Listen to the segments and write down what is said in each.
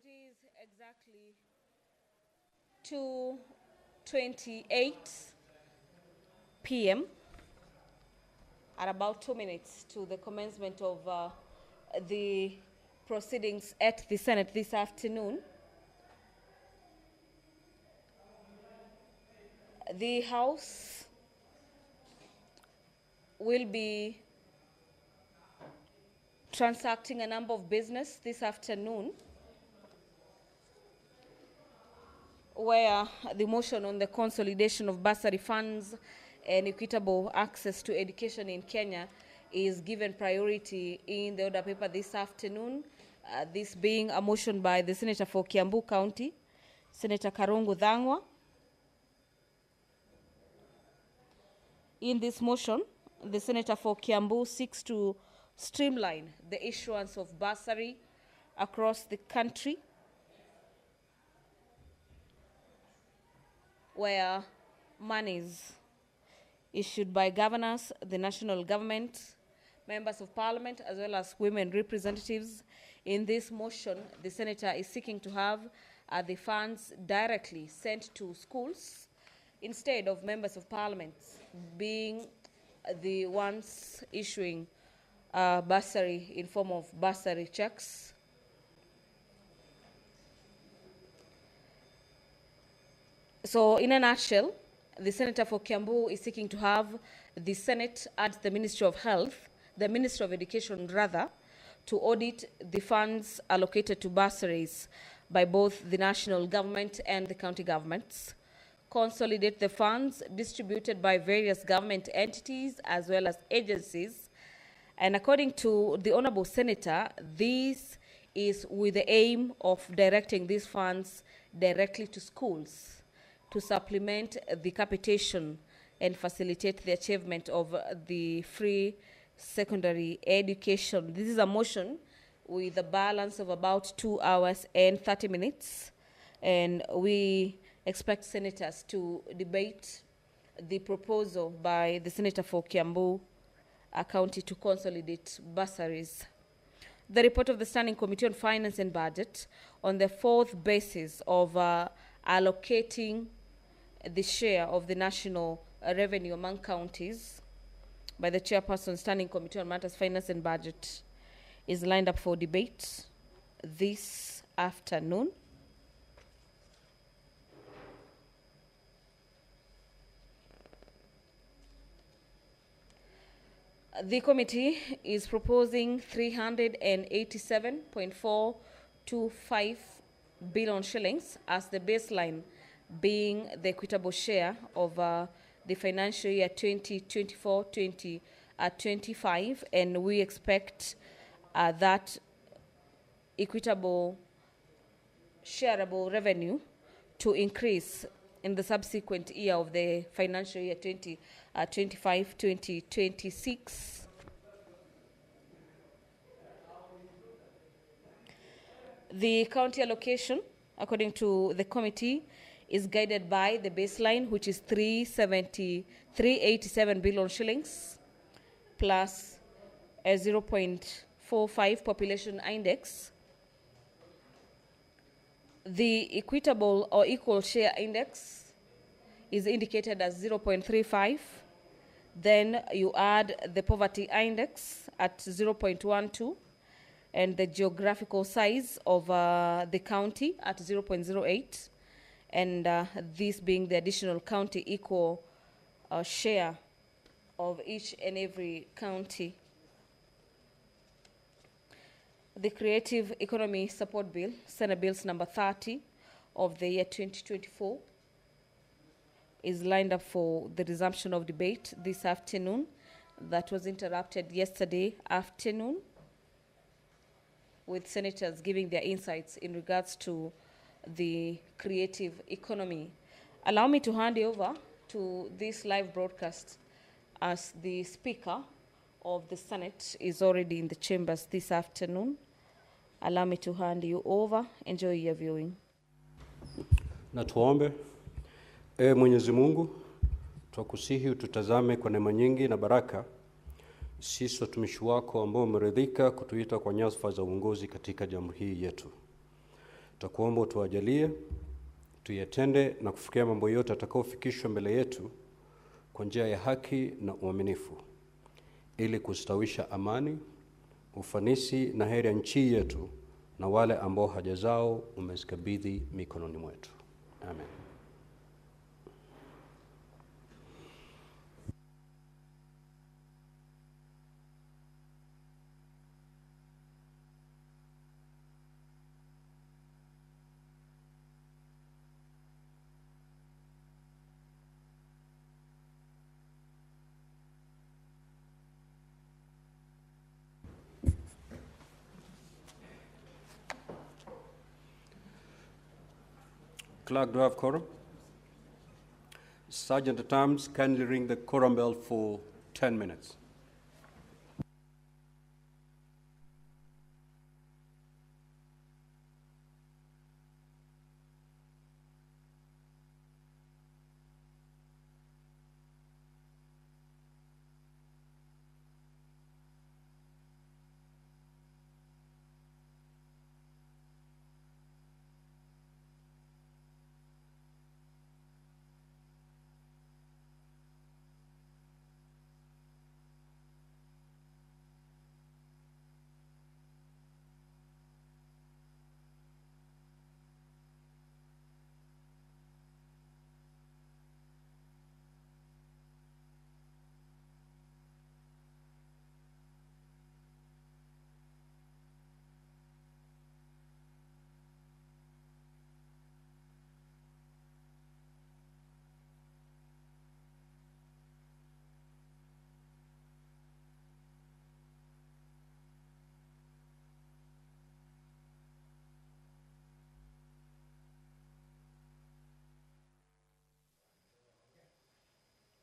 It is exactly 2:28 p.m. at about 2 minutes to the commencement of the proceedings at the Senate this afternoon. The House will be transacting a number of business this afternoon, where the motion on the consolidation of bursary funds and equitable access to education in Kenya is given priority in the order paper this afternoon. This being a motion by the Senator for Kiambu County, Senator Karongo Dhangwa. In this motion, the Senator for Kiambu seeks to streamline the issuance of bursary across the country, where monies issued by governors, the national government, members of parliament, as well as women representatives. In this motion, the senator is seeking to have the funds directly sent to schools instead of members of parliament being the ones issuing bursary in form of bursary checks. So in a nutshell, the Senator for Kiambu is seeking to have the Senate and the Ministry of Health, the Ministry of Education rather, to audit the funds allocated to bursaries by both the national government and the county governments, consolidate the funds distributed by various government entities as well as agencies. And according to the Honorable Senator, this is with the aim of directing these funds directly to schools to supplement the capitation and facilitate the achievement of the free secondary education. This is a motion with a balance of about 2 hours and 30 minutes. And we expect senators to debate the proposal by the Senator for Kiambu County to consolidate bursaries. The report of the Standing Committee on Finance and Budget on the fourth basis of allocating the share of the national revenue among counties by the Chairperson Standing Committee on Matters Finance and Budget is lined up for debate this afternoon. The committee is proposing 387.425 billion shillings as the baseline, being the equitable share of the financial year 2024-2025, and we expect that equitable shareable revenue to increase in the subsequent year of the financial year 2025-2026. The county allocation, according to the committee, is guided by the baseline, which is 387 billion shillings plus a 0.45 population index. The equitable or equal share index is indicated as 0.35. Then you add the poverty index at 0.12 and the geographical size of the county at 0.08. And this being the additional county equal share of each and every county. The Creative Economy Support Bill, Senate Bills number 30 of the year 2024, is lined up for the resumption of debate this afternoon. That was interrupted yesterday afternoon, with senators giving their insights in regards to the creative economy. Allow me to hand you over to this live broadcast as the Speaker of the Senate is already in the chambers this afternoon. Allow me to hand you over. Enjoy your viewing. Na tuombe. Mwenyezi Mungu, twakusihi ututazame kwa neema nyingi na baraka, sisi watumishi wako ambao umeridhika kutuita kwa nyadhifa za uongozi katika jamhuri hii yetu. tutakuomba utuajalie tuyatende na kufikia mambo yote atakayofikishwa mbele yetu kwa njia ya haki na uaminifu, ili kustawisha amani, ufanisi na heri ya nchi yetu na wale ambao haja zao umezikabidhi mikononi mwetu. Amen. Clerk, do I have quorum? Sergeant at Arms, kindly ring the quorum bell for 10 minutes.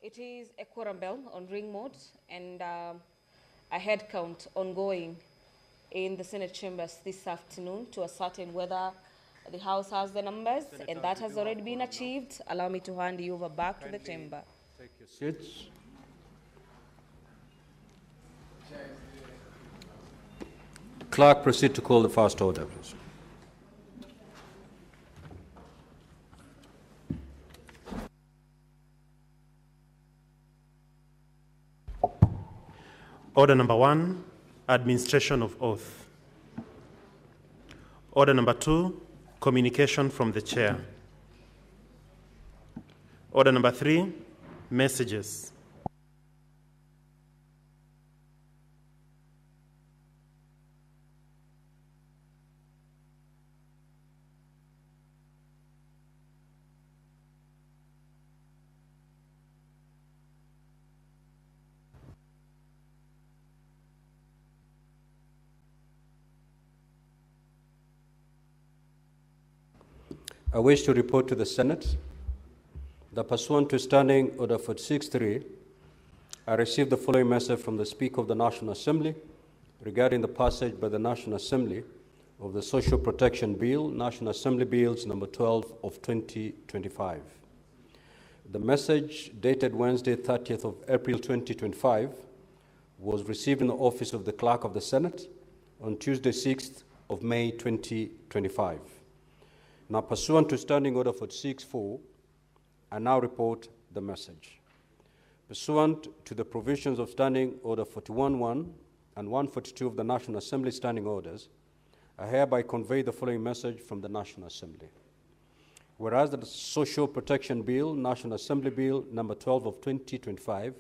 It is a quorum bell on ring mode and a head count ongoing in the Senate chambers this afternoon to ascertain whether the House has the numbers, and that has already been achieved. Allow me to hand you over back to the chamber. Take your seats. Clerk, proceed to call the first order, please. Order number 1, administration of oath. Order number 2, communication from the chair. Order number 3, messages. I wish to report to the Senate that pursuant to Standing Order 46.3, I received the following message from the Speaker of the National Assembly regarding the passage by the National Assembly of the Social Protection Bill, National Assembly Bills number 12 of 2025. The message, dated Wednesday, 30th of April 2025, was received in the office of the Clerk of the Senate on Tuesday, 6th of May 2025. Now, pursuant to Standing Order 46.4, I now report the message. Pursuant to the provisions of Standing Order 41.1 and 142 of the National Assembly Standing Orders, I hereby convey the following message from the National Assembly. Whereas the Social Protection Bill, National Assembly Bill number 12 of 2025,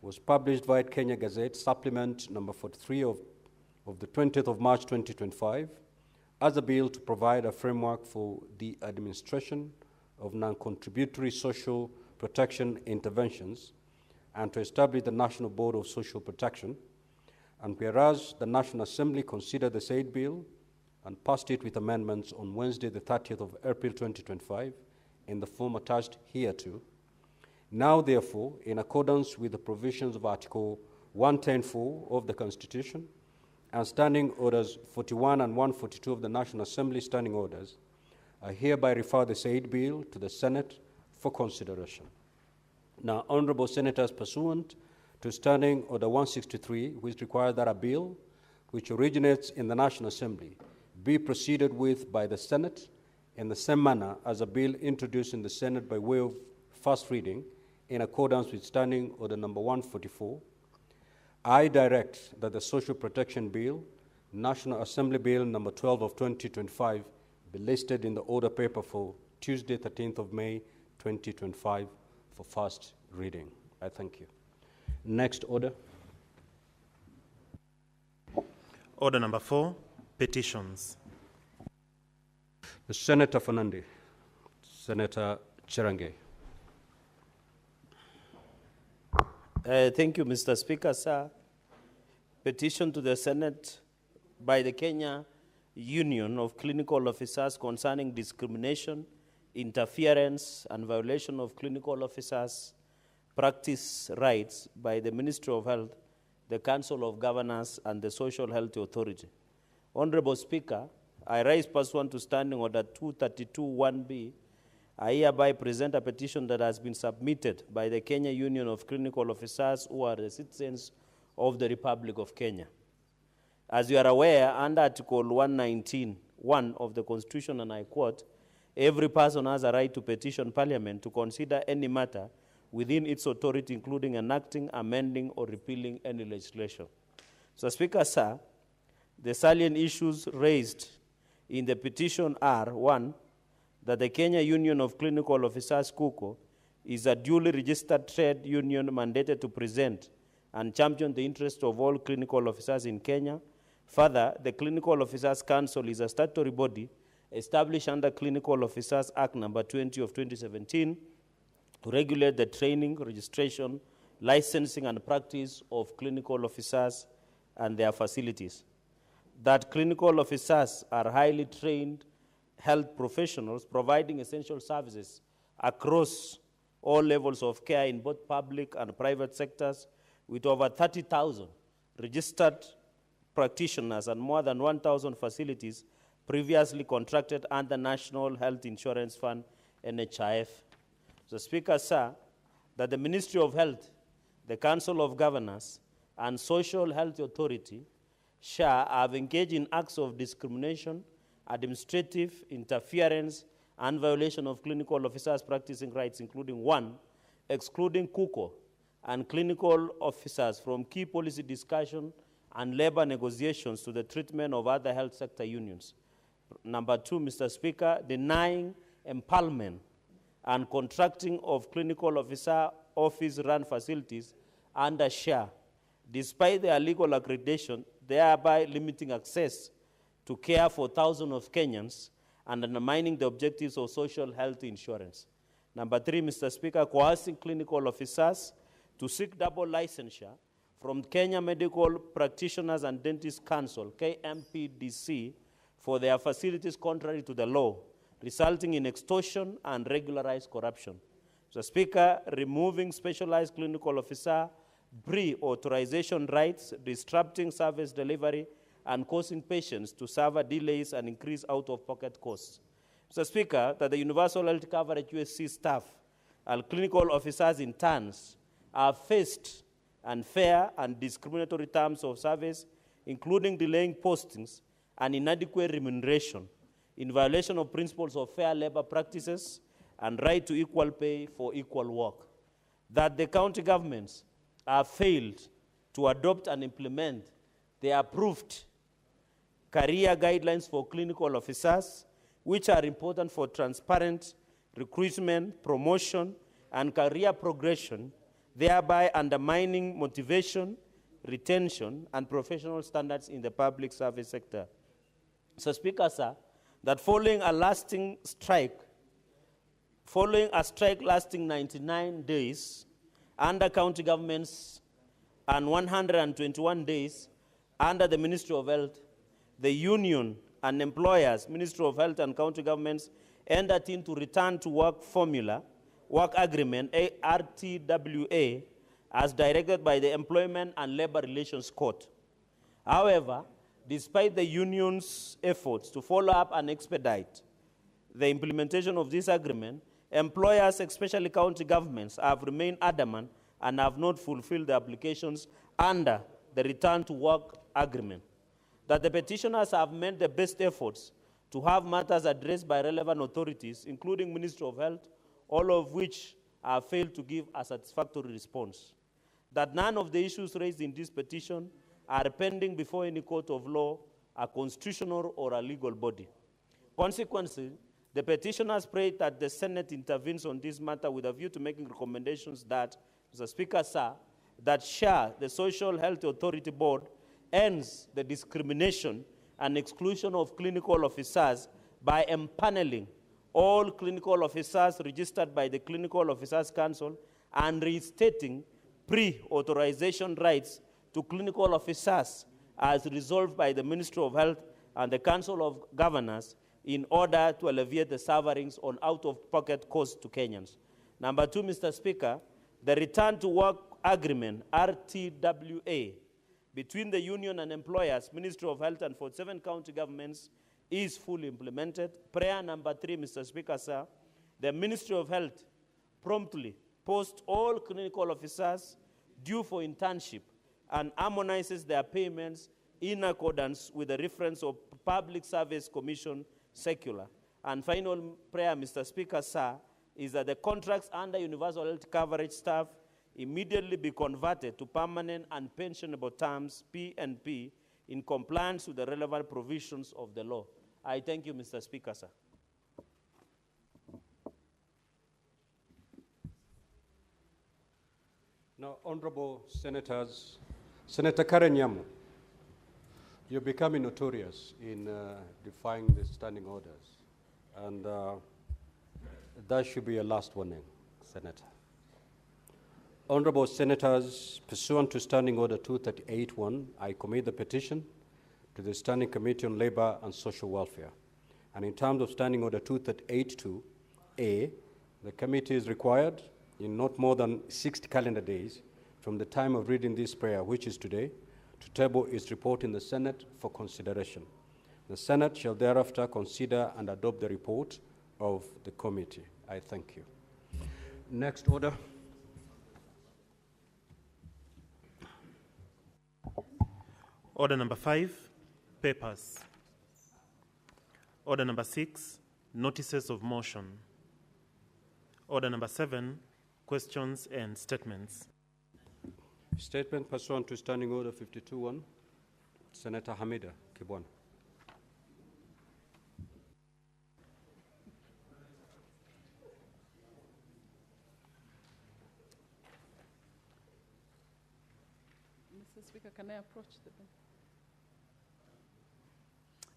was published via Kenya Gazette, Supplement number 43 of the 20th of March 2025, as a bill to provide a framework for the administration of non-contributory social protection interventions and to establish the National Board of Social Protection. And whereas the National Assembly considered the said bill and passed it with amendments on Wednesday, the 30th of April 2025, in the form attached hereto, now therefore, in accordance with the provisions of Article 110(4) of the Constitution, and Standing Orders 41 and 142 of the National Assembly Standing Orders, I hereby refer the said bill to the Senate for consideration. Now, Honorable Senators, pursuant to Standing Order 163, which requires that a bill which originates in the National Assembly be proceeded with by the Senate in the same manner as a bill introduced in the Senate by way of first reading in accordance with Standing Order Number 144. I direct that the Social Protection Bill, National Assembly Bill Number 12 of 2025, be listed in the order paper for Tuesday, 13th of May, 2025, for first reading. I thank you. Next order. Order number 4, petitions. The Senator Fernandi, Senator Cherange. Thank you, Mr. Speaker, sir. Petition to the Senate by the Kenya Union of Clinical Officers concerning discrimination, interference, and violation of clinical officers' practice rights by the Ministry of Health, the Council of Governors, and the Social Health Authority. Honorable Speaker, I rise pursuant to Standing Order 232(1)B. I hereby present a petition that has been submitted by the Kenya Union of Clinical Officers who are the citizens of the Republic of Kenya. As you are aware, under Article 119(1) of the Constitution, and I quote, every person has a right to petition Parliament to consider any matter within its authority, including enacting, amending, or repealing any legislation. So, Speaker, sir, the salient issues raised in the petition are, 1, that the Kenya Union of Clinical Officers, KUCO, is a duly registered trade union mandated to present and champion the interests of all clinical officers in Kenya. Further, the Clinical Officers Council is a statutory body established under Clinical Officers Act number 20 of 2017 to regulate the training, registration, licensing, and practice of clinical officers and their facilities. That clinical officers are highly trained health professionals providing essential services across all levels of care in both public and private sectors, with over 30,000 registered practitioners and more than 1,000 facilities previously contracted under National Health Insurance Fund, NHIF. So, Speaker, sir, that the Ministry of Health, the Council of Governors, and Social Health Authority shall have engaged in acts of discrimination, administrative interference, and violation of clinical officers' practicing rights, including 1, excluding KUCO and clinical officers from key policy discussion and labor negotiations to the treatment of other health sector unions. Number 2, Mr. Speaker, denying empowerment and contracting of clinical officer office-run facilities under SHA, despite their legal accreditation, thereby limiting access to care for thousands of Kenyans and undermining the objectives of social health insurance. Number 3, Mr. Speaker, coercing clinical officers to seek double licensure from Kenya Medical Practitioners and Dentists Council, KMPDC, for their facilities contrary to the law, resulting in extortion and regularized corruption. Mr. Speaker, removing specialized clinical officer pre-authorization rights, disrupting service delivery, and causing patients to suffer delays and increase out-of-pocket costs. Mr. Speaker, that the Universal Health Coverage USC staff and clinical officers in turns are faced unfair and discriminatory terms of service, including delaying postings and inadequate remuneration, in violation of principles of fair labor practices and right to equal pay for equal work. That the county governments have failed to adopt and implement the approved career guidelines for clinical officers, which are important for transparent recruitment, promotion, and career progression, thereby undermining motivation, retention, and professional standards in the public service sector. So, Speaker, sir, that following a strike lasting 99 days under county governments and 121 days under the Ministry of Health, the union and employers, Ministry of Health and county governments, entered into return to work formula, work agreement, RTWA, as directed by the Employment and Labor Relations Court. However, despite the union's efforts to follow up and expedite the implementation of this agreement, employers, especially county governments, have remained adamant and have not fulfilled the obligations under the return to work agreement. that the petitioners have made the best efforts to have matters addressed by relevant authorities, including Ministry of Health, all of which have failed to give a satisfactory response. That none of the issues raised in this petition are pending before any court of law, a constitutional or a legal body. Consequently, the petitioners pray that the Senate intervenes on this matter with a view to making recommendations that, Mr. Speaker, sir, that SHA, the Social Health Authority Board, ends the discrimination and exclusion of clinical officers by empaneling all clinical officers registered by the Clinical Officers Council and restating pre-authorization rights to clinical officers as resolved by the Ministry of Health and the Council of Governors in order to alleviate the sufferings on out-of-pocket costs to Kenyans. Number two, Mr. Speaker, the Return to Work Agreement, RTWA, between the union and employers, Ministry of Health and 47 county governments is fully implemented. Prayer number three, Mr. Speaker, sir, the Ministry of Health promptly posts all clinical officers due for internship and harmonizes their payments in accordance with the reference of Public Service Commission circular. And final prayer, Mr. Speaker, sir, is that the contracts under universal health coverage staff immediately be converted to permanent and pensionable terms, P&P, in compliance with the relevant provisions of the law. I thank you, Mr. Speaker, sir. Now, honorable senators, Senator Karen Nyamu, you're becoming notorious in defying the standing orders, and that should be your last warning, Senator. Honorable senators, pursuant to Standing Order 238-1, I commit the petition to the Standing Committee on Labor and Social Welfare. And in terms of Standing Order 238-2A, the committee is required in not more than 60 calendar days from the time of reading this prayer, which is today, to table its report in the Senate for consideration. The Senate shall thereafter consider and adopt the report of the committee. I thank you. Next order. Order number 5, papers. Order number 6, notices of motion. Order number 7, questions and statements. Statement pursuant to Standing Order 52-1, Senator Hamida Kibwana. Mr. Speaker, can I approach the bench?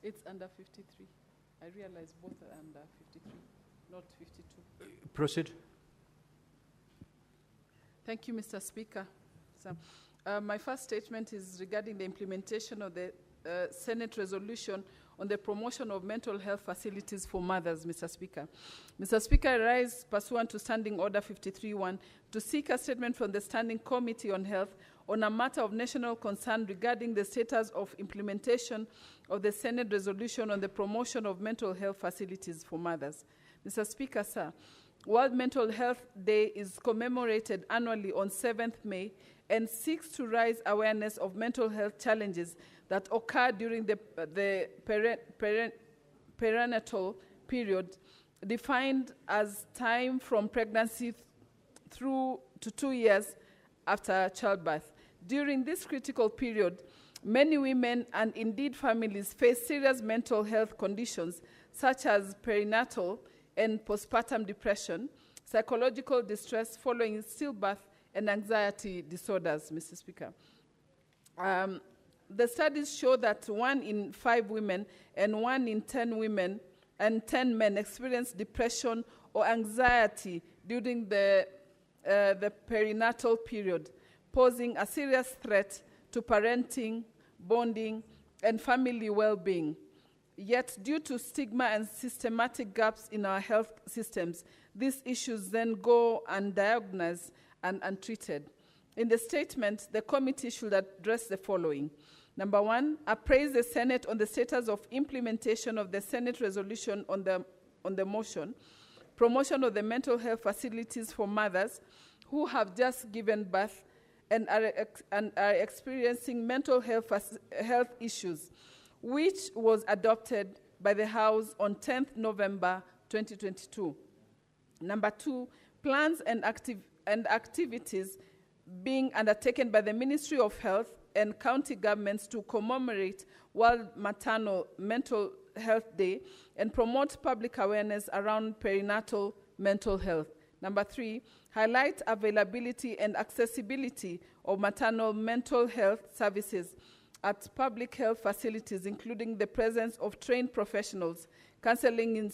It's under 53. I realize both are under 53, not 52. Proceed. Thank you, Mr. Speaker. So, my first statement is regarding the implementation of the Senate resolution on the promotion of mental health facilities for mothers, Mr. Speaker. Mr. Speaker, I rise pursuant to Standing Order 53-1 to seek a statement from the Standing Committee on Health on a matter of national concern regarding the status of implementation of the Senate resolution on the promotion of mental health facilities for mothers. Mr. Speaker, sir, World Mental Health Day is commemorated annually on 7th May and seeks to raise awareness of mental health challenges that occur during the perinatal period, defined as time from pregnancy through to 2 years after childbirth. During this critical period, many women and indeed families face serious mental health conditions such as perinatal and postpartum depression, psychological distress following stillbirth, and anxiety disorders, Mr. Speaker. The studies show that 1 in 5 women and 1 in 10 women and 10 men experience depression or anxiety during the perinatal period, posing a serious threat to parenting, bonding, and family well-being. Yet, due to stigma and systematic gaps in our health systems, these issues then go undiagnosed and untreated. In the statement, the committee should address the following. Number 1, appraise the Senate on the status of implementation of the Senate resolution on the motion, promotion of the mental health facilities for mothers who have just given birth and are experiencing mental health issues, which was adopted by the House on 10th November 2022. Number 2, plans and activities being undertaken by the Ministry of Health and county governments to commemorate World Maternal Mental Health Day and promote public awareness around perinatal mental health. Number 3, highlight availability and accessibility of maternal mental health services at public health facilities, including the presence of trained professionals, counseling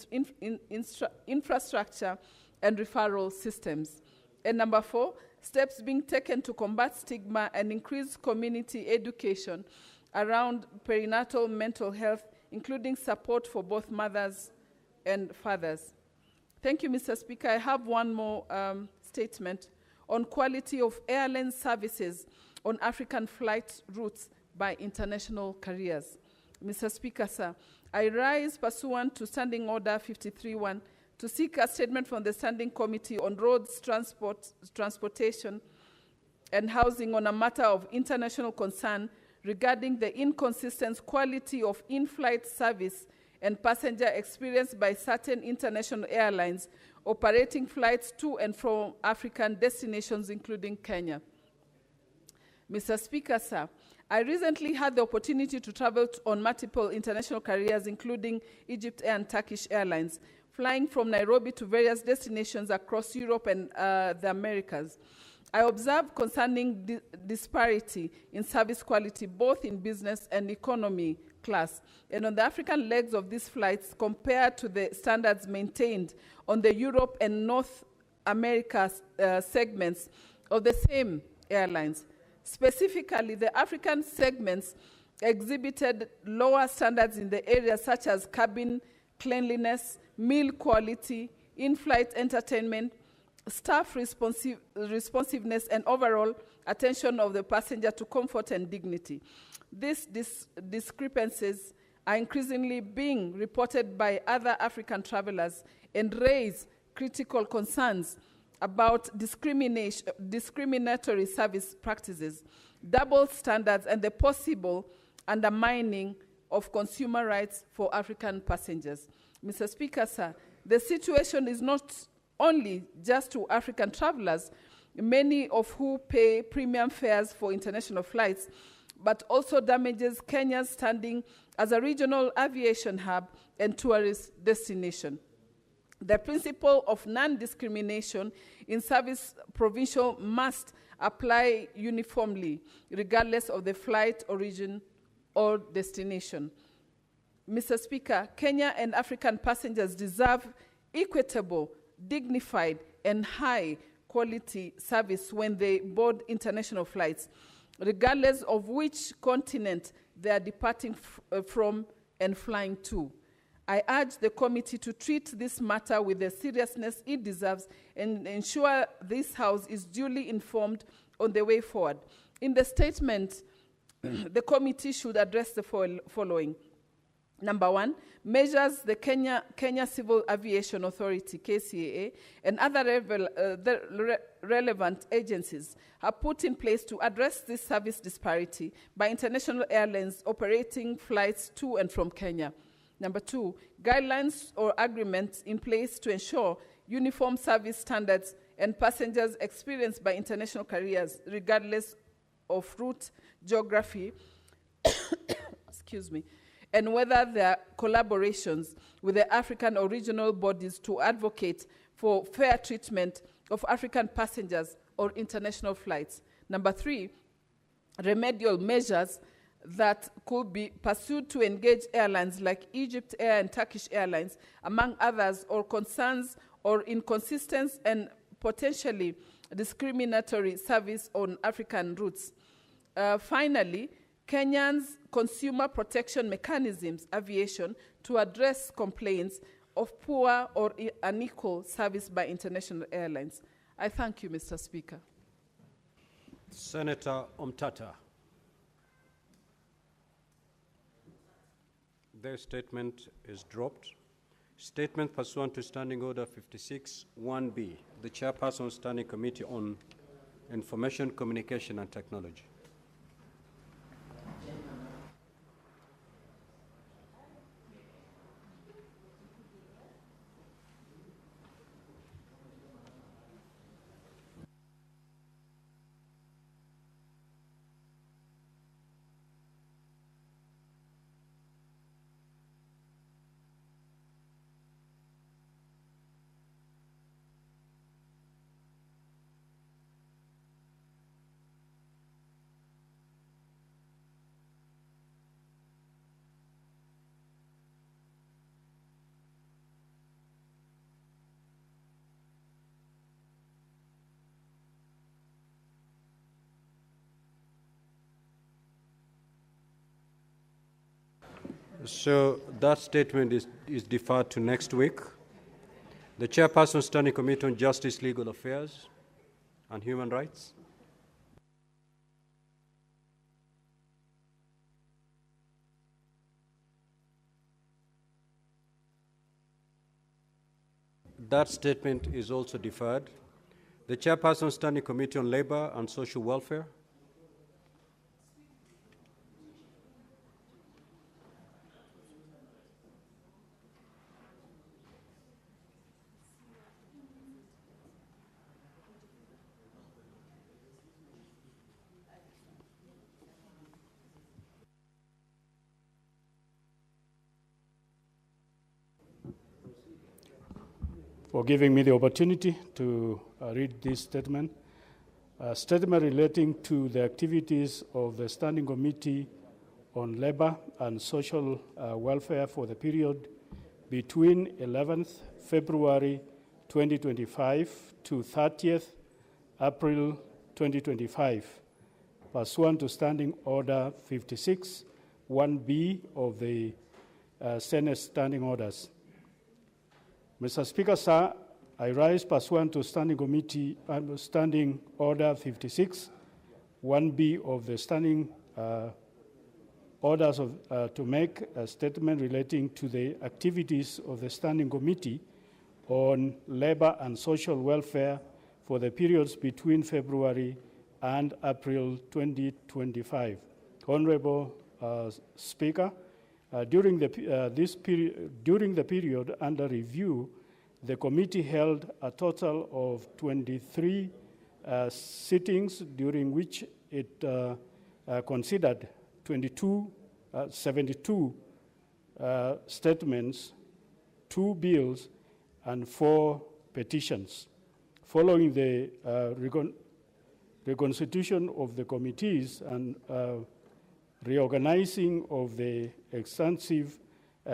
infrastructure, and referral systems. And number 4, steps being taken to combat stigma and increase community education around perinatal mental health, including support for both mothers and fathers. Thank you, Mr. Speaker. I have one more statement on quality of airline services on African flight routes by international carriers. Mr. Speaker, sir, I rise pursuant to Standing Order 53-1 to seek a statement from the Standing Committee on Roads, Transportation and Housing on a matter of international concern regarding the inconsistent quality of in-flight service and passenger experience by certain international airlines operating flights to and from African destinations, including Kenya. Mr. Speaker, sir, I recently had the opportunity to travel on multiple international carriers, including Egypt Air and Turkish Airlines, flying from Nairobi to various destinations across Europe and the Americas. I observed concerning disparity in service quality, both in business and economy class, and on the African legs of these flights compared to the standards maintained on the Europe and North America segments of the same airlines. Specifically, the African segments exhibited lower standards in the areas such as cabin cleanliness, meal quality, in-flight entertainment, staff responsiveness, and overall attention of the passenger to comfort and dignity. These discrepancies are increasingly being reported by other African travelers and raise critical concerns about discriminatory service practices, double standards, and the possible undermining of consumer rights for African passengers. Mr. Speaker, sir, the situation is not only just to African travelers, many of who pay premium fares for international flights, but also damages Kenya's standing as a regional aviation hub and tourist destination. The principle of non-discrimination in service provision must apply uniformly, regardless of the flight origin or destination. Mr. Speaker, Kenya and African passengers deserve equitable, dignified, and high-quality service when they board international flights, regardless of which continent they are departing from and flying to. I urge the committee to treat this matter with the seriousness it deserves and ensure this House is duly informed on the way forward. In the statement, the committee should address the following. Number 1, measures the Kenya Civil Aviation Authority, KCAA, and other relevant agencies have put in place to address this service disparity by international airlines operating flights to and from Kenya. Number 2, guidelines or agreements in place to ensure uniform service standards and passengers experienced by international carriers, regardless of route, geography, excuse me, and whether there are collaborations with the African or regional bodies to advocate for fair treatment of African passengers or international flights. Number 3, remedial measures that could be pursued to engage airlines like Egypt Air and Turkish Airlines, among others, or concerns or inconsistent and potentially discriminatory service on African routes. Finally, Kenya's consumer protection mechanisms, aviation, to address complaints of poor or unequal service by international airlines. I thank you, Mr. Speaker. Senator Omtata. Their statement is dropped. Statement pursuant to Standing Order 56-1B, the Chairperson Standing Committee on Information, Communication and Technology. So that statement is deferred to next week. The Chairperson, Standing Committee on Justice, Legal Affairs and Human Rights. That statement is also deferred. The Chairperson, Standing Committee on Labor and Social Welfare. For giving me the opportunity to read this statement. A statement relating to the activities of the Standing Committee on Labor and Social Welfare for the period between 11th February 2025 to 30th April 2025, pursuant to Standing Order 56, 1B of the Senate Standing Orders. Mr. Speaker, sir, I rise pursuant to Standing Order 56, 1B of the Standing Orders to make a statement relating to the activities of the Standing Committee on Labor and Social Welfare for the periods between February and April 2025. Honorable Speaker, during the period under review, the committee held a total of 23 sittings, during which it considered 72 statements, 2 bills, and 4 petitions. Following the reconstitution of the committees and reorganizing of the extensive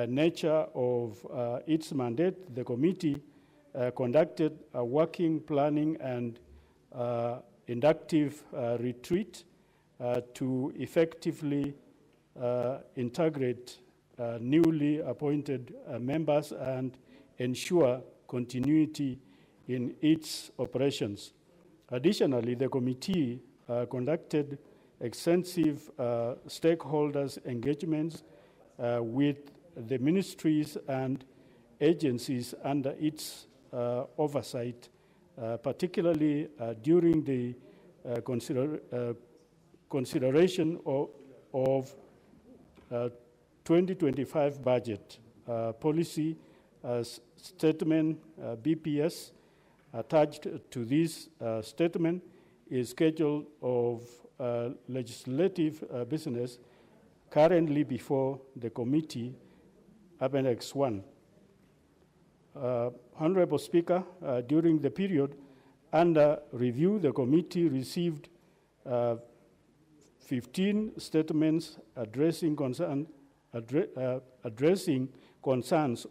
nature of its mandate, the committee conducted a working, planning, and inductive retreat to effectively integrate newly appointed members and ensure continuity in its operations. Additionally, the committee conducted extensive stakeholders engagements with the ministries and agencies under its oversight, particularly during the consideration of 2025 budget policy statement. BPS attached to this statement is schedule of legislative business currently before the committee, Appendix 1. Honorable Speaker, during the period under review, the committee received 15 statements addressing concerns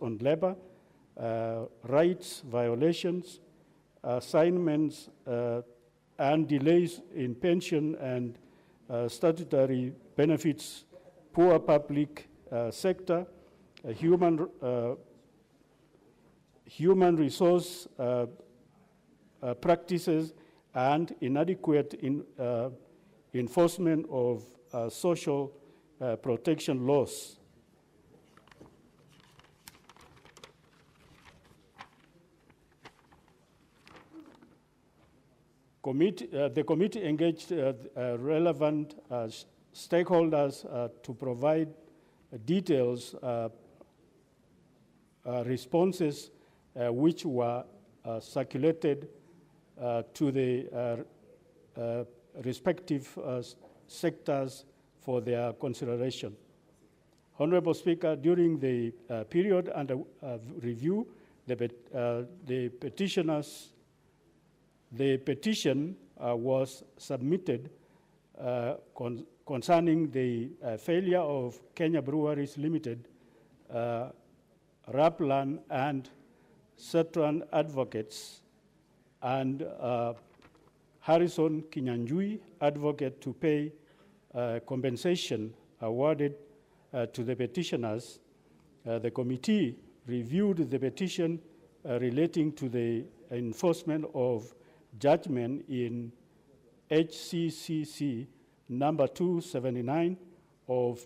on labor, rights violations, assignments, and delays in pension and statutory benefits, poor public sector, human resource practices, and inadequate enforcement of social protection laws. The committee engaged relevant stakeholders to provide details, responses which were circulated to the respective sectors for their consideration. Honorable Speaker, during the period under review, the petition was submitted concerning the failure of Kenya Breweries Limited, Raplan, and Setran Advocates, and Harrison Kinyanjui Advocate to pay compensation awarded to the petitioners, the committee reviewed the petition relating to the enforcement of judgment in HCCC number 279 of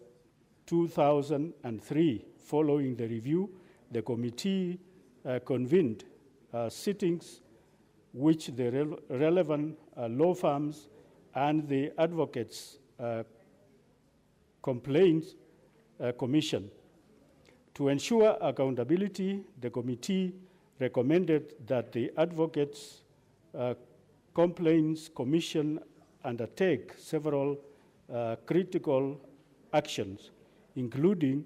2003. Following the review, the committee convened sittings which the relevant law firms and the advocates complaints commission. To ensure accountability, the committee recommended that the advocates complaints commission undertake several critical actions, including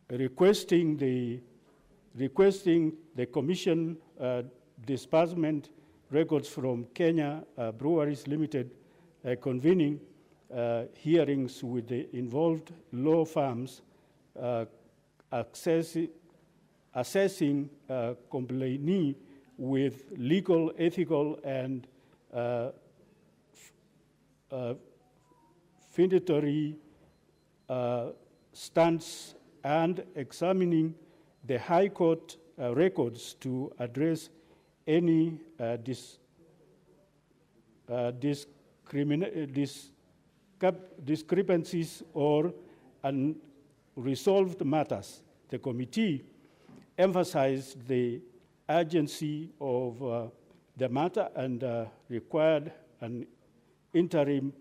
requesting the commission disbursement records from Kenya Breweries Limited, convening hearings with the involved law firms, assessing complainee with legal, ethical, and fundatory stance, and examining the High Court records to address any discrepancies or unresolved matters. The committee emphasized the urgency of the matter and required an interim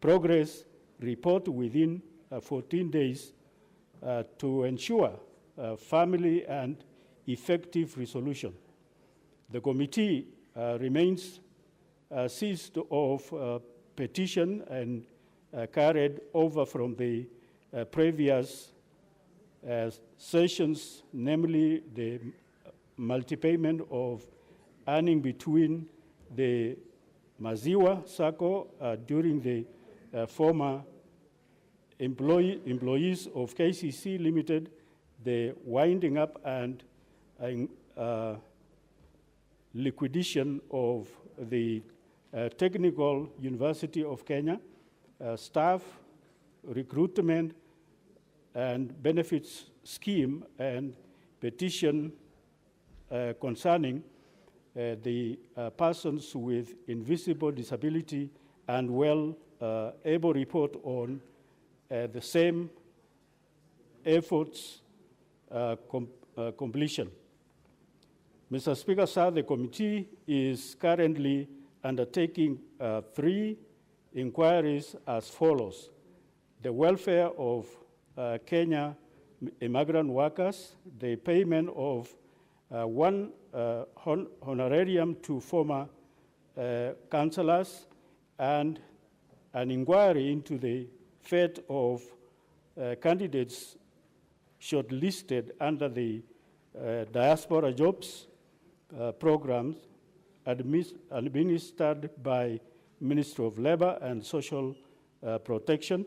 progress report within 14 days to ensure family and effective resolution. The committee remains seized of petition and carried over from the previous sessions, namely the multi-payment of earning between the Maziwa Sacco during the former employees of KCC Limited, the winding up and liquidation of the Technical University of Kenya, staff recruitment and benefits scheme, and petition concerning the persons with invisible disability, and able report on the same efforts completion. Mr. Speaker, sir, the committee is currently undertaking 3 inquiries as follows: the welfare of Kenya immigrant workers, the payment of one honorarium to former councillors, and an inquiry into the fate of candidates shortlisted under the diaspora jobs programs administered by Ministry of Labor and Social Protection.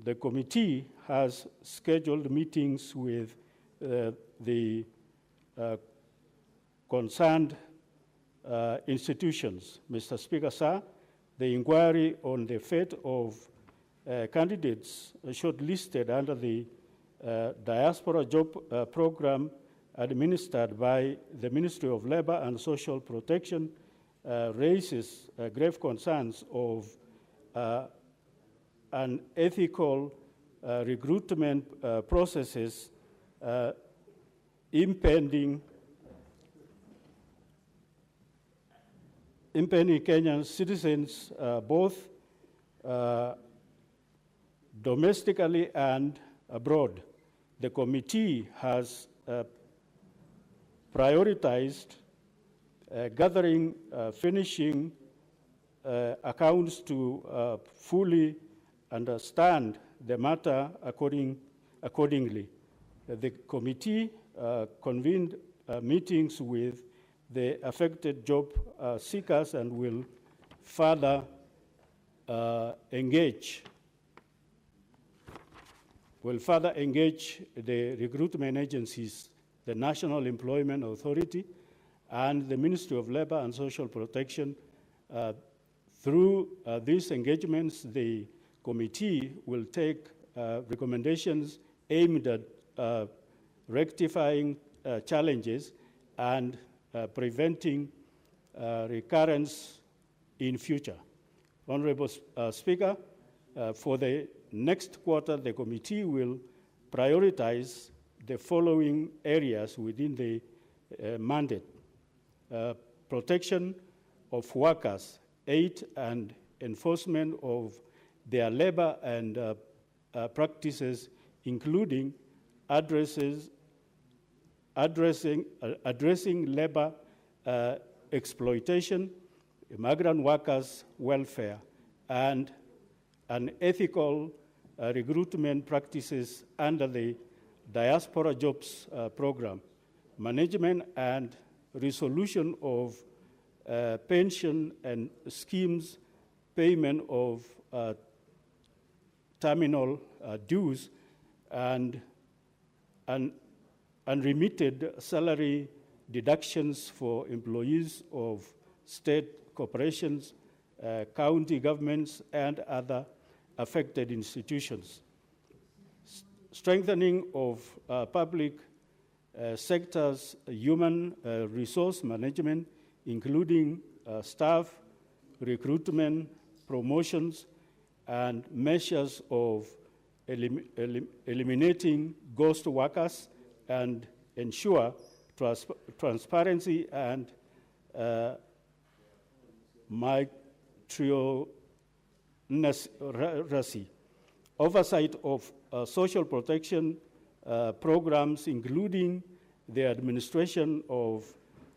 The committee has scheduled meetings with the concerned institutions. Mr. Speaker, sir, the inquiry on the fate of candidates shortlisted under the diaspora job program administered by the Ministry of Labor and Social Protection raises grave concerns of unethical recruitment processes impending Kenyan citizens, both domestically and abroad. The committee has prioritized gathering, finishing accounts to fully understand the matter accordingly. The committee convened meetings with the affected job seekers and will further engage the recruitment agencies, the National Employment Authority, and the Ministry of Labor and Social Protection Through these engagements, the committee will take recommendations aimed at rectifying challenges and preventing recurrence in future. Honorable Speaker, for the next quarter, the committee will prioritize the following areas within the mandate: protection of workers, aid and enforcement of their labor and practices, including addressing labor exploitation, migrant workers' welfare, and unethical recruitment practices under the Diaspora Jobs Program, management and resolution of pension and schemes, payment of terminal dues, and unremitted salary deductions for employees of state corporations, county governments, and other affected institutions. Strengthening of public sector's human resource management, including staff recruitment, promotions, and measures of eliminating ghost workers, and ensure transparency and meritocracy. Oversight of social protection programs, including the administration of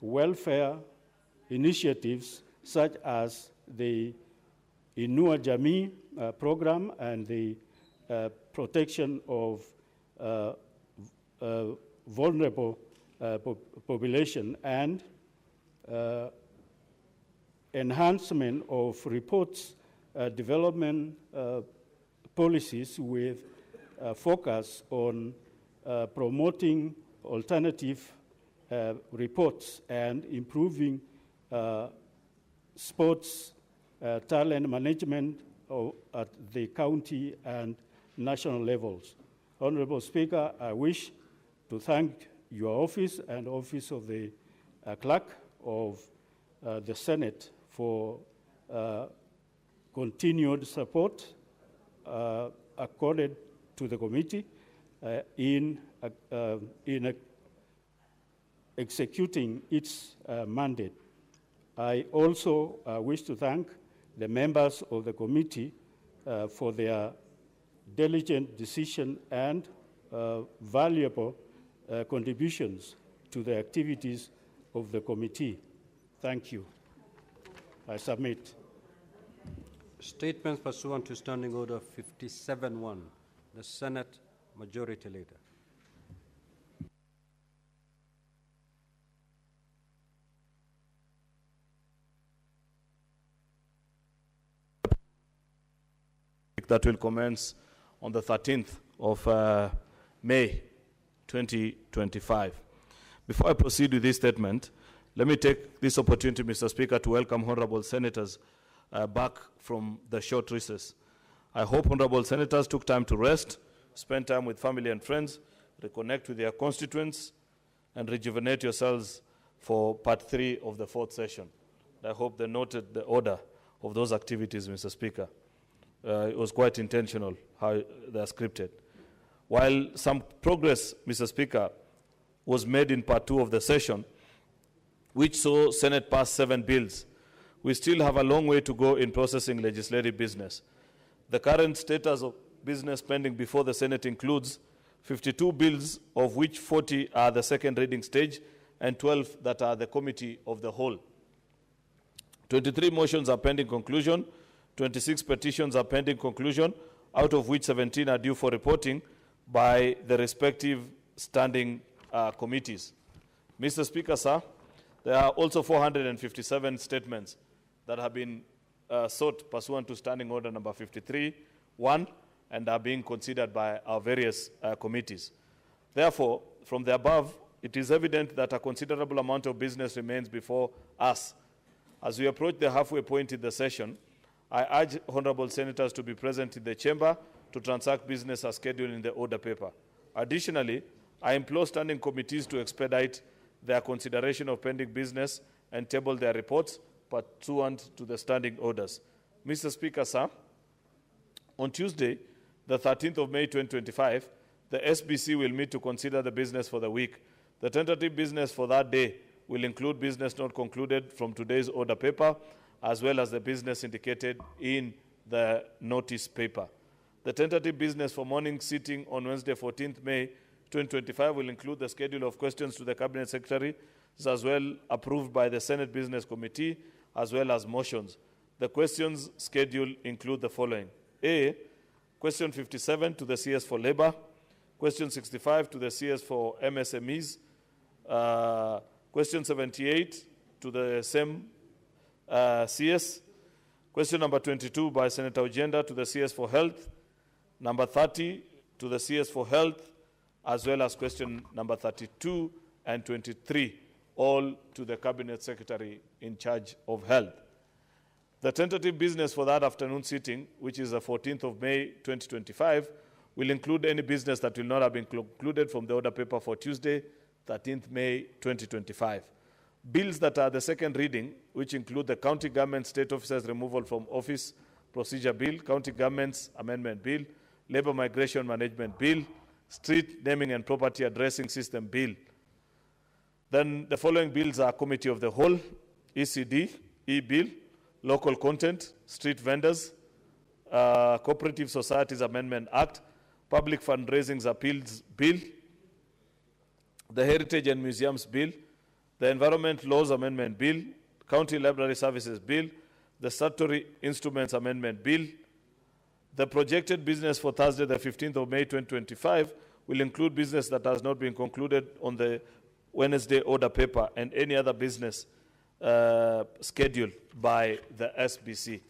welfare initiatives such as the Inua Jamii program and the protection of vulnerable population, and enhancement of reports development policies with focus on promoting alternative reports and improving sports talent management at the county and national levels. Honorable Speaker, I wish to thank your office and office of the clerk of the Senate for continued support accorded to the committee in executing its mandate. I also wish to thank the members of the committee for their diligent decision and valuable contributions to the activities of the committee. Thank you. I submit. Statements pursuant to Standing Order 57-1. The Senate Majority Leader. That will commence on the 13th of May 2025. Before I proceed with this statement, let me take this opportunity, Mr. Speaker, to welcome honorable senators back from the short recess. I hope honorable senators took time to rest, spend time with family and friends, reconnect with their constituents, and rejuvenate yourselves for part 3 of the 4th session. I hope they noted the order of those activities, Mr. Speaker. It was quite intentional how they are scripted. While some progress, Mr. Speaker, was made in part 2 of the session, which saw Senate pass 7 bills, we still have a long way to go in processing legislative business. The current status of business pending before the Senate includes 52 bills, of which 40 are the second reading stage and 12 that are the committee of the whole. 23 motions are pending conclusion, 26 petitions are pending conclusion, out of which 17 are due for reporting by the respective standing committees. Mr. Speaker, sir, there are also 457 statements that have been sought pursuant to Standing Order number 53-1 and are being considered by our various committees. Therefore, from the above, it is evident that a considerable amount of business remains before us. As we approach the halfway point in the session, I urge honorable senators to be present in the chamber to transact business as scheduled in the order paper. Additionally, I implore standing committees to expedite their consideration of pending business and table their reports pursuant to the standing orders. Mr. Speaker, sir, on Tuesday, the 13th of May 2025, the SBC will meet to consider the business for the week. The tentative business for that day will include business not concluded from today's order paper, as well as the business indicated in the notice paper. The tentative business for morning sitting on Wednesday, 14th May 2025 will include the schedule of questions to the Cabinet Secretary, as well approved by the Senate Business Committee, as well as motions. The questions schedule include the following. A, question 57 to the CS for Labor, question 65 to the CS for MSMEs, question 78 to the same CS, question number 22 by Senator Ojenda to the CS for Health, number 30 to the CS for Health, as well as question number 32 and 23, all to the Cabinet Secretary in charge of Health. The tentative business for that afternoon sitting, which is the 14th of May 2025, will include any business that will not have been concluded from the order paper for Tuesday, 13th May 2025. Bills that are the second reading, which include the County Government State Officers Removal from Office Procedure Bill, County Governments Amendment Bill, Labor Migration Management Bill, Street Naming and Property Addressing System Bill. Then the following bills are Committee of the Whole, ECD, E-Bill, Local Content, Street Vendors, Cooperative Societies Amendment Act, Public Fundraising Appeals Bill, the Heritage and Museums Bill, the Environment Laws Amendment Bill, County Library Services Bill, the Statutory Instruments Amendment Bill. The projected business for Thursday, the 15th of May 2025, will include business that has not been concluded on the Wednesday order paper and any other business scheduled by the SBC.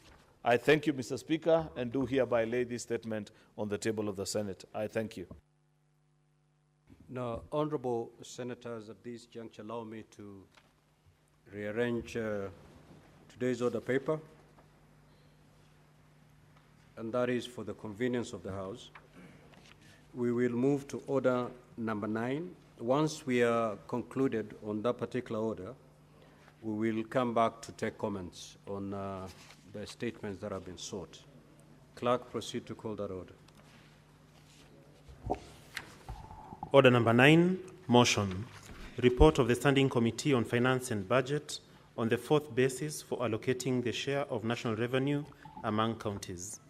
I thank you, Mr. Speaker, and do hereby lay this statement on the table of the Senate. I thank you. Now, honorable senators, at this juncture, allow me to rearrange today's order paper, and that is for the convenience of the House. We will move to order number 9. Once we are concluded on that particular order, we will come back to take comments on the statements that have been sought. Clerk, proceed to call that order. Order number 9, motion. Report of the Standing Committee on Finance and Budget on the fourth basis for allocating the share of national revenue among counties.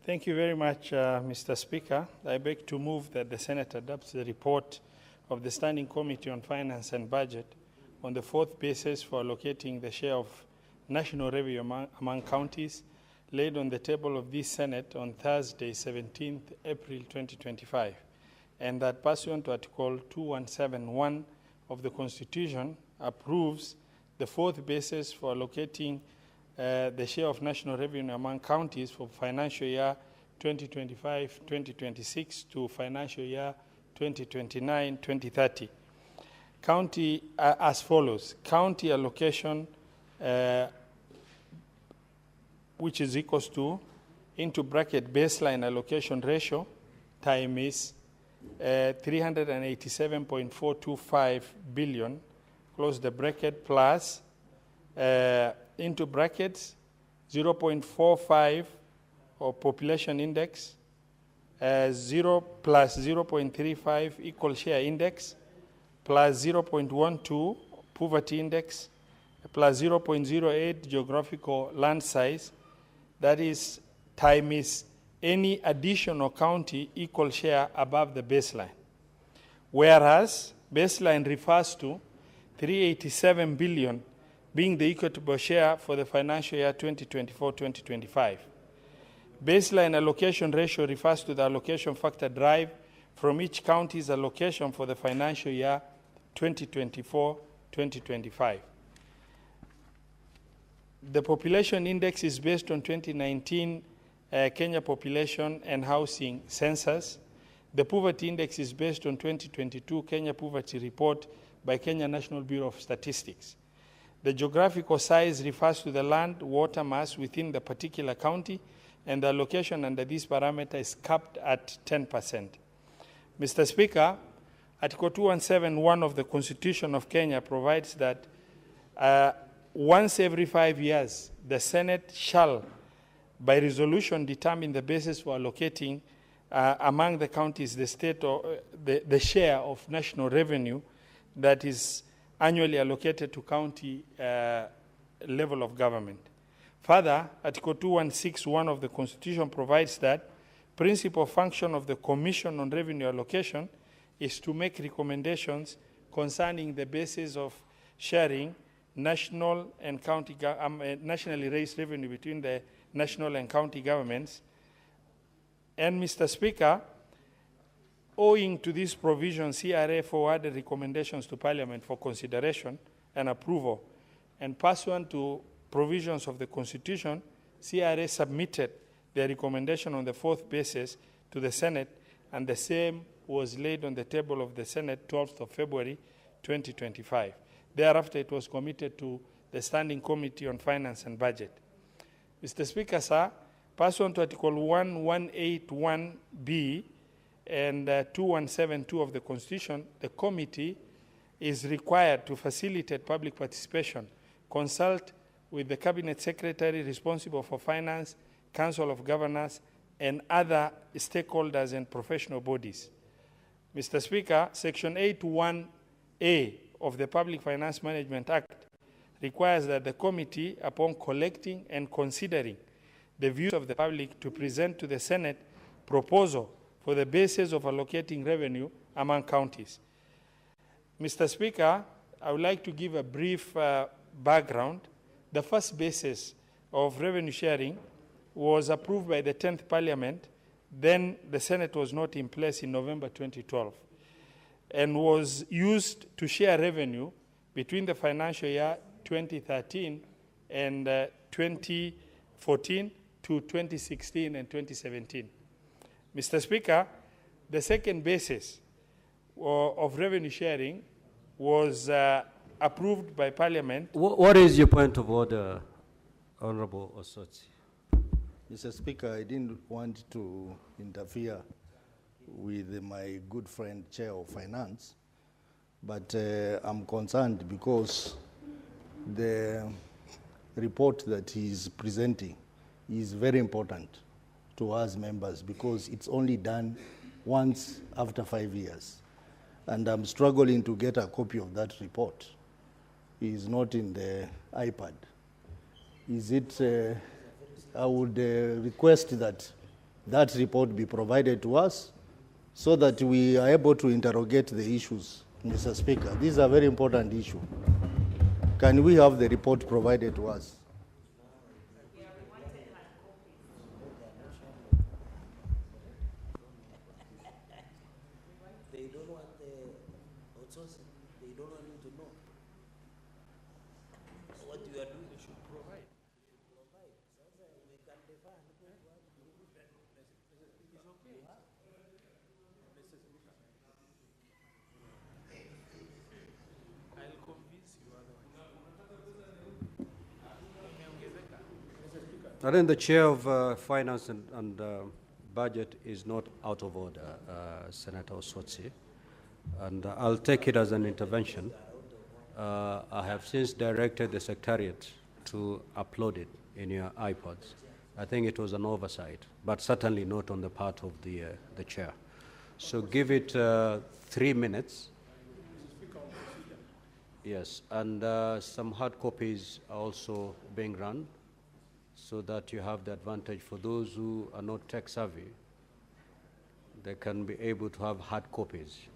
Thank you very much, Mr. Speaker. I beg to move that the Senate adopts the report of the Standing Committee on Finance and Budget on the fourth basis for allocating the share of national revenue among counties laid on the table of this Senate on Thursday, 17th April 2025, and that pursuant to Article 2171 of the Constitution approves the fourth basis for allocating the share of national revenue among counties for financial year 2025-2026 to financial year 2029-2030. County as follows. County allocation, which is equals to, into bracket, baseline allocation ratio times 387.425 billion, close the bracket, plus into brackets 0.45 or population index, 0 plus 0.35 equal share index, plus 0.12 poverty index, plus 0.08 geographical land size, that is times any additional county equal share above the baseline. Whereas baseline refers to 387 billion being the equitable share for the financial year 2024-2025. Baseline allocation ratio refers to the allocation factor derived from each county's allocation for the financial year 2024-2025. The population index is based on 2019 Kenya population and housing census. The poverty index is based on 2022 Kenya poverty report by Kenya National Bureau of Statistics. The geographical size refers to the land water mass within the particular county, and the allocation under this parameter is capped at 10%. Mr. Speaker, Article 2171 of the Constitution of Kenya provides that once every 5 years, the Senate shall, by resolution, determine the basis for allocating among the counties the state or the share of national revenue that is annually allocated to county level of government. Further, Article 2161 of the Constitution provides that principal function of the Commission on Revenue Allocation is to make recommendations concerning the basis of sharing national and county nationally raised revenue between the national and county governments. And Mr. Speaker, owing to this provision, CRA forwarded recommendations to Parliament for consideration and approval, and pursuant to provisions of the Constitution, CRA submitted their recommendation on the fourth basis to the Senate, and the same was laid on the table of the Senate 12th of February 2025. Thereafter, it was committed to the Standing Committee on Finance and Budget. Mr. Speaker, sir, pursuant to Article 1181B and 2172 of the Constitution, the committee is required to facilitate public participation, consult with the Cabinet Secretary responsible for finance, Council of Governors, and other stakeholders and professional bodies. Mr. Speaker, Section 81A of the Public Finance Management Act requires that the committee, upon collecting and considering the views of the public, to present to the Senate proposal for the basis of allocating revenue among counties. Mr. Speaker, I would like to give a brief background. The first basis of revenue sharing was approved by the 10th Parliament. Then the Senate was not in place in November 2012 and was used to share revenue between the financial year 2013 and 2014 to 2016 and 2017. Mr. Speaker, the second basis of revenue sharing was approved by Parliament. What is your point of order, Honorable Osotsi? Mr. Speaker, I didn't want to interfere with my good friend, Chair of Finance, but I'm concerned because the report that he's presenting is very important to us members because it's only done once after 5 years. And I'm struggling to get a copy of that report. It's not in the iPad. Is it, I would request that that report be provided to us so that we are able to interrogate the issues, Mr. Speaker. These are very important issues. Can we have the report provided to us? They don't want the outsourcing. They don't want him to know what you are doing. They should provide. We can define. I'll convince you otherwise. I think the Chair of Finance and Budget is not out of order, Senator Osotsi, and I'll take it as an intervention. I have since directed the Secretariat to upload it in your iPods. I think it was an oversight, but certainly not on the part of the Chair. So give it 3 minutes. Yes, and some hard copies are also being run, so that you have the advantage for those who are not tech savvy. They can be able to have hard copies.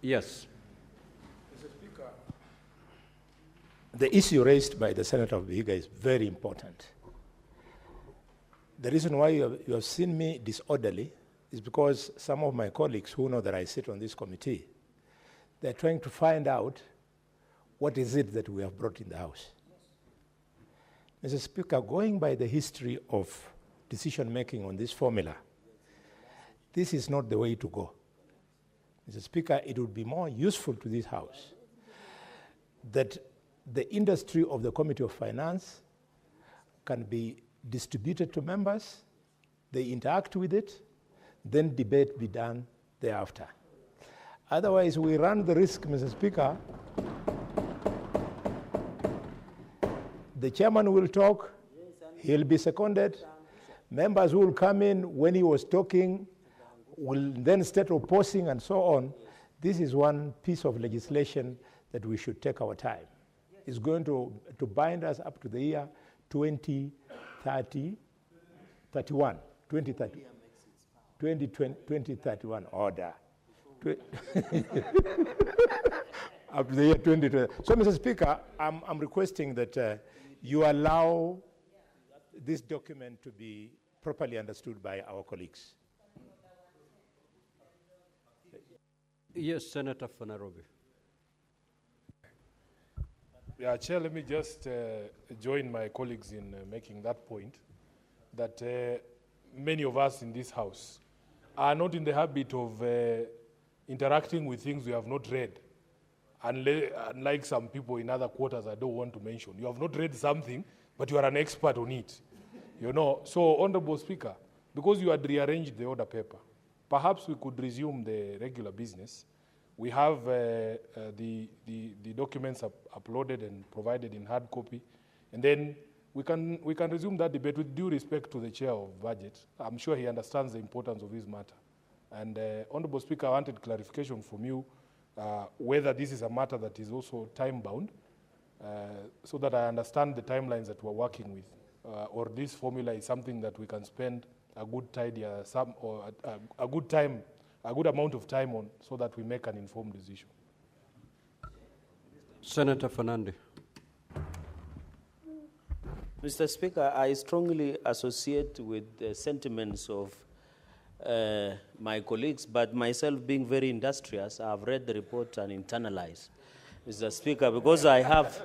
Yes. Mr. Speaker, the issue raised by the Senator of Vihiga is very important. The reason why you have seen me disorderly is because some of my colleagues who know that I sit on this committee, they're trying to find out what is it that we have brought in the House. Mr. Speaker, going by the history of decision-making on this formula, this is not the way to go. Mr. Speaker, it would be more useful to this House that the industry of the Committee of Finance can be distributed to members, they interact with it, then debate be done thereafter. Otherwise, we run the risk, Mr. Speaker, the chairman will talk, he'll be seconded, members will come in when he was talking, will then start opposing and so on. This is one piece of legislation that we should take our time. It's going to bind us up to the year 2031, 2031 order. Up to the year 2020. So, Mr. Speaker, I'm requesting that you allow this document to be properly understood by our colleagues. Yes, Senator for Nairobi. Yeah, Chair, let me just join my colleagues in making that point, that many of us in this House are not in the habit of interacting with things we have not read. Unlike some people in other quarters I don't want to mention. You have not read something, but you are an expert on it. You know, so Honorable Speaker, because you had rearranged the order paper, perhaps we could resume the regular business. We have the documents uploaded and provided in hard copy, and then we can resume that debate with due respect to the Chair of Budget. I'm sure he understands the importance of this matter. And Honorable Speaker, I wanted clarification from you whether this is a matter that is also time-bound, so that I understand the timelines that we're working with, or this formula is something that we can spend a good a good amount of time on, so that we make an informed decision. Senator Fernandi. Mr. Speaker, I strongly associate with the sentiments of my colleagues, but myself being very industrious, I have read the report and internalized, Mr. Speaker, because I have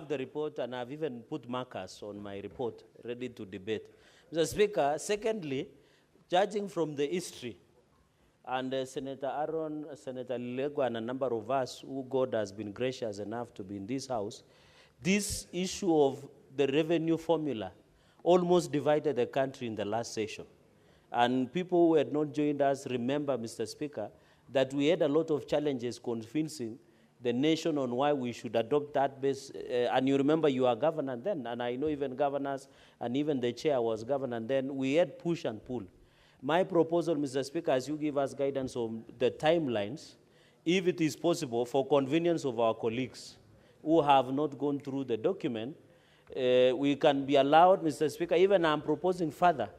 the report and I've even put markers on my report ready to debate. Mr. Speaker, secondly, judging from the history, and Senator Aaron, Senator Lego, and a number of us who God has been gracious enough to be in this House, this issue of the revenue formula almost divided the country in the last session. And people who had not joined us remember, Mr. Speaker, that we had a lot of challenges convincing the nation on why we should adopt that base. And you remember you are governor then, and I know even governors and even the chair was governor then. We had push and pull. My proposal, Mr. Speaker, as you give us guidance on the timelines, if it is possible, for convenience of our colleagues who have not gone through the document, we can be allowed, Mr. Speaker, even I'm proposing further,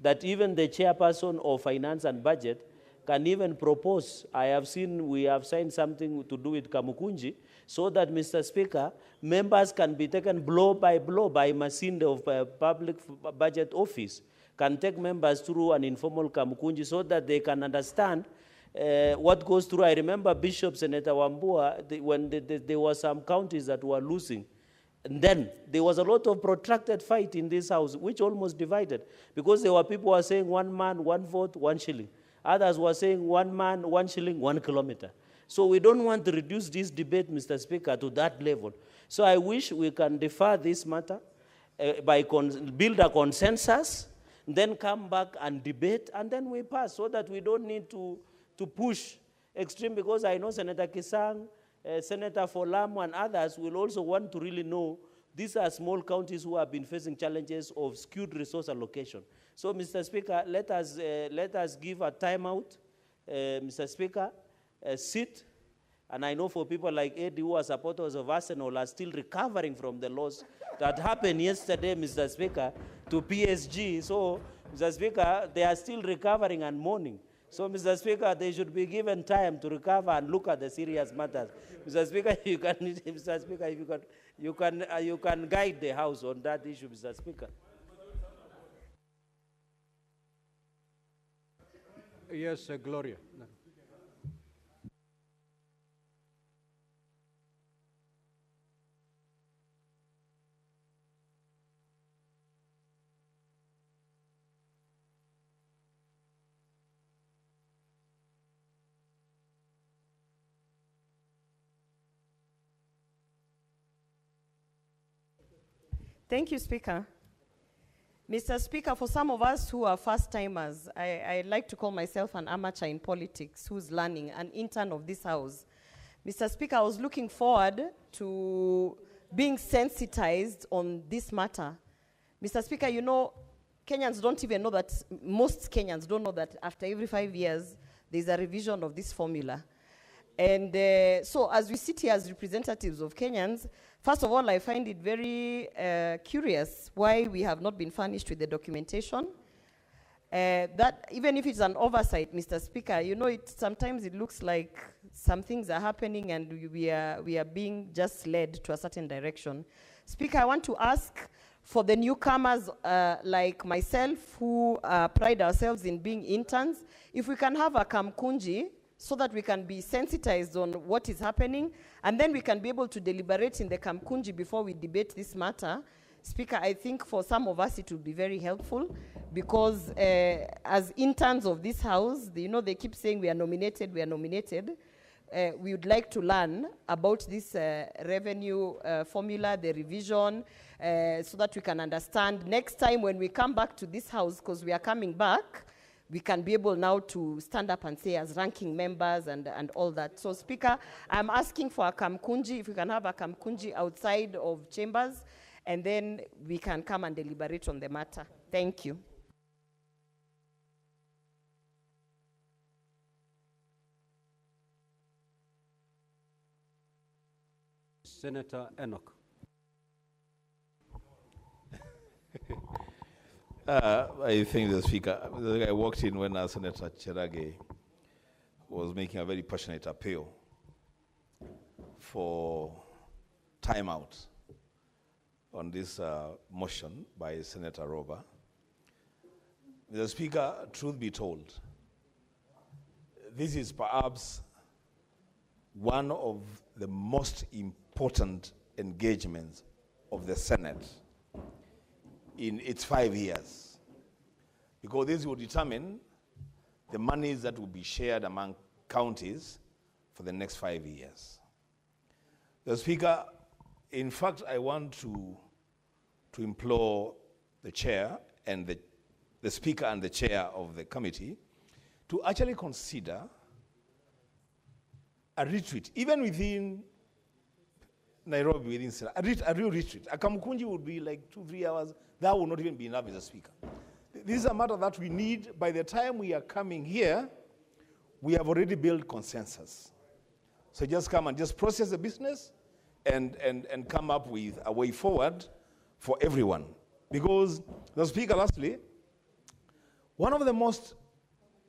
that even the chairperson of Finance and Budget can even propose. I have seen we have signed something to do with Kamukunji, so that, Mr. Speaker, members can be taken blow by Masinde of Public Budget Office, can take members through an informal Kamukunji so that they can understand what goes through. I remember Bishop Senator Wambua, when there were some counties that were losing. And then there was a lot of protracted fight in this House, which almost divided, because there were people who were saying 1 man, 1 vote, 1 shilling. Others were saying 1 man, 1 shilling, 1 kilometer. So we don't want to reduce this debate, Mr. Speaker, to that level. So I wish we can defer this matter, build a consensus, then come back and debate, and then we pass, so that we don't need to push extreme, because I know Senator Kisang, Senator Folamu and others will also want to really know these are small counties who have been facing challenges of skewed resource allocation. So, Mr. Speaker, let us give a timeout, Mr. Speaker, sit. And I know for people like Eddie who are supporters of Arsenal are still recovering from the loss that happened yesterday, Mr. Speaker, to PSG. So, Mr. Speaker, they are still recovering and mourning. So, Mr. Speaker, they should be given time to recover and look at the serious matters. Mr. Speaker, Mr. Speaker, if you can guide the House on that issue, Mr. Speaker. Yes, Gloria. Thank you, Speaker. Mr. Speaker, for some of us who are first-timers, I like to call myself an amateur in politics who's learning, an intern of this House. Mr. Speaker, I was looking forward to being sensitized on this matter. Mr. Speaker, you know, Kenyans don't even know that, most Kenyans don't know that after every 5 years, there's a revision of this formula. And so as we sit here as representatives of Kenyans, first of all, I find it very curious why we have not been furnished with the documentation. That even if it's an oversight, Mr. Speaker, you know, sometimes it looks like some things are happening and we are being just led to a certain direction. Speaker, I want to ask for the newcomers like myself who pride ourselves in being interns, if we can have a kamkunji so that we can be sensitized on what is happening, and then we can be able to deliberate in the kamkunji before we debate this matter. Speaker, I think for some of us it will be very helpful because as interns of this House, you know, they keep saying we are nominated, we are nominated. We would like to learn about this revenue formula, the revision, so that we can understand next time when we come back to this House, because we are coming back, we can be able now to stand up and say as ranking members and all that. So Speaker, I'm asking for a kamkunji, if we can have a kamkunji outside of chambers, and then we can come and deliberate on the matter. Thank you. Senator Enoch. I thank the Speaker. I walked in when Senator Cherage was making a very passionate appeal for timeout on this motion by Senator Roba. Mr. Speaker, truth be told, this is perhaps one of the most important engagements of the Senate in its 5 years, because this will determine the monies that will be shared among counties for the next 5 years. The Speaker, in fact, I want to implore the chair and the Speaker and the chair of the committee to actually consider a retreat, even within Nairobi, within a real retreat. A Kamkunji would be like 2-3 hours. That would not even be enough, Mr. Speaker. This is a matter that we need. By the time we are coming here, we have already built consensus. So just come and just process the business and come up with a way forward for everyone. Because, the Speaker, lastly, one of the most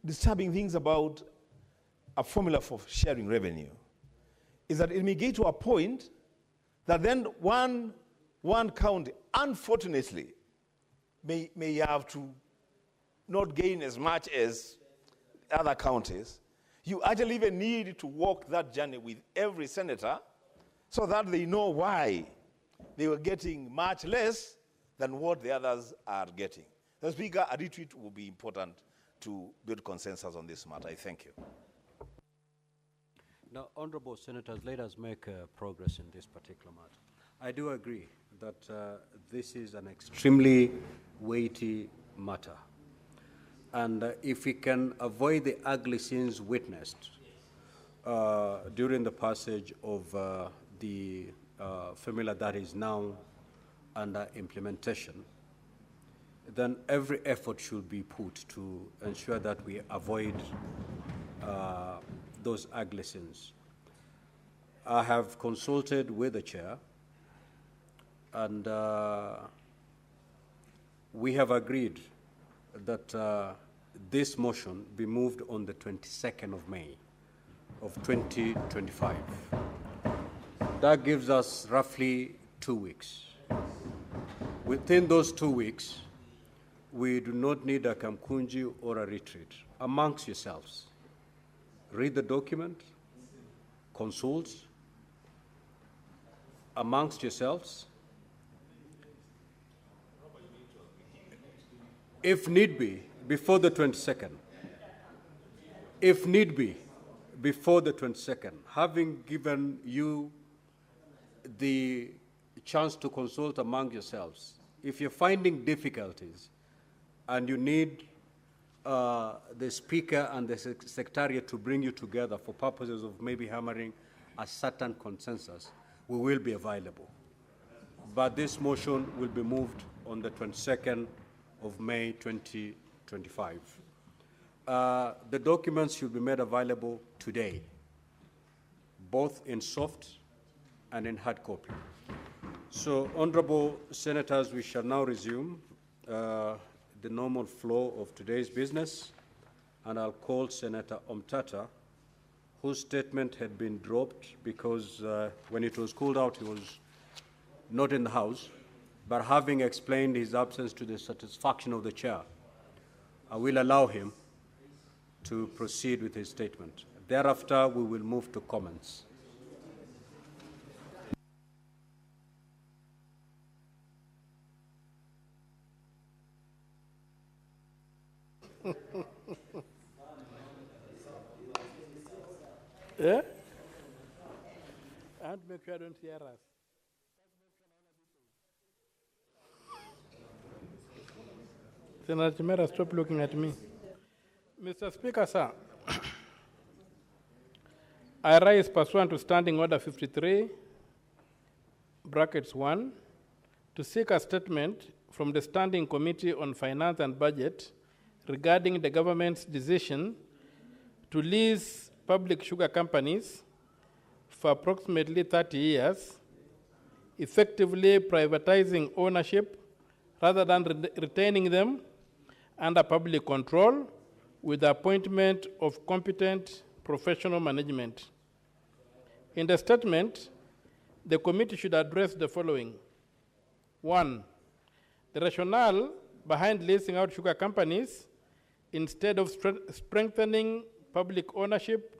disturbing things about a formula for sharing revenue is that it may get to a point that then one county, unfortunately, may have to not gain as much as other counties. You actually even need to walk that journey with every senator so that they know why they were getting much less than what the others are getting. The Speaker, a retreat will be important to build consensus on this matter. I thank you. Now, honorable senators, let us make progress in this particular matter. I do agree that this is an extremely weighty matter. And if we can avoid the ugly scenes witnessed during the passage of the formula that is now under implementation, then every effort should be put to ensure that we avoid those ugly scenes. I have consulted with the chair, and we have agreed that this motion be moved on the 22nd of May of 2025. That gives us roughly 2 weeks. Within those 2 weeks, we do not need a kamkunji or a retreat. Amongst yourselves, read the document, consult amongst yourselves. If need be, before the 22nd. If need be, before the 22nd, having given you the chance to consult among yourselves. If you're finding difficulties and you need the Speaker and the Secretariat to bring you together for purposes of maybe hammering a certain consensus, we will be available. But this motion will be moved on the 22nd of May 2025. The documents should be made available today, both in soft and in hard copy. So, honorable senators, we shall now resume the normal flow of today's business, and I'll call Senator Omtata, whose statement had been dropped because when it was called out, he was not in the House, but having explained his absence to the satisfaction of the chair, I will allow him to proceed with his statement. Thereafter, we will move to comments. Yeah? And make sure I don't hear us. Senator Chimera, stop looking at me. Mr. Speaker, sir, I rise pursuant to Standing Order 53, brackets 1, to seek a statement from the Standing Committee on Finance and Budget regarding the government's decision to lease public sugar companies for approximately 30 years, effectively privatizing ownership rather than retaining them under public control with the appointment of competent professional management. In the statement, the committee should address the following. 1, the rationale behind leasing out sugar companies instead of strengthening public ownership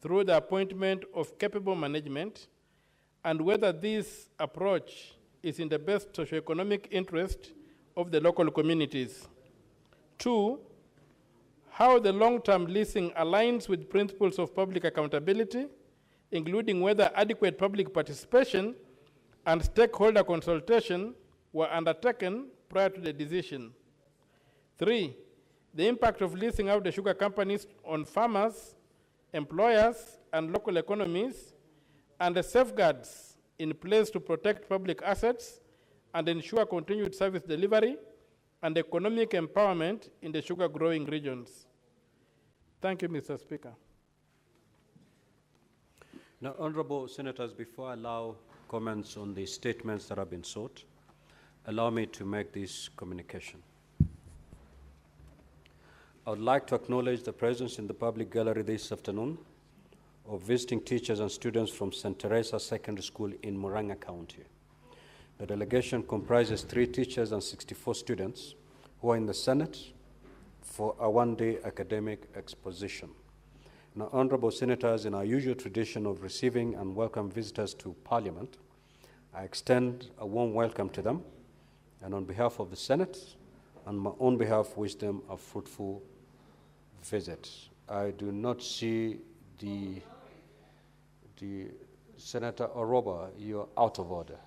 through the appointment of capable management, and whether this approach is in the best socioeconomic interest of the local communities. 2, how the long-term leasing aligns with principles of public accountability, including whether adequate public participation and stakeholder consultation were undertaken prior to the decision. 3, the impact of leasing out the sugar companies on farmers, employers, and local economies, and the safeguards in place to protect public assets and ensure continued service delivery and economic empowerment in the sugar growing regions. Thank you, Mr. Speaker. Now, honorable senators, before I allow comments on the statements that have been sought, allow me to make this communication. I would like to acknowledge the presence in the public gallery this afternoon of visiting teachers and students from St. Teresa Secondary School in Murang'a County. The delegation comprises 3 teachers and 64 students who are in the Senate for a one-day academic exposition. Now, honorable senators, in our usual tradition of receiving and welcome visitors to Parliament, I extend a warm welcome to them, and on behalf of the Senate and my own behalf, wish them a fruitful visit. I do not see the Senator Oroba. You're out of order.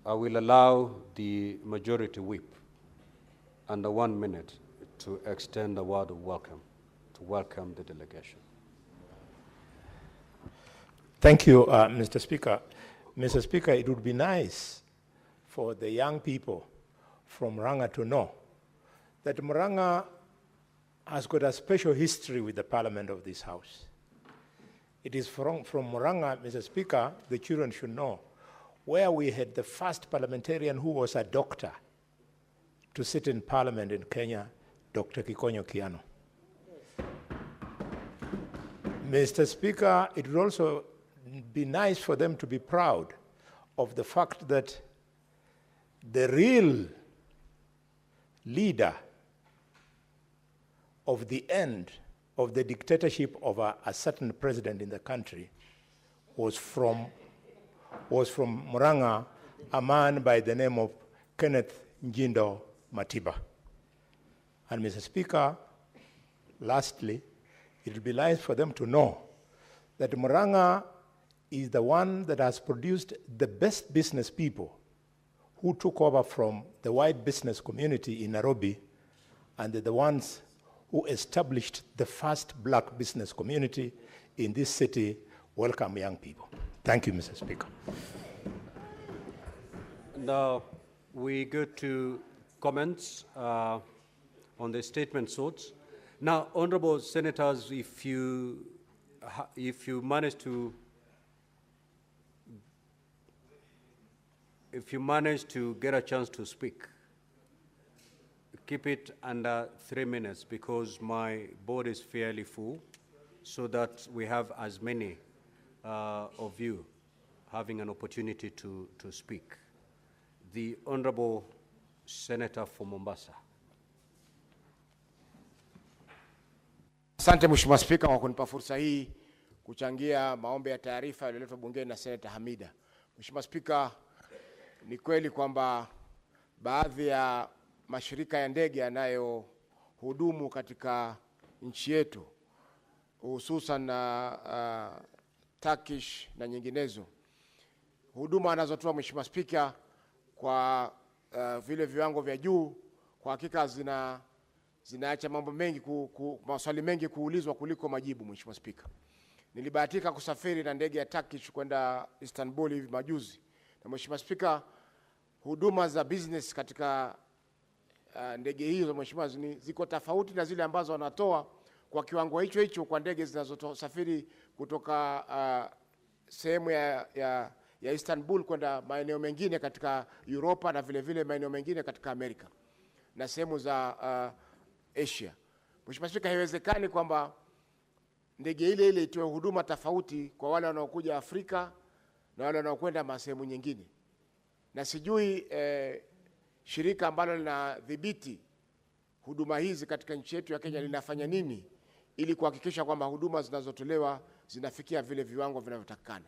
I will allow the majority whip under 1 minute to extend a word of welcome, to welcome the delegation. Thank you, Mr. Speaker. Mr. Speaker, it would be nice for the young people from Murang'a to know that Murang'a has got a special history with the Parliament of this House. It is from Murang'a, Mr. Speaker, the children should know, where we had the first parliamentarian who was a doctor to sit in Parliament in Kenya, Dr. Kikonyo Kiano. Mr. Speaker, it would also be nice for them to be proud of the fact that the real leader of the end of the dictatorship of a certain president in the country was from Murang'a, a man by the name of Kenneth Njindo Matiba. And Mr. Speaker, lastly, it will be nice for them to know that Murang'a is the one that has produced the best business people who took over from the white business community in Nairobi, and they're the ones who established the first black business community in this city. Welcome, young people. Thank you, Mr. Speaker. Now, we go to comments on the statement sorts. Now, honorable senators, if you manage to get a chance to speak, keep it under 3 minutes because my board is fairly full, so that we have as many of you having an opportunity to speak. The Honorable Senator for Mombasa. Asante Mheshimiwa Spika kwa kunipa fursa hii kuchangia maombi ya taarifa yaliyoletwa bungeni na Senator Hamida. Mheshimiwa Spika, ni kweli kwamba baadhi ya mashirika ya ndege yanayohudumu katika nchi yetu hususan na Turkish na nyinginezo, huduma anazotoa Mheshimiwa Spika kwa vile viwango vya juu, kwa hakika zinaacha mambo mengi maswali mengi kuulizwa kuliko majibu. Mheshimiwa Spika, nilibahatika kusafiri na ndege ya Turkish kwenda Istanbul hivi majuzi, na Mheshimiwa Spika, huduma za business katika ndege hizo Mheshimiwa ziko tofauti na zile ambazo wanatoa kwa kiwango hicho kwa ndege zinazosafiri kutoka sehemu ya Istanbul kwenda maeneo mengine katika Europa na vile vile maeneo mengine katika Amerika na sehemu za Asia. Mheshimiwa Spika, haiwezekani kwamba ndege ile itoe huduma tofauti kwa wale wanaokuja Afrika na wale wanaokwenda sehemu nyingine. Na sijui shirika ambalo linadhibiti huduma hizi katika nchi yetu ya Kenya linafanya nini ili kuhakikisha kwamba huduma zinazotolewa zinafikia vile viwango vinavyotakikana.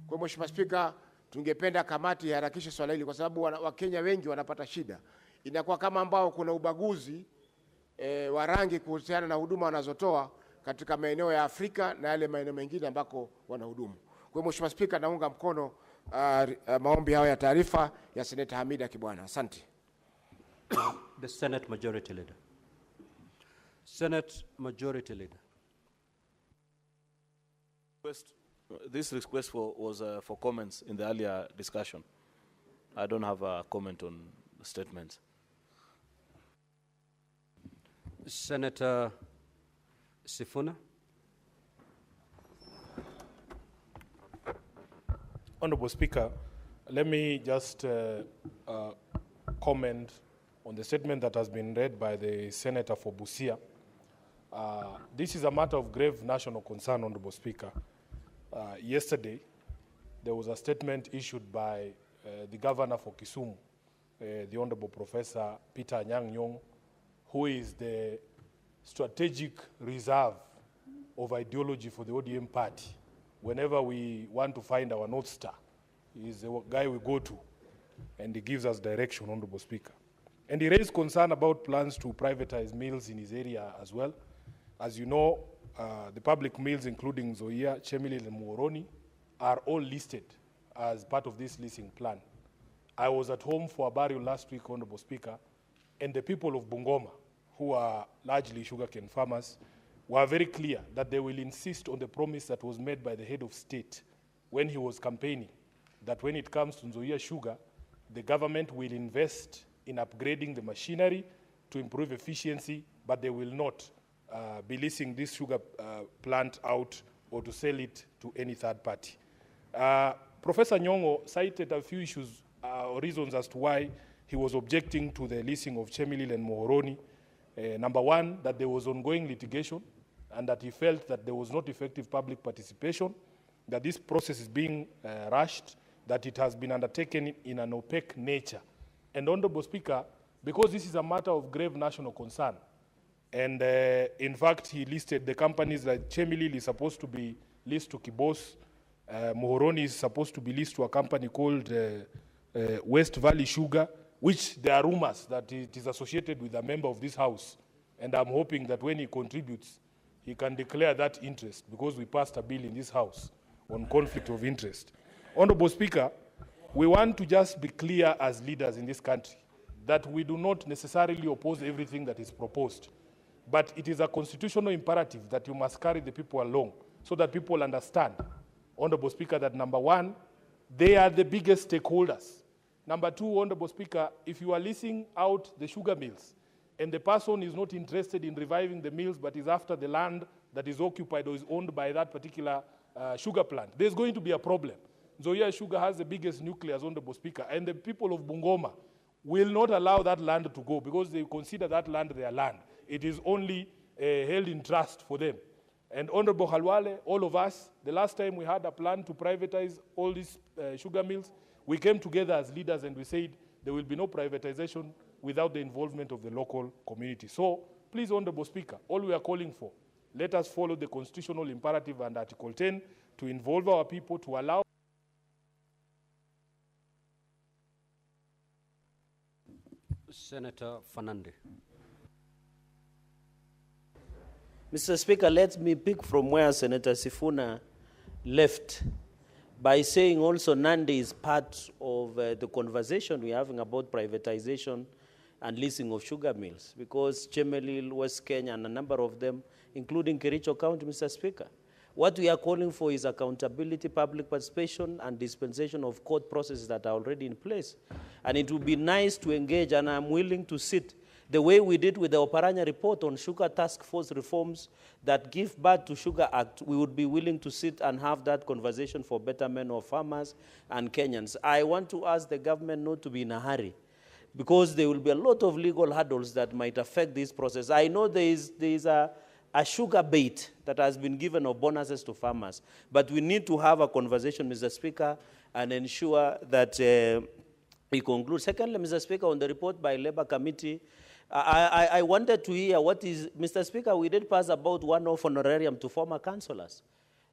Kwa Mheshimiwa Spika, tungependa kamati iharakishe swala hili kwa sababu Wakenya wengi wanapata shida. Inakuwa kama ambao kuna ubaguzi wa rangi kuhusiana na huduma wanazotoa katika maeneo ya Afrika na yale maeneo mengine ambako wanahudumu. Kwa Mheshimiwa Spika, naunga mkono maombi hayo ya taarifa ya Senator Hamida Kibwana. Asante. The Senate Majority Leader. Senate Majority Leader. This request was for comments in the earlier discussion. I don't have a comment on the statements. Senator Sifuna. Honorable Speaker, let me just comment on the statement that has been read by the Senator for Busia. This is a matter of grave national concern, Honorable Speaker. Yesterday, there was a statement issued by the Governor for Kisumu, the Honorable Professor Peter Anyang' Nyong'o, who is the strategic reserve of ideology for the ODM party. Whenever we want to find our North Star, he is the guy we go to, and he gives us direction, Honorable Speaker. And he raised concern about plans to privatize mills in his area as well. As you know, the public mills, including Zoia, Chemili, and Muhoroni, are all listed as part of this leasing plan. I was at home for a burial last week, Honorable Speaker, and the people of Bungoma, who are largely sugarcane farmers, were very clear that they will insist on the promise that was made by the head of state when he was campaigning, that when it comes to Nzoia sugar, the government will invest in upgrading the machinery to improve efficiency, but they will not be leasing this sugar plant out or to sell it to any third party. Professor Nyong'o cited a few issues or reasons as to why he was objecting to the leasing of Chemilil and Muhoroni. Number one, that there was ongoing litigation and that he felt that there was not effective public participation, that this process is being rushed, that it has been undertaken in an opaque nature. And Honorable Speaker, because this is a matter of grave national concern, and in fact, he listed the companies that Chemilil is supposed to be leased to Kibos, Muhoroni is supposed to be leased to a company called West Valley Sugar, which there are rumors that it is associated with a member of this House. And I'm hoping that when he contributes, he can declare that interest, because we passed a bill in this House on conflict of interest. Honorable Speaker, we want to just be clear as leaders in this country that we do not necessarily oppose everything that is proposed, but it is a constitutional imperative that you must carry the people along so that people understand, Honorable Speaker, that number one, they are the biggest stakeholders. Number two, Honorable Speaker, if you are leasing out the sugar mills and the person is not interested in reviving the mills but is after the land that is occupied or is owned by that particular sugar plant, there's going to be a problem. Nzoia Sugar has the biggest nucleus, Honorable Speaker, and the people of Bungoma will not allow that land to go because they consider that land their land. It is only held in trust for them. And Honorable Halwale, all of us, the last time we had a plan to privatize all these sugar mills, we came together as leaders and we said there will be no privatization without the involvement of the local community. So, please, Honorable Speaker, all we are calling for, let us follow the constitutional imperative and Article 10 to involve our people, to allow Senator Fernande. Mr. Speaker, let me pick from where Senator Sifuna left by saying also Nandi is part of the conversation we're having about privatization and leasing of sugar mills, because Chemelil, West Kenya, and a number of them, including Kericho County, Mr. Speaker. What we are calling for is accountability, public participation, and dispensation of court processes that are already in place. And it would be nice to engage, and I'm willing to sit the way we did with the Oparanya report on sugar task force reforms that give birth to Sugar Act. We would be willing to sit and have that conversation for betterment of farmers and Kenyans. I want to ask the government not to be in a hurry, because there will be a lot of legal hurdles that might affect this process. I know there is a sugar bait that has been given of bonuses to farmers, but we need to have a conversation, Mr. Speaker, and ensure that we conclude. Secondly, Mr. Speaker, on the report by Labour Committee, I wanted to hear what is, Mr. Speaker, we did pass about one-off honorarium to former councillors.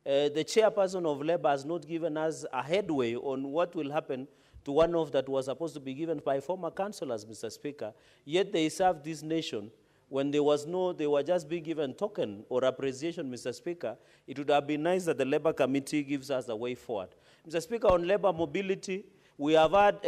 The chairperson of Labour has not given us a headway on what will happen to one-off that was supposed to be given by former councillors, Mr. Speaker. Yet they served this nation when there was no, they were just being given token or appreciation, Mr. Speaker. It would have been nice that the Labour Committee gives us a way forward. Mr. Speaker, on labour mobility, we have had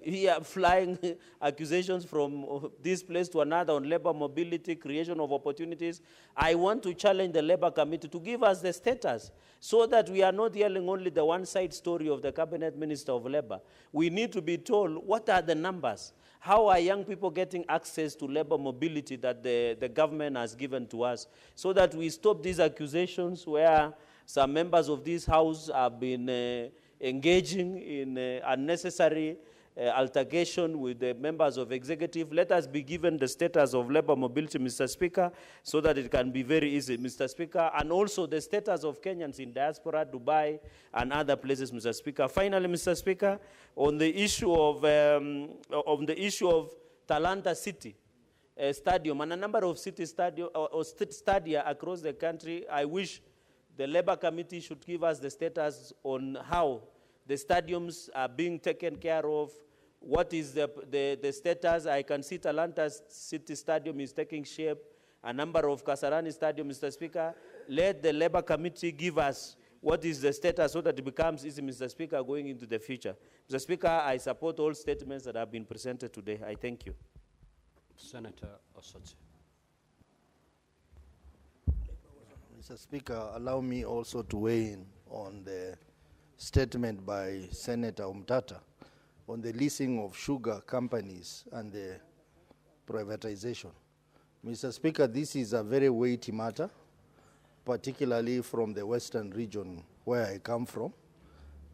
here flying accusations from this place to another on labor mobility, creation of opportunities. I want to challenge the Labour Committee to give us the status so that we are not hearing only the one-side story of the Cabinet Minister of Labour. We need to be told what are the numbers. How are young people getting access to labor mobility that the government has given to us, so that we stop these accusations where some members of this House have been engaging in unnecessary altercation with the members of executive. Let us be given the status of labor mobility, Mr. Speaker, so that it can be very easy, Mr. Speaker, and also the status of Kenyans in diaspora, Dubai, and other places, Mr. Speaker. Finally, Mr. Speaker, on the issue of Talanta City Stadium and a number of city stadium or stadia across the country, I wish the Labour Committee should give us the status on how the stadiums are being taken care of. What is the status? I can see Talanta City Stadium is taking shape. A number of Kasarani Stadium, Mr. Speaker. Let the Labour Committee give us what is the status so that it becomes easy, Mr. Speaker, going into the future. Mr. Speaker, I support all statements that have been presented today. I thank you. Senator Osotsi. Mr. Speaker, allow me also to weigh in on the statement by Senator Umtata on the leasing of sugar companies and the privatization. Mr. Speaker, this is a very weighty matter, particularly from the western region where I come from,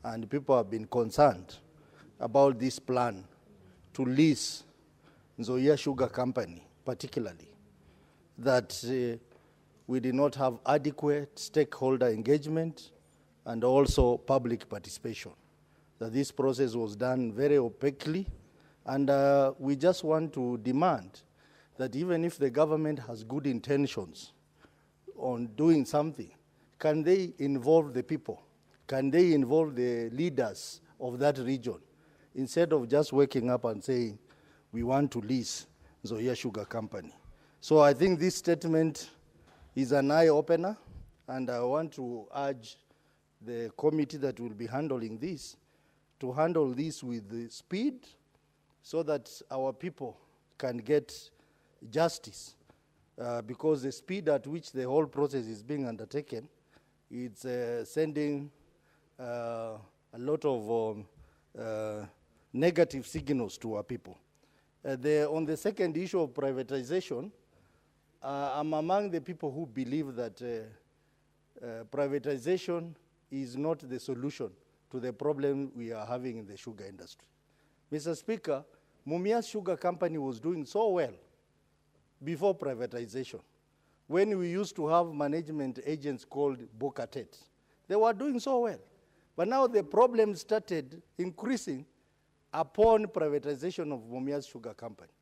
and people have been concerned about this plan to lease Nzoia Sugar Company, particularly, that we did not have adequate stakeholder engagement and also public participation, that this process was done very opaquely, and we just want to demand that even if the government has good intentions on doing something, can they involve the people? Can they involve the leaders of that region, instead of just waking up and saying, we want to lease Nzoia Sugar Company? So I think this statement is an eye-opener, and I want to urge the committee that will be handling this to handle this with the speed so that our people can get justice. Because the speed at which the whole process is being undertaken, it's sending a lot of negative signals to our people. On the second issue of privatization, I'm among the people who believe that privatization is not the solution to the problem we are having in the sugar industry. Mr. Speaker, Mumias Sugar Company was doing so well before privatization. When we used to have management agents called Bokatet, they were doing so well. But now the problem started increasing upon privatization of Mumias Sugar Company,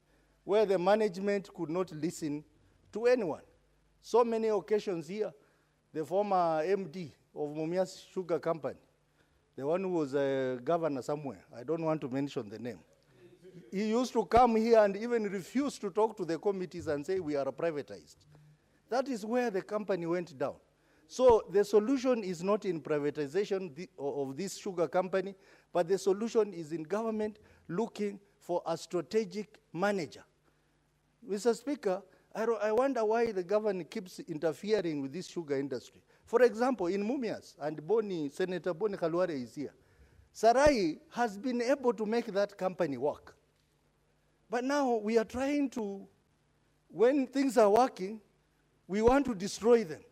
where the management could not listen to anyone. So many occasions here, the former MD of Mumias Sugar Company, the one who was a governor somewhere, I don't want to mention the name, he used to come here and even refuse to talk to the committees and say we are privatized. That is where the company went down. So the solution is not in privatization of this sugar company, but the solution is in government looking for a strategic manager. Mr. Speaker, I wonder why the government keeps interfering with this sugar industry. For example, in Mumias, and Senator Boni Khalwale is here, Sarai has been able to make that company work. But now we are trying to, when things are working, we want to destroy them.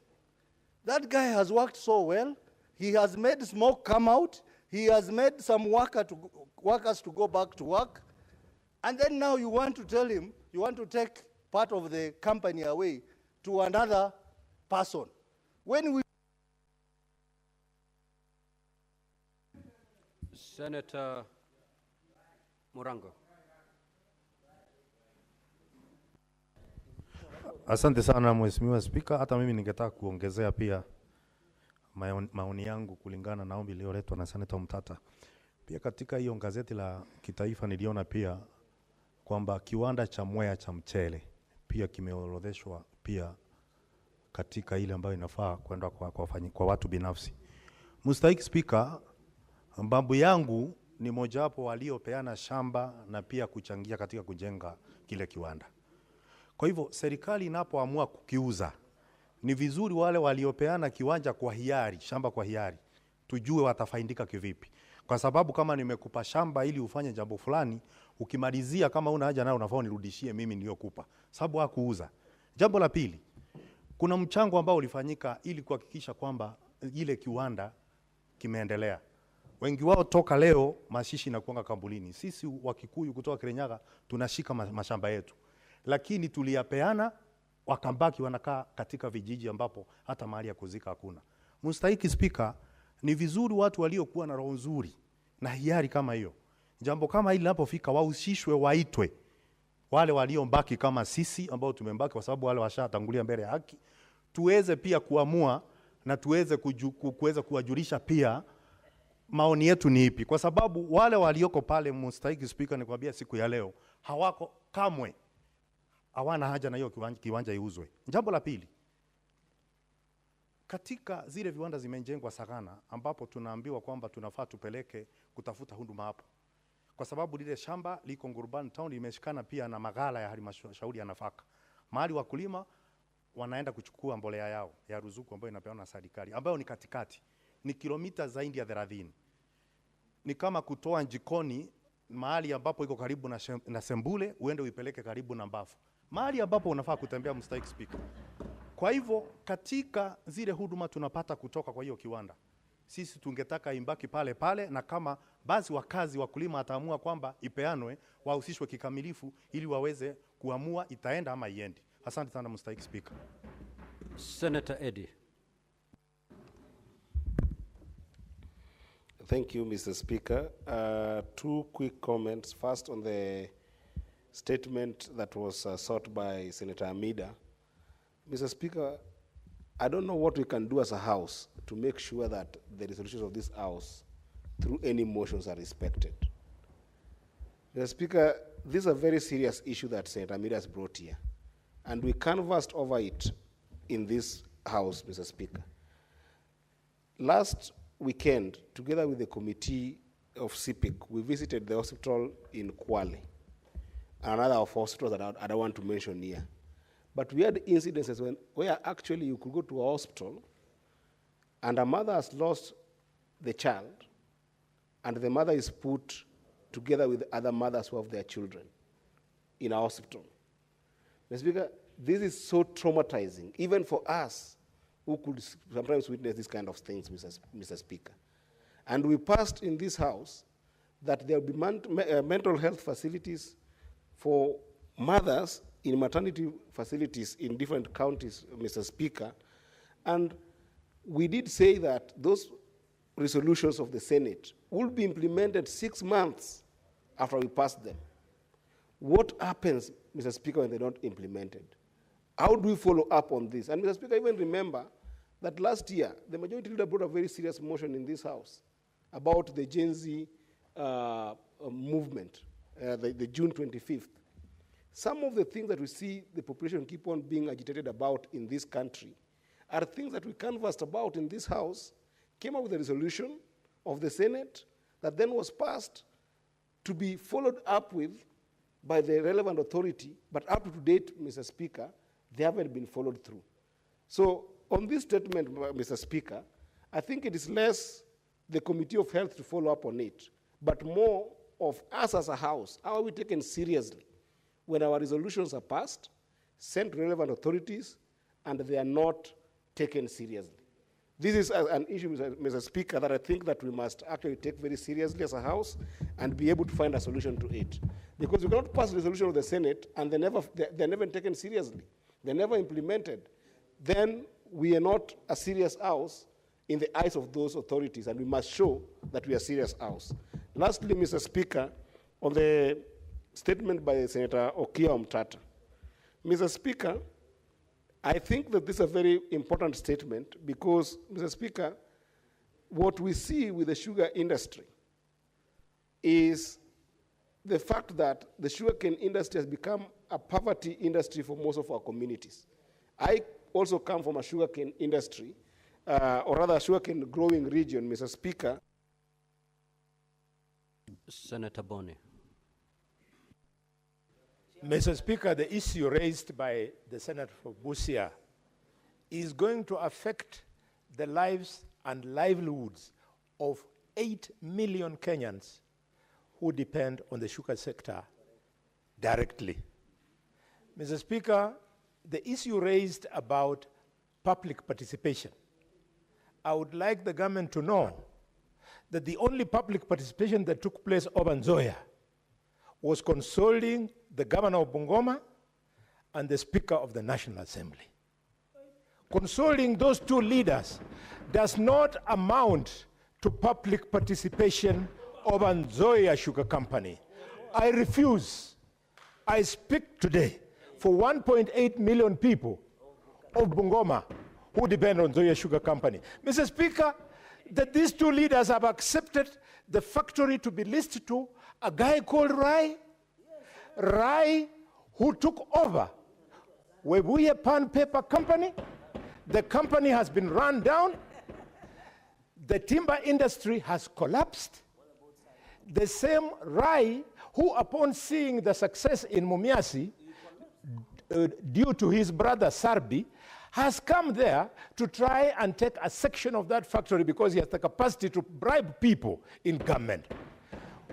That guy has worked so well. He has made smoke come out. He has made some workers to go back to work. And then now you want to tell him, you want to take part of the company away to another person. When we Senator Murango. Asante sana Mheshimiwa Spika, hata mimi ningetaka kuongezea pia maoni yangu kulingana na ombi iliyoletwa na Senator Mtata. Pia katika hiyo gazeti la kitaifa niliona pia kwamba kiwanda cha Mwea cha mchele pia kimeorodheshwa pia katika ile ambayo inafaa kwenda kwa watu binafsi. Mstahiki Spika, babu yangu ni mojawapo waliopeana shamba na pia kuchangia katika kujenga kile kiwanda. Kwa hivyo serikali inapoamua kukiuza, ni vizuri wale waliopeana kiwanja kwa hiari, shamba kwa hiari, tujue watafaidika kivipi. Kwa sababu kama nimekupa shamba ili ufanye jambo fulani, ukimalizia kama una haja nayo unafaa unirudishie mimi niliyokupa. Sababu hakuuza. Jambo la pili, kuna mchango ambao ulifanyika ili kuhakikisha kwamba ile kiwanda kimeendelea. Wengi wao toka leo mashishi na kuanga kambulini. Sisi Wakikuyu kutoka Kirinyaga tunashika mashamba yetu. Lakini tuliyapeana, wakambaki wanakaa katika vijiji ambapo hata mahali ya kuzika hakuna. Mstahiki Spika, ni vizuri watu waliokuwa na roho nzuri na hiari kama hiyo, jambo kama hili linapofika wahusishwe, waitwe. Wale waliombaki kama sisi ambao tumembaki kwa sababu wale washatangulia mbele ya haki, tuweze pia kuamua na tuweze kuweza kuwajulisha pia maoni yetu ni ipi. Kwa sababu wale walioko pale, Mstahiki Spika, nikwambia siku ya leo hawako kamwe, hawana haja na hiyo kiwanja iuzwe. Jambo la pili, katika zile viwanda zimejengwa Sagana ambapo tunaambiwa kwamba tunafaa tupeleke kutafuta huduma hapo, kwa sababu lile shamba liko Ngurban town limeshikana pia na maghala ya halmashauri ya nafaka, mahali wakulima wanaenda kuchukua mbolea yao ya ruzuku ambayo inapewa na serikali, ambayo ni katikati, ni kilomita zaidi ya 30. Ni kama kutoa Njikoni mahali ambapo iko karibu na Sembule uende uipeleke karibu na Mbafu, mahali ambapo unafaa kutembea, Mstahiki Speaker. Kwa hivyo katika zile huduma tunapata kutoka kwa hiyo kiwanda, sisi tungetaka imbaki pale pale, na kama basi wakazi wakulima ataamua kwamba ipeanwe, wahusishwe kikamilifu ili waweze kuamua itaenda ama iendi. Asante sana Mstahiki Speaker. Senator Eddie. Thank you, Mr. Speaker. Two quick comments. First, on the statement that was sought by Senator Amida. Mr. Speaker, I don't know what we can do as a House to make sure that the resolutions of this House through any motions are respected. Mr. Speaker, this is a very serious issue that Senator Amida has brought here, and we canvassed over it in this House, Mr. Speaker. Last weekend, together with the committee of CPIC, we visited the hospital in Kwale, another of hospitals that I don't want to mention here. But we had incidences where actually you could go to a hospital and a mother has lost the child, and the mother is put together with other mothers who have their children in a hospital. Mr. Speaker, this is so traumatizing, even for us who could sometimes witness these kind of things, Mr. Speaker. And we passed in this House that there will be mental health facilities for mothers in maternity facilities in different counties, Mr. Speaker. And we did say that those resolutions of the Senate will be implemented 6 months after we pass them. What happens, Mr. Speaker, when they're not implemented? How do we follow up on this? And Mr. Speaker, even remember that last year, the Majority Leader brought a very serious motion in this House about the Gen Z movement, the June 25th. Some of the things that we see the population keep on being agitated about in this country are things that we canvassed about in this House, came up with a resolution of the Senate that then was passed to be followed up with by the relevant authority, but up to date, Mr. Speaker, they haven't been followed through. So on this statement, Mr. Speaker, I think it is less the Committee of Health to follow up on it, but more of us as a House. How are we taken seriously when our resolutions are passed, sent to relevant authorities, and they are not taken seriously? This is an issue, Mr. Speaker, that I think that we must actually take very seriously as a House and be able to find a solution to it. Because we cannot pass a resolution of the Senate and they're never taken seriously. They're never implemented. Then we are not a serious House in the eyes of those authorities, and we must show that we are a serious House. Lastly, Mr. Speaker, on the statement by Senator Okia Omtata. Mr. Speaker, I think that this is a very important statement because, Mr. Speaker, what we see with the sugar industry is the fact that the sugarcane industry has become a poverty industry for most of our communities. I also come from a sugarcane industry, or rather a sugarcane growing region, Mr. Speaker. Senator Boni. Mr. Speaker, the issue raised by the Senator for Busia is going to affect the lives and livelihoods of 8 million Kenyans who depend on the sugar sector directly. Mr. Speaker, the issue raised about public participation, I would like the government to know that the only public participation that took place over Nzoia was consulting the governor of Bungoma and the Speaker of the National Assembly. Consulting those two leaders does not amount to public participation of Nzoia Sugar Company. I refuse. I speak today for 1.8 million people of Bungoma who depend on Nzoia Sugar Company. Mr. Speaker, that these two leaders have accepted the factory to be listed to a guy called Rai, who took over Webuye Pan Paper Company. The company has been run down. The timber industry has collapsed. The same Rai, who upon seeing the success in Mumiasi, due to his brother Sarbi, has come there to try and take a section of that factory because he has the capacity to bribe people in government.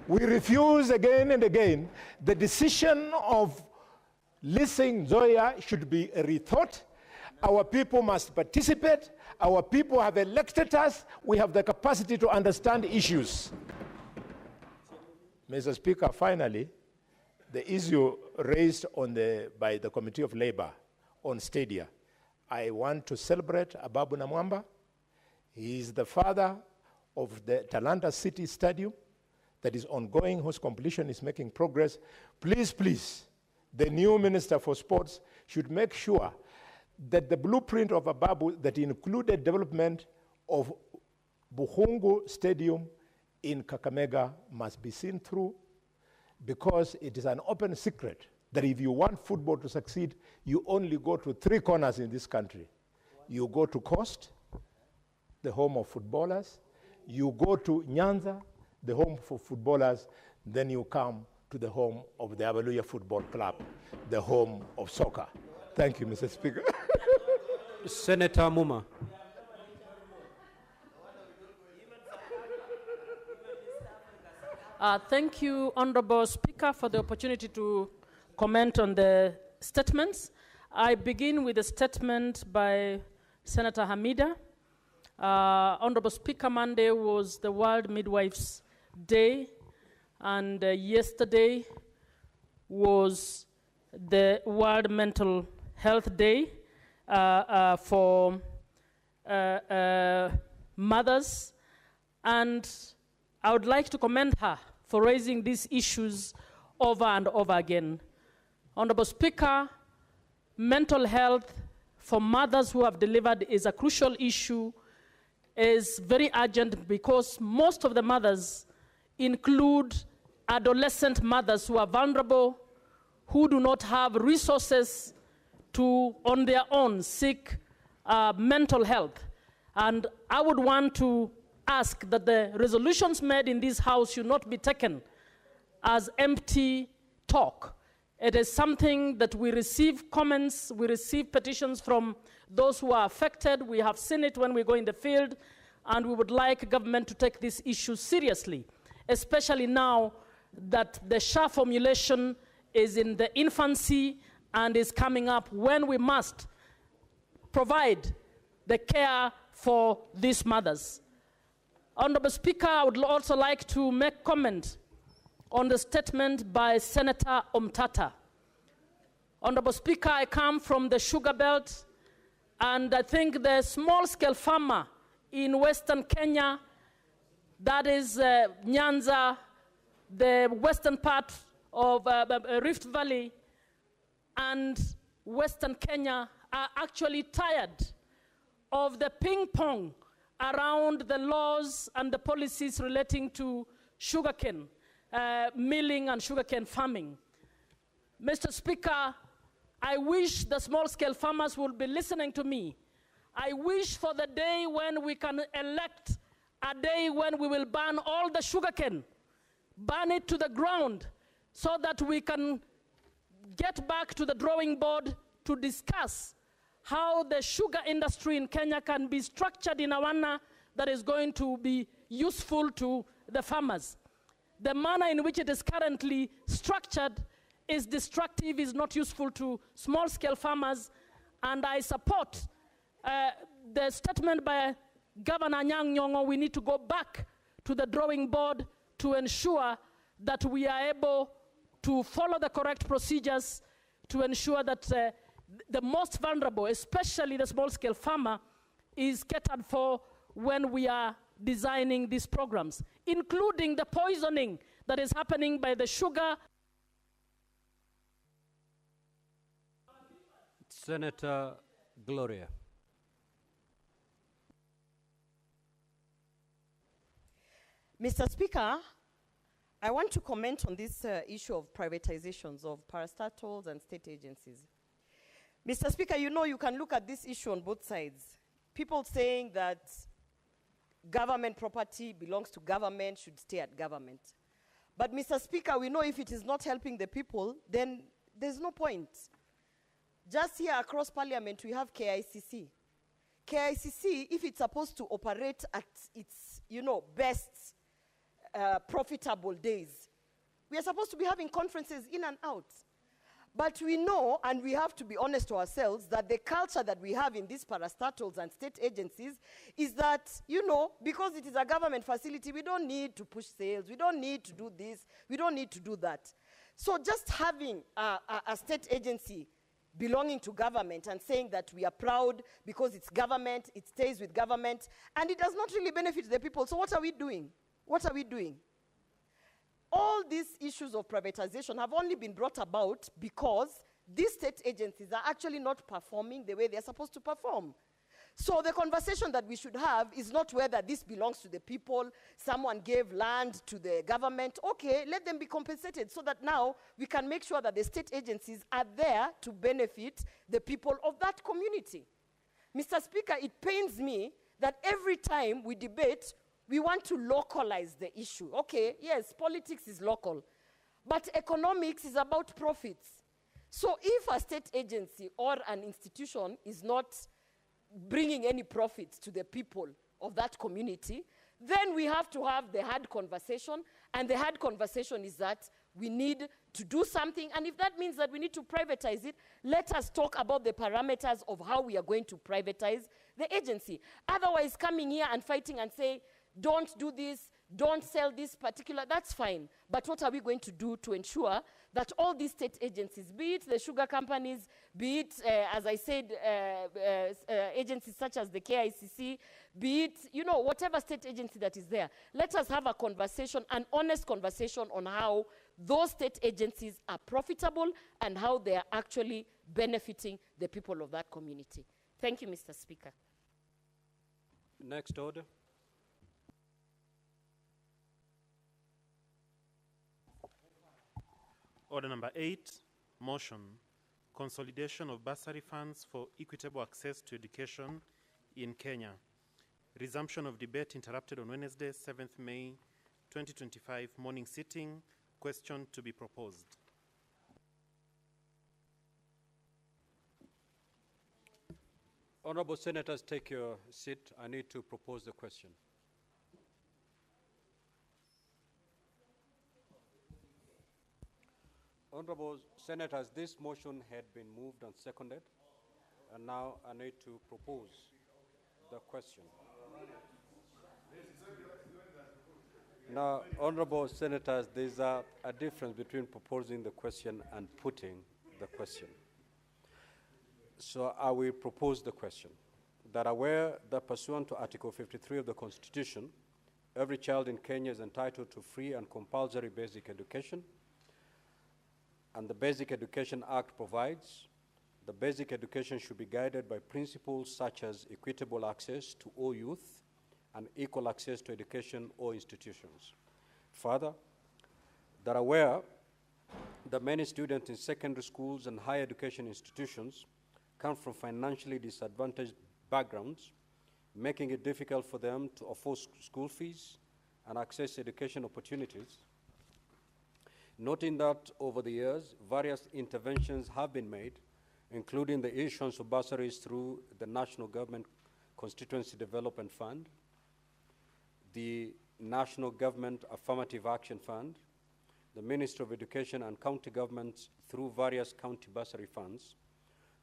We refuse again and again. The decision of listing Nzoia should be rethought. Our people must participate. Our people have elected us. We have the capacity to understand issues. Mr. Speaker, finally, the issue raised by the Committee of Labor on Stadia. I want to celebrate Ababu Namwamba. He is the father of the Talanta City Stadium that is ongoing, whose completion is making progress. Please, please, the new Minister for Sports should make sure that the blueprint of Ababu that included development of Buhungu Stadium in Kakamega must be seen through, because it is an open secret that if you want football to succeed, you only go to 3 corners in this country. You go to Coast, the home of footballers. you go to Nyanza, the home for footballers, then you come to the home of the Hallelujah Football Club, the home of soccer. Thank you, Mr. Speaker. Senator Muma. Thank you, Honorable Speaker, for the opportunity to comment on the statements. I begin with a statement by Senator Hamida. Honorable Speaker, Monday was the World Midwives Day, and yesterday was the World Mental Health Day for mothers. And I would like to commend her for raising these issues over and over again. Honorable Speaker, mental health for mothers who have delivered is a crucial issue, is very urgent because most of the mothers include adolescent mothers who are vulnerable, who do not have resources to, on their own, seek mental health. And I would want to ask that the resolutions made in this House should not be taken as empty talk. It is something that we receive comments, we receive petitions from those who are affected. We have seen it when we go in the field, and we would like government to take this issue seriously, especially now that the SHA formulation is in the infancy and is coming up, when we must provide the care for these mothers. Honorable Speaker, I would also like to make comment on the statement by Senator Omtata. Honorable Speaker, I come from the sugar belt, and I think the small-scale farmer in Western Kenya, that is Nyanza, the western part of Rift Valley, and Western Kenya are actually tired of the ping-pong around the laws and the policies relating to sugarcane milling and sugarcane farming. Mr. Speaker, I wish the small-scale farmers would be listening to me. I wish for the day when we can elect a day when we will ban all the sugarcane, burn it to the ground, so that we can get back to the drawing board to discuss how the sugar industry in Kenya can be structured in a manner that is going to be useful to the farmers. The manner in which it is currently structured is destructive, is not useful to small-scale farmers, and I support the statement by Governor Anyang' Nyong'o. We need to go back to the drawing board to ensure that we are able to follow the correct procedures to ensure that the most vulnerable, especially the small-scale farmer, is catered for when we are designing these programs, including the poisoning that is happening by the sugar. Senator Gloria. Mr. Speaker, I want to comment on this issue of privatizations of parastatals and state agencies. Mr. Speaker, you know you can look at this issue on both sides. People saying that government property belongs to government, should stay at government. But Mr. Speaker, we know if it is not helping the people, then there's no point. Just here across Parliament, we have KICC. KICC, if it's supposed to operate at its, best profitable days, we are supposed to be having conferences in and out. But we know, and we have to be honest to ourselves, that the culture that we have in these parastatals and state agencies is that, because it is a government facility, we don't need to push sales, we don't need to do this, we don't need to do that. So just having a state agency belonging to government and saying that we are proud because it's government, it stays with government, and it does not really benefit the people. So what are we doing? What are we doing? All these issues of privatization have only been brought about because these state agencies are actually not performing the way they're supposed to perform. So the conversation that we should have is not whether this belongs to the people, someone gave land to the government. Okay, let them be compensated so that now we can make sure that the state agencies are there to benefit the people of that community. Mr. Speaker, it pains me that every time we debate, we want to localize the issue. Okay, yes, politics is local, but economics is about profits. So if a state agency or an institution is not bringing any profits to the people of that community, then we have to have the hard conversation, and the hard conversation is that we need to do something, and if that means that we need to privatize it, let us talk about the parameters of how we are going to privatize the agency. Otherwise, coming here and fighting and say, don't do this, don't sell this particular, that's fine. But what are we going to do to ensure that all these state agencies, be it the sugar companies, be it, as I said, agencies such as the KICC, be it, you know, whatever state agency that is there, let us have a conversation, an honest conversation on how those state agencies are profitable and how they are actually benefiting the people of that community. Thank you, Mr. Speaker. Next order. Order number 8, motion, consolidation of bursary funds for equitable access to education in Kenya. Resumption of debate interrupted on Wednesday, 7th May 2025, morning sitting. Question to be proposed. Honorable Senators, take your seat. I need to propose the question. Honorable Senators, this motion had been moved and seconded, and now I need to propose the question. Now, Honorable Senators, there's a difference between proposing the question and putting the question. So I will propose the question, that aware that pursuant to Article 53 of the Constitution, every child in Kenya is entitled to free and compulsory basic education, and the Basic Education Act provides the basic education should be guided by principles such as equitable access to all youth and equal access to education or institutions. Further, that aware that many students in secondary schools and higher education institutions come from financially disadvantaged backgrounds, making it difficult for them to afford school fees and access education opportunities. Noting that over the years, various interventions have been made, including the issuance of bursaries through the National Government Constituency Development Fund, the National Government Affirmative Action Fund, the Ministry of Education and county governments through various county bursary funds,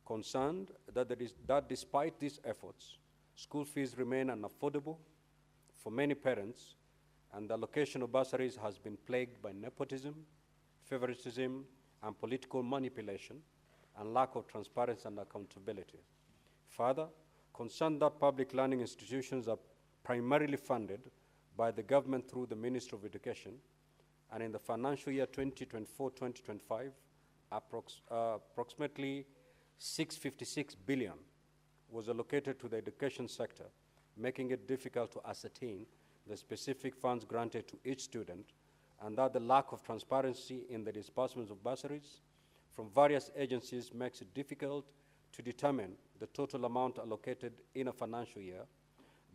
concerned that despite these efforts, school fees remain unaffordable for many parents, and the allocation of bursaries has been plagued by nepotism, favoritism, and political manipulation, and lack of transparency and accountability. Further, concerned that public learning institutions are primarily funded by the government through the Ministry of Education, and in the financial year 2024-2025, approximately 656 billion was allocated to the education sector, making it difficult to ascertain the specific funds granted to each student, and that the lack of transparency in the disbursements of bursaries from various agencies makes it difficult to determine the total amount allocated in a financial year,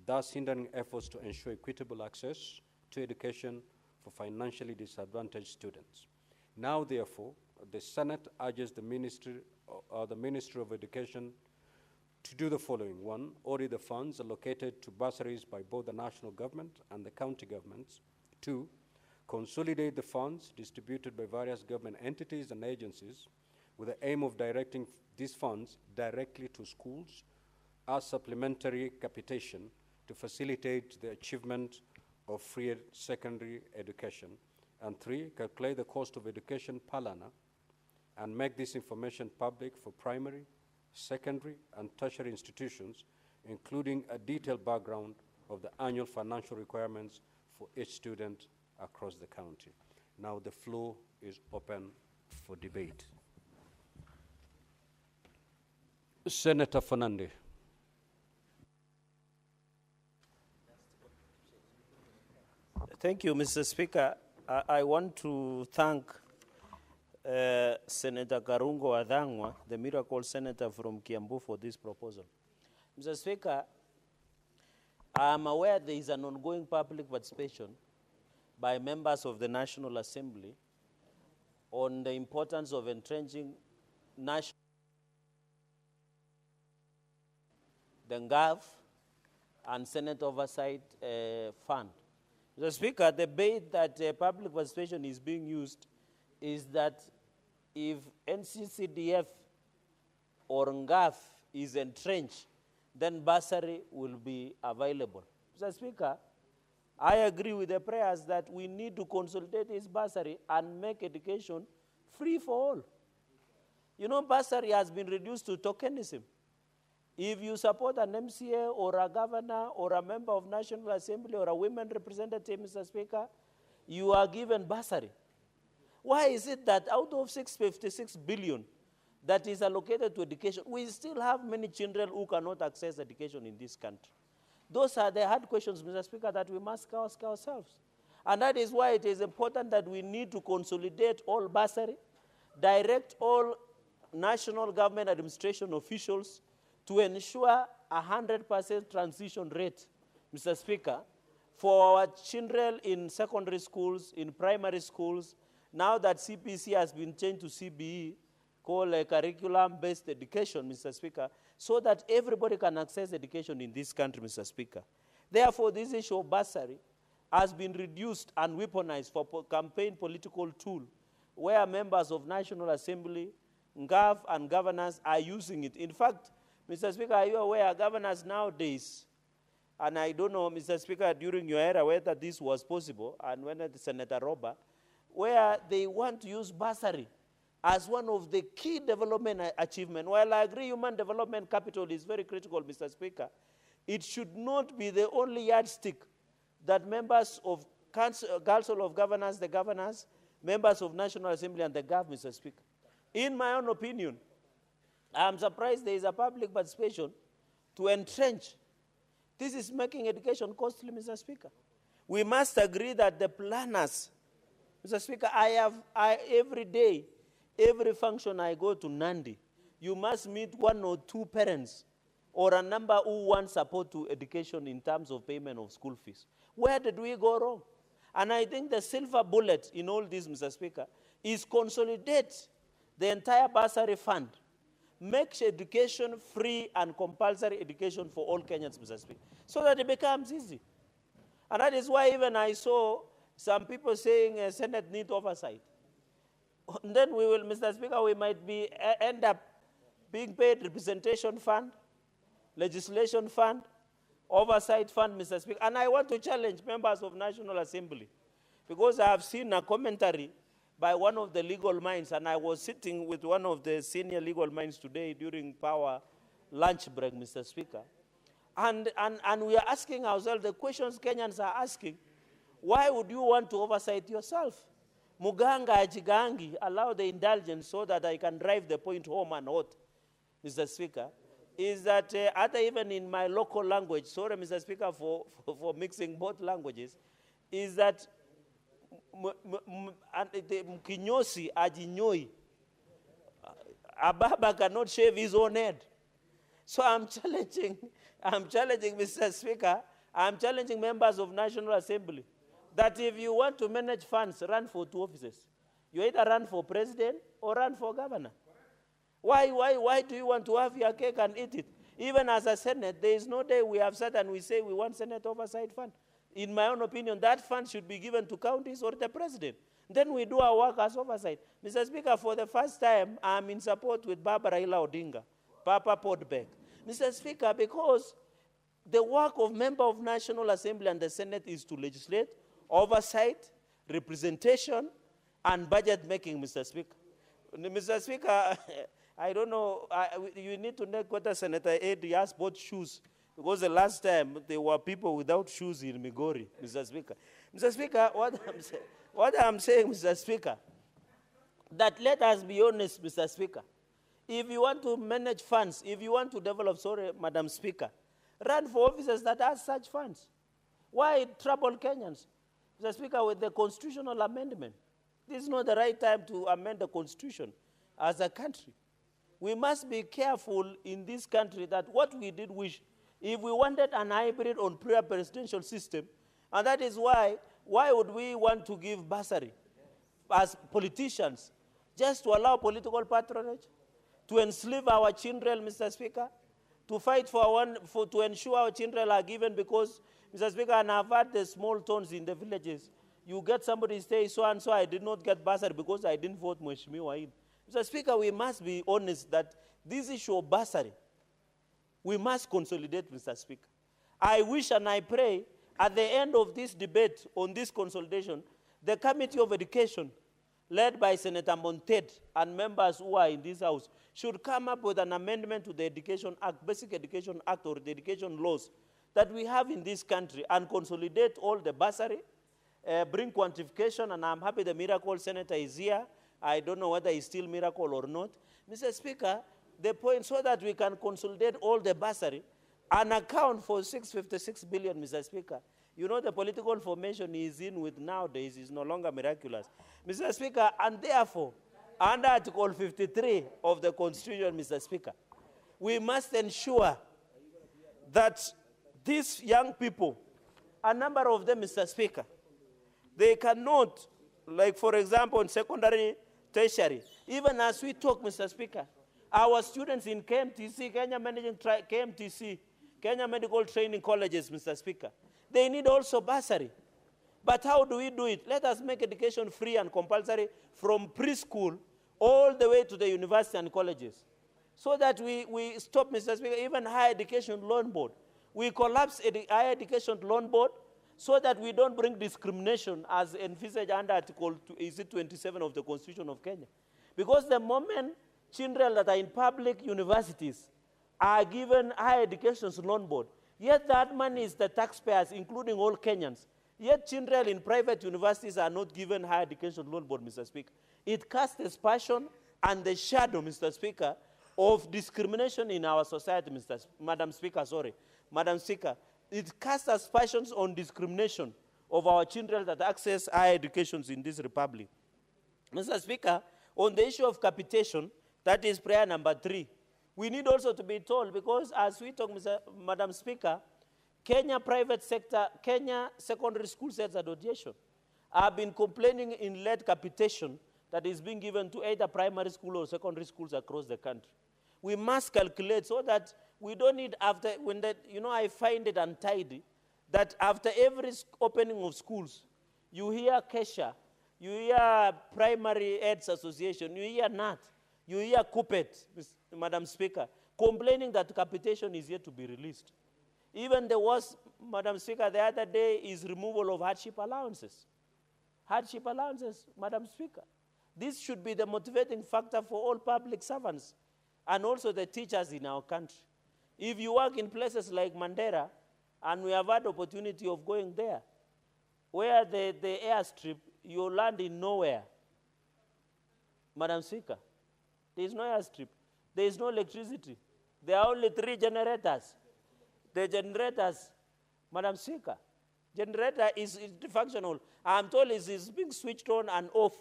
thus hindering efforts to ensure equitable access to education for financially disadvantaged students. Now, therefore, the Senate urges the Ministry of Education to do the following. 1, audit the funds allocated to bursaries by both the national government and the county governments. 2, consolidate the funds distributed by various government entities and agencies with the aim of directing these funds directly to schools as supplementary capitation to facilitate the achievement of free secondary education. And 3, calculate the cost of education per learner and make this information public for primary, secondary, and tertiary institutions, including a detailed background of the annual financial requirements for each student across the county. Now the floor is open for debate. Senator Fernandez. Thank you, Mr. Speaker. I want to thank Senator Karungo Adhangwa, the miracle senator from Kiambu, for this proposal. Mr. Speaker, I am aware there is an ongoing public participation by members of the National Assembly on the importance of entrenching national the GAV and Senate Oversight Fund. Mr. Speaker, the bait that public participation is being used is that if NCCDF or GAV is entrenched, then bursary will be available. Mr. Speaker, I agree with the prayers that we need to consolidate this bursary and make education free for all. You know, bursary has been reduced to tokenism. If you support an MCA or a governor or a member of National Assembly or a women representative, Mr. Speaker, you are given bursary. Why is it that out of 656 billion that is allocated to education, we still have many children who cannot access education in this country? Those are the hard questions, Mr. Speaker, that we must ask ourselves. And that is why it is important that we need to consolidate all bursary, direct all national government administration officials to ensure 100% transition rate, Mr. Speaker, for our children in secondary schools, in primary schools, now that CPC has been changed to CBE, called a curriculum-based education, Mr. Speaker, so that everybody can access education in this country, Mr. Speaker. Therefore, this issue of bursary has been reduced and weaponized for campaign political tool, where members of National Assembly, GAV, and governors are using it. In fact, Mr. Speaker, are you aware governors nowadays, and I don't know, Mr. Speaker, during your era whether this was possible, and when Senator Roba, where they want to use bursary as one of the key development achievements. While I agree human development capital is very critical, Mr. Speaker, it should not be the only yardstick that members of Council of Governors, the governors, members of National Assembly, and the government, Mr. Speaker. In my own opinion, I'm surprised there is a public participation to entrench. This is making education costly, Mr. Speaker. We must agree that the planners, Mr. Speaker, every day, every function I go to Nandi, you must meet one or two parents or a number who want support to education in terms of payment of school fees. Where did we go wrong? And I think the silver bullet in all this, Mr. Speaker, is consolidate the entire bursary fund, make education free and compulsory education for all Kenyans, Mr. Speaker, so that it becomes easy. And that is why even I saw some people saying Senate need oversight. Then we will, Mr. Speaker, we might end up being paid representation fund, legislation fund, oversight fund, Mr. Speaker. And I want to challenge members of National Assembly, because I have seen a commentary by one of the legal minds, and I was sitting with one of the senior legal minds today during power lunch break, Mr. Speaker. And we are asking ourselves the questions Kenyans are asking. Why would you want to oversight yourself? Muganga ajigangi, allow the indulgence so that I can drive the point home and hot, Mr. Speaker, is that even in my local language, sorry, Mr. Speaker, for mixing both languages, is that Mkinyosi ajinyoi, Ababa cannot shave his own head. So I'm challenging, Mr. Speaker, I'm challenging members of National Assembly that if you want to manage funds, run for two offices. You either run for president or run for governor. Why do you want to have your cake and eat it? Even as a Senate, there is no day we have said and we say we want Senate Oversight Fund. In my own opinion, that fund should be given to counties or the president. Then we do our work as oversight. Mr. Speaker, for the first time, I'm in support with Barbara Ila Odinga, Papa Podbeck. Mr. Speaker, because the work of member of National Assembly and the Senate is to legislate, oversight, representation, and budget making, Mr. Speaker. Mr. Speaker, I don't know, you need to know whether Senator Ed has bought shoes, because the last time there were people without shoes in Migori, Mr. Speaker. Mr. Speaker, what I'm saying, Mr. Speaker, that let us be honest, Mr. Speaker. If you want to manage funds, if you want to develop, sorry, Madam Speaker, run for offices that have such funds. Why trouble Kenyans? Mr. Speaker, with the constitutional amendment, this is not the right time to amend the Constitution as a country. We must be careful in this country that what we did wish If we wanted an hybrid on prior presidential system, and that is why would we want to give bursary as politicians? Just to allow political patronage? To enslave our children, Mr. Speaker? To fight to ensure our children are given because, Mr. Speaker, and I've had the small towns in the villages. You get somebody say, so and so, I did not get bursary because I didn't vote Mheshimiwa in. Mr. Speaker, we must be honest that this issue of bursary, we must consolidate, Mr. Speaker. I wish and I pray at the end of this debate on this consolidation, the Committee of Education, led by Senator Monted and members who are in this House, should come up with an amendment to the Education Act, Basic Education Act, or the education laws that we have in this country and consolidate all the bursary, bring quantification, and I'm happy the Miracle Senator is here. I don't know whether he's still Miracle or not. Mr. Speaker, the point so that we can consolidate all the bursary and account for 656 billion, Mr. Speaker. You know, the political formation he is in with nowadays is no longer miraculous. Mr. Speaker, and therefore, under Article 53 of the Constitution, Mr. Speaker, we must ensure that these young people, a number of them, Mr. Speaker, they cannot, like for example, in secondary, tertiary, even as we talk, Mr. Speaker, our students in KMTC, Kenya Medical Training Colleges, Mr. Speaker, they need also bursary. But how do we do it? Let us make education free and compulsory from preschool all the way to the university and colleges. So that we stop, Mr. Speaker, even higher education loan board. We collapse higher education loan board so that we don't bring discrimination as envisaged under Article 27 of the Constitution of Kenya. Because the moment children that are in public universities are given higher education loan board, yet that money is the taxpayers, including all Kenyans. Yet children in private universities are not given higher education loan board, Mr. Speaker. It casts aspersion and the shadow, Mr. Speaker, of discrimination in our society, Madam Speaker. It casts aspersions on discrimination of our children that access higher educations in this republic. Mr. Speaker, on the issue of capitation, that is prayer number 3, we need also to be told, because as we talk, Madam Speaker, Kenya private sector, Kenya Secondary School Sales Association have been complaining in lead capitation that is being given to either primary school or secondary schools across the country. We must calculate so that we don't need after, when that, you know, I find it untidy that after every opening of schools, you hear Kesha, you hear Primary Aids Association, you hear NAT, you hear Kupet, Madam Speaker, complaining that capitation is yet to be released. Even the worst, Madam Speaker, the other day is removal of hardship allowances. Hardship allowances, Madam Speaker. This should be the motivating factor for all public servants and also the teachers in our country. If you work in places like Mandera, and we have had opportunity of going there, where the airstrip, you land in nowhere. Madam Speaker, there is no airstrip. There is no electricity. There are only 3 generators. The generators, Madam Speaker, generator is functional. I'm told it is being switched on and off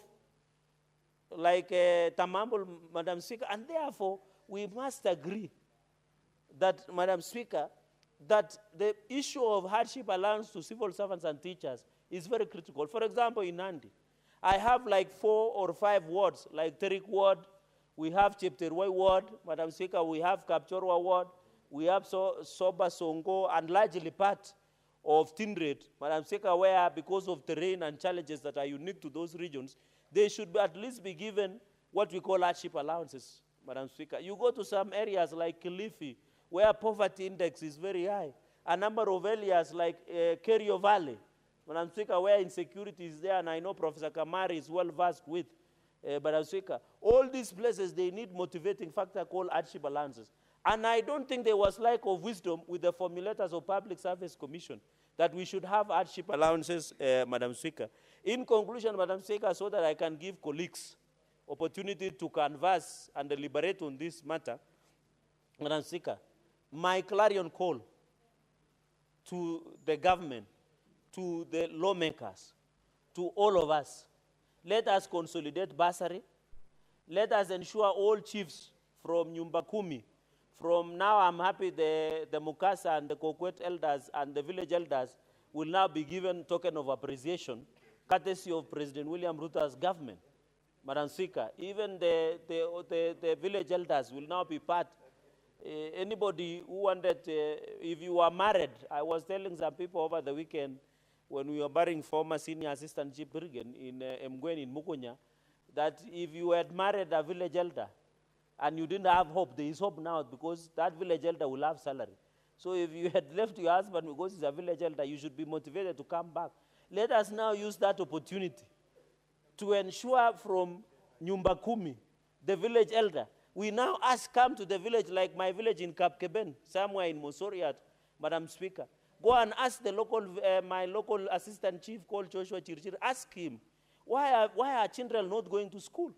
like Tamamble, Madam Speaker. And therefore, we must agree that, Madam Speaker, that the issue of hardship allowance to civil servants and teachers is very critical. For example, in Nandi, I have like 4 or 5 wards, like Terik ward, we have Chepterwai ward, Madam Speaker, we have Kapchorwa ward, we have Soba Songo, and largely part of Tindred, Madam Speaker, where because of terrain and challenges that are unique to those regions, they should at least be given what we call hardship allowances, Madam Speaker. You go to some areas like Kilifi, where poverty index is very high. A number of areas like Kerio Valley, Madam Speaker, where insecurity is there, and I know Professor Kamari is well versed with, Madam Speaker. All these places, they need motivating factor called hardship allowances. And I don't think there was lack of wisdom with the formulators of Public Service Commission that we should have hardship allowances, Madam Speaker. In conclusion, Madam Speaker, so that I can give colleagues opportunity to converse and deliberate on this matter, Madam Speaker, my clarion call to the government, to the lawmakers, to all of us, let us consolidate bursary. Let us ensure all chiefs from Nyumba Kumi, From now, I'm happy the Mukasa and the Kokwet elders and the village elders will now be given token of appreciation, courtesy of President William Ruto's government. Madam Speaker, even the village elders will now be part. Anybody who wanted, if you are married, I was telling some people over the weekend when we were burying former senior assistant chief brigadier in Mgwen in Mukunya, that if you had married a village elder and you didn't have hope, there is hope now because that village elder will have salary. So if you had left your husband because he's a village elder, you should be motivated to come back. Let us now use that opportunity to ensure from Nyumba Kumi, the village elder, we now ask come to the village like my village in Kapkeben, somewhere in Mosoriat, Madam Speaker. Go and ask the local, my local assistant chief called Joshua Chirchir, ask him, why are children not going to school?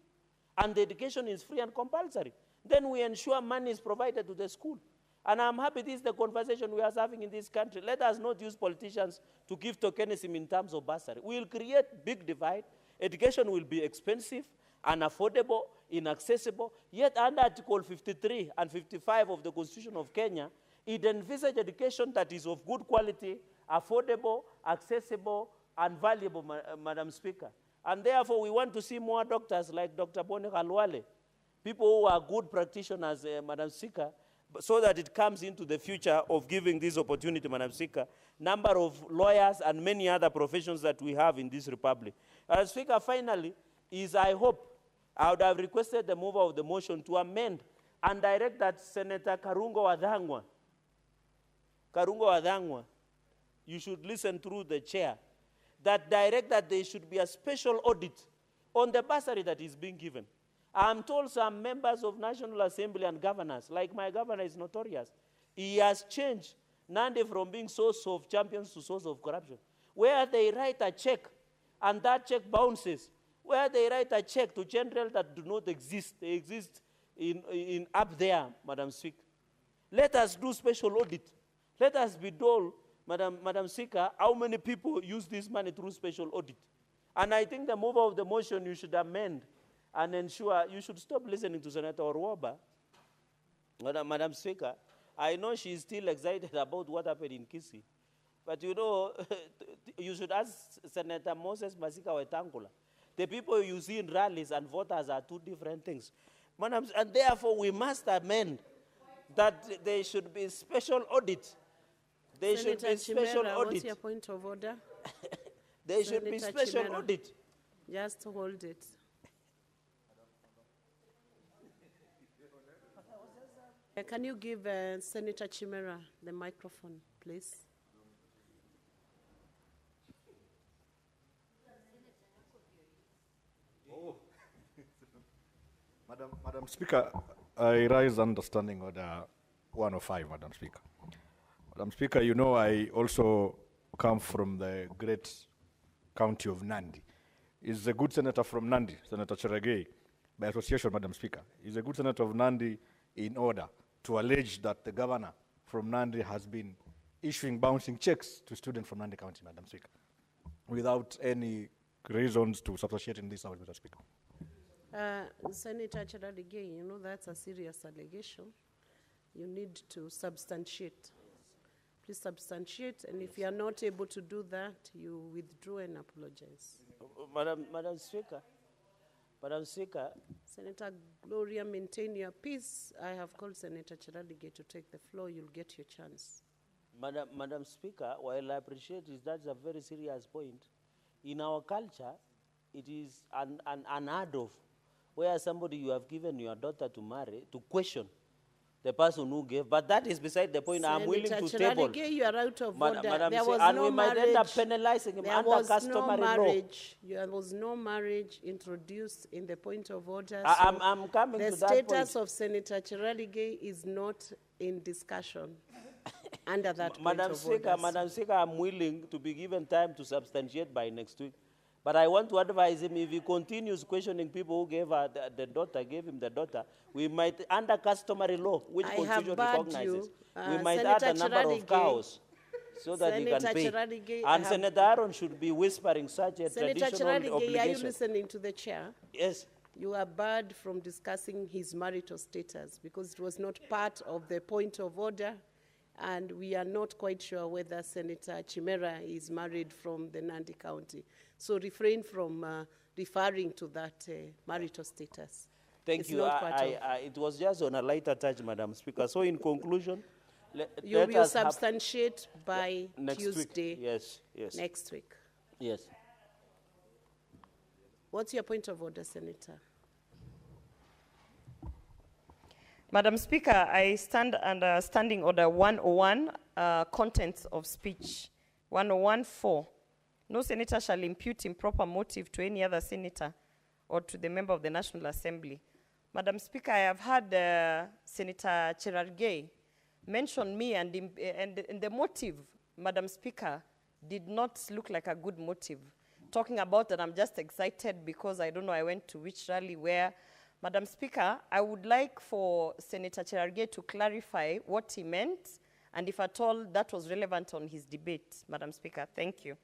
And the education is free and compulsory. Then we ensure money is provided to the school. And I'm happy this is the conversation we are having in this country. Let us not use politicians to give tokenism in terms of bursary. We will create big divide. Education will be expensive, unaffordable, inaccessible. Yet under Article 53 and 55 of the Constitution of Kenya, it envisages education that is of good quality, affordable, accessible, and valuable, Madam Speaker. And therefore, we want to see more doctors like Dr. Bone Khalwale, people who are good practitioners, Madam Speaker, so that it comes into the future of giving this opportunity, Madam Speaker, number of lawyers and many other professions that we have in this republic. Speaker, finally, I would have requested the mover of the motion to amend and direct that Senator Karungo Wadhangwa, you should listen through the chair, that direct that there should be a special audit on the bursary that is being given. I'm told some members of National Assembly and governors, like my governor is notorious, he has changed Nandi from being source of champions to source of corruption, where they write a check and that check bounces, where they write a check to general that do not exist. They exist in up there, Madam Speaker. Let us do special audit. Let us be told, Madam Speaker, how many people use this money through special audit. And I think the mover of the motion, you should amend and ensure, you should stop listening to Senator Orwoba. Madam Speaker, I know she's still excited about what happened in Kisii, but you know, you should ask Senator Moses Masika Wetangula. The people you see in rallies and voters are two different things. Madam, and therefore we must amend that there should be special audit. There should be special audit. What's your point of order? There should be special audit. Just hold it. Can you give Senator Chimera the microphone, please? Oh. Madam Speaker, I rise understanding order 105, Madam Speaker. Madam Speaker, you know I also come from the great county of Nandi. Is a good senator from Nandi, Senator Cherargei, by association, Madam Speaker. Is a good senator of Nandi in order to allege that the governor from Nandi has been issuing bouncing checks to students from Nandi County, Madam Speaker, without any reasons to substantiate in this house, Madam Speaker. Senator Cherargei, you know that's a serious allegation. You need to substantiate. Please substantiate, and if you are not able to do that, you withdraw and apologize. Madam Speaker, Senator Gloria, maintain your peace. I have called Senator Cherargei to take the floor. You'll get your chance. Madam Speaker, while I appreciate it, that's a very serious point. In our culture, it is unheard of where somebody you have given your daughter to marry to question the person who gave, but that is beside the point. Senator I'm willing to Cherargei, table. you are out of order. Madam, there was and no we might end up marriage. penalizing him There under was customary no law. marriage. There was no marriage introduced in the point of order. I'm coming the to that status point. of Senator Cherargei is not in discussion under that Madam point Speaker, of order. Madam Speaker, I'm willing to be given time to substantiate by next week. But I want to advise him, if he continues questioning people who gave her gave him the daughter, we might, under customary law, which Constitution recognizes, we might add a number of cows so that he can pay. Cherargei, And Senator Aaron should be whispering such a Senator traditional Cherargei, obligation. are you listening to the chair? Yes. You are barred from discussing his marital status because it was not part of the point of order, and we are not quite sure whether Senator Chimera is married from the Nandi County. So refrain from referring to that marital status. Thank It's you. not part of. It was just on a lighter touch, Madam Speaker. So in conclusion, You let will us have substantiate by next Tuesday. week. Yes, yes. Next week. Yes. What's your point of order, Senator? Madam Speaker, I stand under Standing Order 101, contents of speech. 101.4. No senator shall impute improper motive to any other senator or to the member of the National Assembly. Madam Speaker, I have heard Senator Cherargei mention me, and the motive, Madam Speaker, did not look like a good motive. Talking about that, I'm just excited because I don't know I went to which rally where. Madam Speaker, I would like for Senator Cherargei to clarify what he meant and if at all that was relevant on his debate. Madam Speaker, thank you.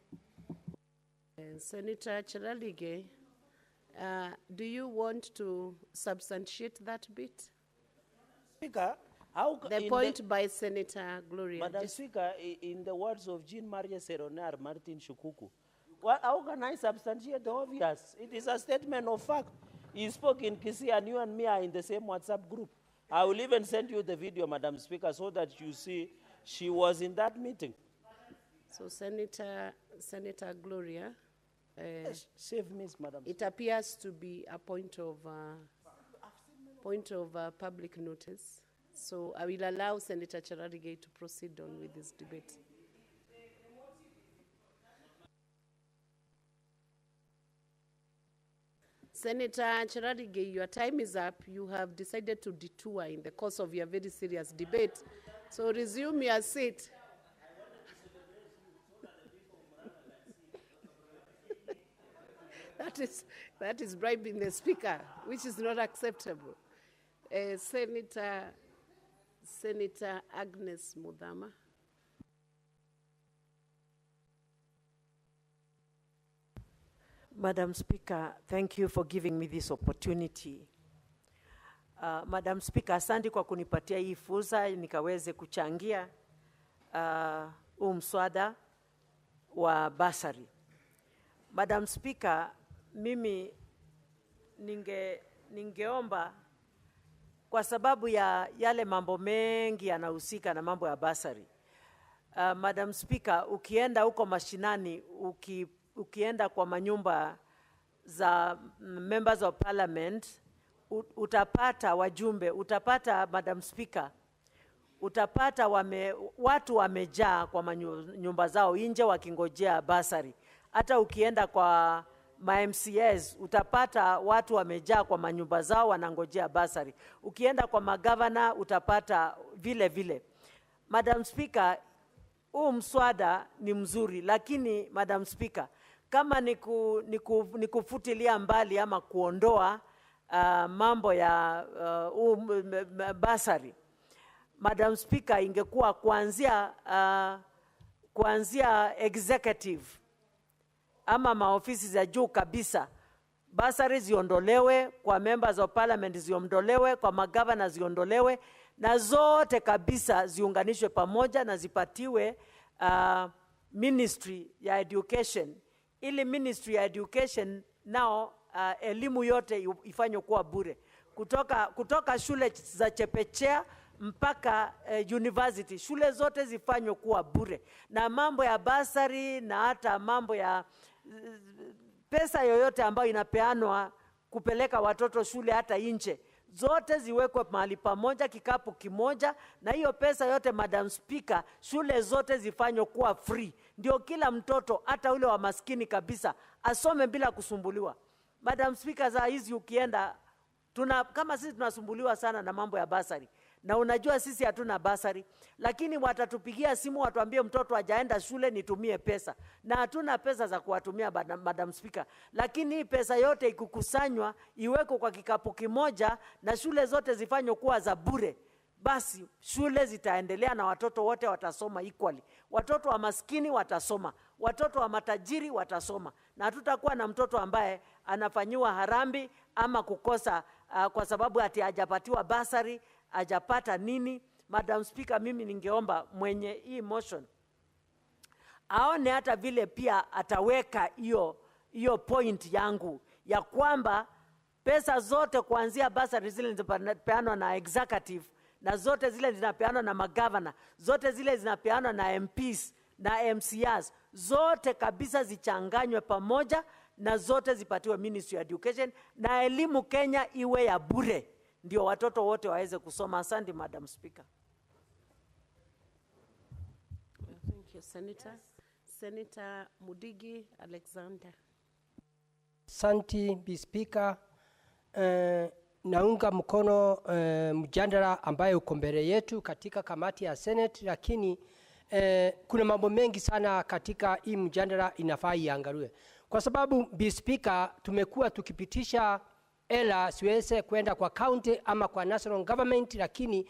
Senator Cherargei, do you want to substantiate that bit? Speaker, the point by Senator Gloria. Madam Speaker, in the words of Jean-Marie Seronar Martin Shukuku, how can I substantiate the obvious? It is a statement of fact. He spoke in Kisii, and you and me are in the same WhatsApp group. I will even send you the video, Madam Speaker, so that you see she was in that meeting. So Senator Gloria, yes, save me, Madam it appears to be a point of public notice. So I will allow Senator Cherargei to proceed on with this debate. Senator Cherargei, your time is up. You have decided to detour in the course of your very serious debate. So resume your seat. That is bribing the speaker, which is not acceptable. Senator Agnes Mudhama. Madam Speaker, thank you for giving me this opportunity. Madam Speaker, asante kwa kunipatia hii fursa nikaweze kuchangia mswada wa bursary. Madam Speaker, mimi ningeomba kwa sababu ya yale mambo mengi yanahusika na mambo ya bursary. Madam Speaker, ukienda huko mashinani, ukienda kwa manyumba za members of parliament, utapata wajumbe, utapata Madam Speaker, utapata watu wamejaa kwa nyumba zao nje wakingojea bursary. Hata ukienda kwa MCAs utapata watu wamejaa kwa manyumba zao wanangojea bursary. Ukienda kwa magavana utapata vile vile. Madam Speaker, mswada ni mzuri, lakini Madam Speaker, kama ni kufutilia mbali ama kuondoa mambo ya bursary, Madam Speaker, ingekuwa kuanzia executive ama maofisi za juu kabisa, bursary ziondolewe, kwa members of parliament ziondolewe, kwa magavana ziondolewe, na zote kabisa ziunganishwe pamoja na zipatiwe ministry ya education, ili ministry ya education nao elimu yote ifanywe kuwa bure, kutoka shule za chepechea mpaka university, shule zote zifanywe kuwa bure, na mambo ya bursary na hata mambo ya pesa yoyote ambayo inapeanwa kupeleka watoto shule hata nje, zote ziwekwe mahali pamoja, kikapu kimoja, na hiyo pesa yote Madam Speaker, shule zote zifanywe kuwa free, ndio kila mtoto hata ule wa maskini kabisa asome bila kusumbuliwa. Madam Speaker, za hizi ukienda, kama sisi tunasumbuliwa sana na mambo ya bursary, na unajua sisi hatuna bursary, lakini watatupigia simu watuambie mtoto hajaenda shule nitumie pesa, na hatuna pesa za kuwatumia Madam Speaker. Lakini hii pesa yote ikukusanywa iweko kwa kikapu kimoja na shule zote zifanywe kuwa za bure, basi shule zitaendelea na watoto wote watasoma equally. Watoto wa maskini watasoma, watoto wa matajiri watasoma, na hatutakuwa na mtoto ambaye anafanyiwa harambi ama kukosa kwa sababu ati hajapatiwa bursary, hajapata nini. Madam Speaker, mimi ningeomba mwenye hii motion aone hata vile pia ataweka hiyo point yangu ya kwamba pesa zote kuanzia bursary zile zinapeanwa na executive na zote zile zinapeanwa na magavana, zote zile zinapeanwa na MPs na MCAs, zote kabisa zichanganywe pamoja na zote zipatiwe Ministry of Education na elimu Kenya iwe ya bure, ndio watoto wote waweze kusoma. Asante Madam Speaker. Thank you, Senator. Senator Mudigi Alexander. Asante Bi Speaker. Naunga mkono mjadala ambayo uko mbele yetu katika kamati ya Senate, lakini kuna mambo mengi sana katika hii mjadala inafaa iangaliwe. Kwa sababu Bi Speaker, tumekuwa tukipitisha ela siweze kwenda kwa county ama kwa national government, lakini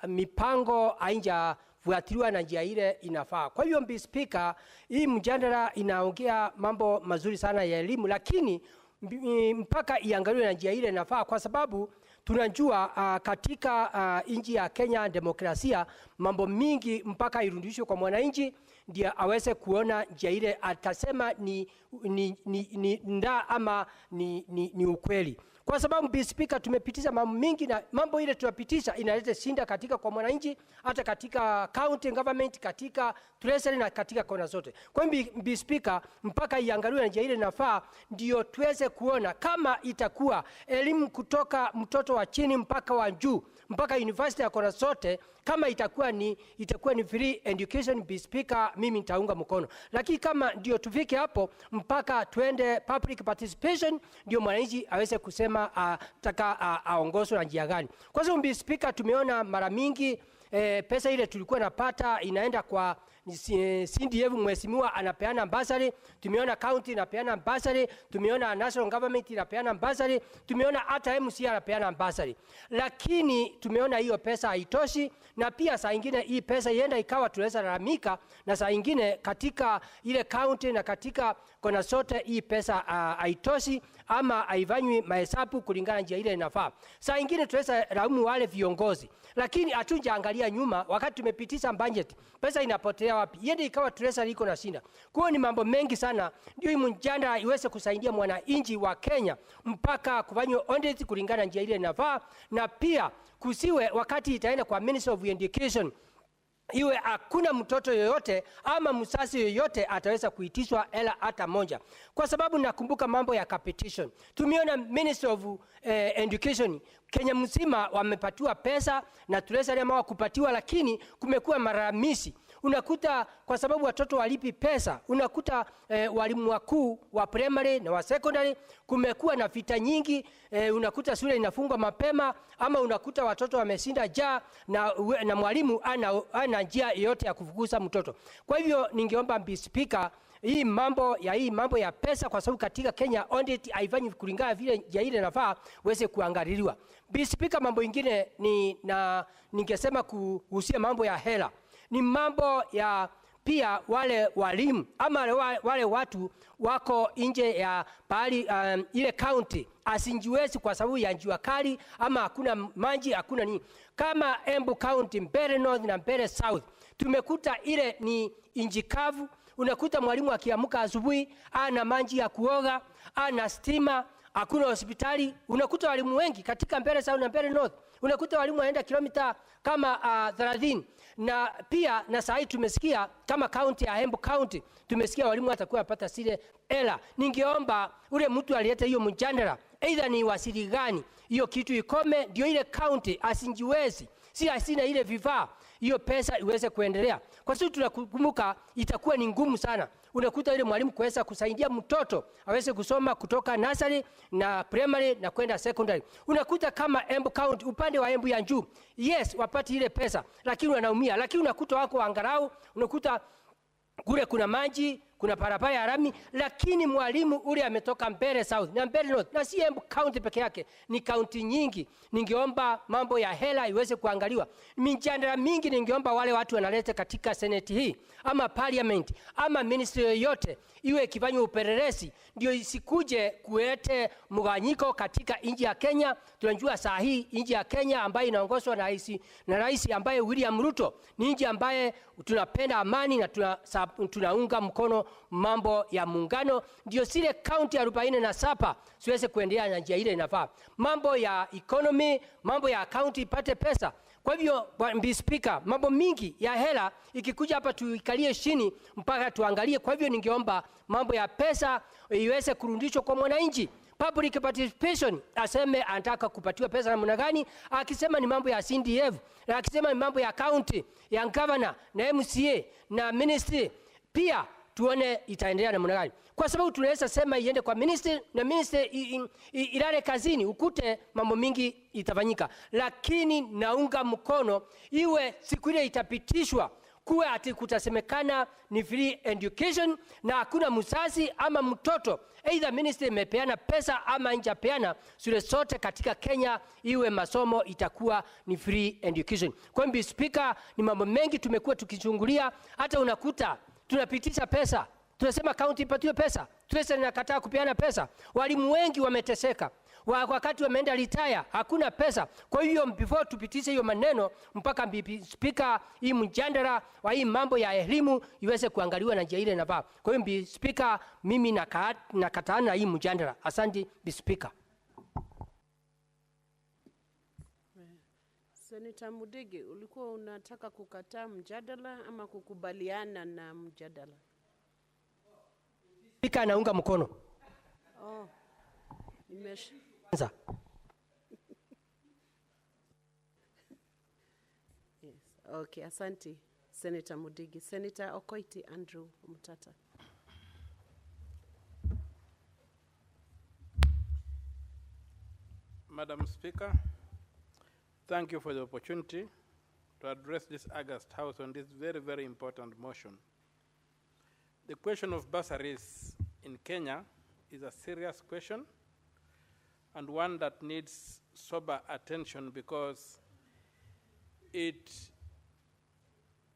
mipango haijafuatiliwa na njia ile inafaa. Kwa hiyo Bi Speaker, hii mjadala inaongea mambo mazuri sana ya elimu, lakini mpaka iangaliwe na njia ile inafaa, kwa sababu tunajua katika nchi ya Kenya demokrasia mambo mingi mpaka irudishwe kwa mwananchi ndio aweze kuona njia ile atasema ni nda ama ni ukweli. Kwa sababu Bi Speaker, tumepitisha mambo mingi na mambo ile tunapitisha inaleta shinda katika kwa mwananchi, hata katika county government, katika treasury na katika kona zote. Kwa hiyo Bi Speaker, mpaka iangaliwe na njia ile inafaa ndio tuweze kuona kama itakuwa elimu kutoka mtoto wa chini mpaka wa juu mpaka university ya kona zote, kama itakuwa ni free education. Bi Speaker, mimi nitaunga mkono, lakini kama ndio tufike hapo mpaka tuende public participation ndio mwananchi aweze kusema taka aongozwe na njia gani. Kwa sababu Bi Speaker, tumeona mara mingi pesa ile tulikuwa napata inaenda kwa CDF, mheshimiwa anapeana bursary, tumeona county inapeana bursary, tumeona national government inapeana bursary, tumeona hata MCA anapeana bursary, lakini tumeona hiyo pesa haitoshi. Na pia saa nyingine hii pesa ienda ikawa tunaweza lalamika, na saa nyingine katika ile county na katika kona zote hii pesa haitoshi ama haifanywi mahesabu kulingana njia ile inafaa. Saa nyingine tunaweza laumu wale viongozi, lakini hatujaangalia nyuma wakati tumepitisha budget pesa inapotea wapi, iende ikawa treasury iko na shinda. Kwa ni mambo mengi sana ndio hii mjadala iweze kusaidia mwananchi wa Kenya mpaka kufanywa audit kulingana njia ile inafaa, na pia kusiwe wakati itaenda kwa Ministry of Education iwe hakuna mtoto yoyote ama msasi yoyote ataweza kuitishwa hela hata moja. Kwa sababu nakumbuka mambo ya competition, tumeona Ministry of Education Kenya mzima wamepatiwa pesa na treasury ama kupatiwa, lakini kumekuwa malalamishi. Unakuta kwa sababu watoto walipi pesa, unakuta walimu wakuu wa primary na wa secondary kumekuwa na vita nyingi, unakuta shule inafungwa mapema, ama unakuta watoto wameshinda njaa na mwalimu ana njia yote ya kufukuza mtoto. Kwa hivyo ningeomba Bi Speaker, hii mambo ya pesa, kwa sababu katika Kenya audit haifanyi kulingana vile njia ile inafaa weze kuangaliliwa. Bi Speaker, mambo ingine ningesema kuhusia mambo ya hela ni mambo ya pia wale walimu ama wale watu wako nje ya pahali ile county asinjiwezi kwa sababu ya njua kali ama hakuna maji, hakuna nini. Kama Embu County, Mbeere North na Mbeere South, tumekuta ile ni inji kavu. Unakuta mwalimu akiamka asubuhi ana maji ya kuoga, ana stima, hakuna hospitali. Unakuta walimu wengi katika Mbeere South na Mbeere North, unakuta walimu waenda kilomita kama 30. Na pia na saa hii tumesikia kama county ya Embu County tumesikia walimu watakuwa wapata sile ela. Ningeomba ule mtu aliyeta hiyo mjadala either ni wasili gani hiyo kitu ikome, ndio ile county asinjiwezi si asina ile vifaa hiyo pesa iweze kuendelea. Kwa sababu tunakumbuka itakuwa ni ngumu sana. Unakuta ile mwalimu kuweza kusaidia mtoto aweze kusoma kutoka nursery na primary na kwenda secondary. Unakuta kama Embu County upande wa Embu ya juu, yes wapati ile pesa, lakini wanaumia. Lakini unakuta wako angalau, unakuta kule kuna maji, kuna barabara ya lami, lakini mwalimu ule ametoka Mbeere South na Mbeere North, na si Embu County peke yake, ni kaunti nyingi. Ningeomba mambo ya hela iweze kuangaliwa. Mijadala mingi ningeomba wale watu wanaleta katika Senate hii ama parliament ama ministry yoyote iwe ikifanywa upelelezi, ndio isikuje kuete mgawanyiko katika nchi ya Kenya. Tunajua saa hii nchi ya Kenya ambayo inaongozwa na rais ambaye William Ruto ni nchi ambaye tunapenda amani na tunaunga mkono mambo ya muungano, ndio zile kaunti 47 siweze kuendelea na njia ile inafaa. Mambo ya economy, mambo ya county ipate pesa. Kwa hivyo Mr. Speaker, mambo mingi ya hela ikikuja hapa tuikalie chini mpaka tuangalie. Kwa hivyo ningeomba mambo ya pesa iweze kurudishwa kwa mwananchi. Public participation, aseme anataka kupatiwa pesa namna gani, akisema ni mambo ya CDF, na akisema ni mambo ya county, ya governor, na MCA, na ministry, pia tuone itaendelea namna gani. Kwa sababu tunaweza sema iende kwa ministry, na ministry ilale kazini, ukute mambo mingi itafanyika. Lakini naunga mkono iwe siku ile itapitishwa kuwe ati kutasemekana ni free education na hakuna mzazi ama mtoto, either ministry imepeana pesa ama injapeana, shule zote katika Kenya iwe masomo itakuwa ni free education. Kwa hivyo Speaker, ni mambo mengi tumekuwa tukichungulia, hata unakuta tunapitisha pesa, tunasema county ipatiwe pesa, pesa inakataa kupeana pesa. Walimu wengi wameteseka, wakati wameenda retire hakuna pesa. Kwa hiyo before tupitishe hiyo maneno, mpaka Speaker, hii mjadala wa hii mambo ya elimu iweze kuangaliwa na njia ile inafaa. Kwa hiyo Speaker, mimi nakataa na hii mjadala. Asante Speaker. Senator Mudigi, ulikuwa unataka kukataa mjadala ama kukubaliana na mjadala? Speaker, naunga mkono. Oh. Yes. Okay, asante Senator Mudigi. Senator Okoiti Andrew Mutata. Madam Speaker, thank you for the opportunity to address this August House on this very, very important motion. The question of bursaries in Kenya is a serious question and one that needs sober attention because it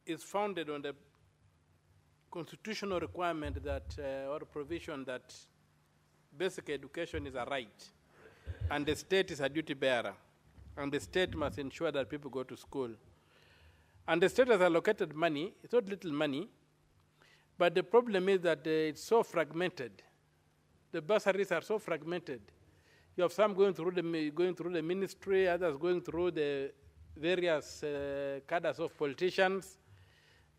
is founded on the constitutional requirement that, or provision that basic education is a right and the state is a duty bearer and the state must ensure that people go to school. And the state has allocated money, it's not little money, but the problem is that it's so fragmented. The bursaries are so fragmented. You have some going through the ministry, others going through the various cadres of politicians,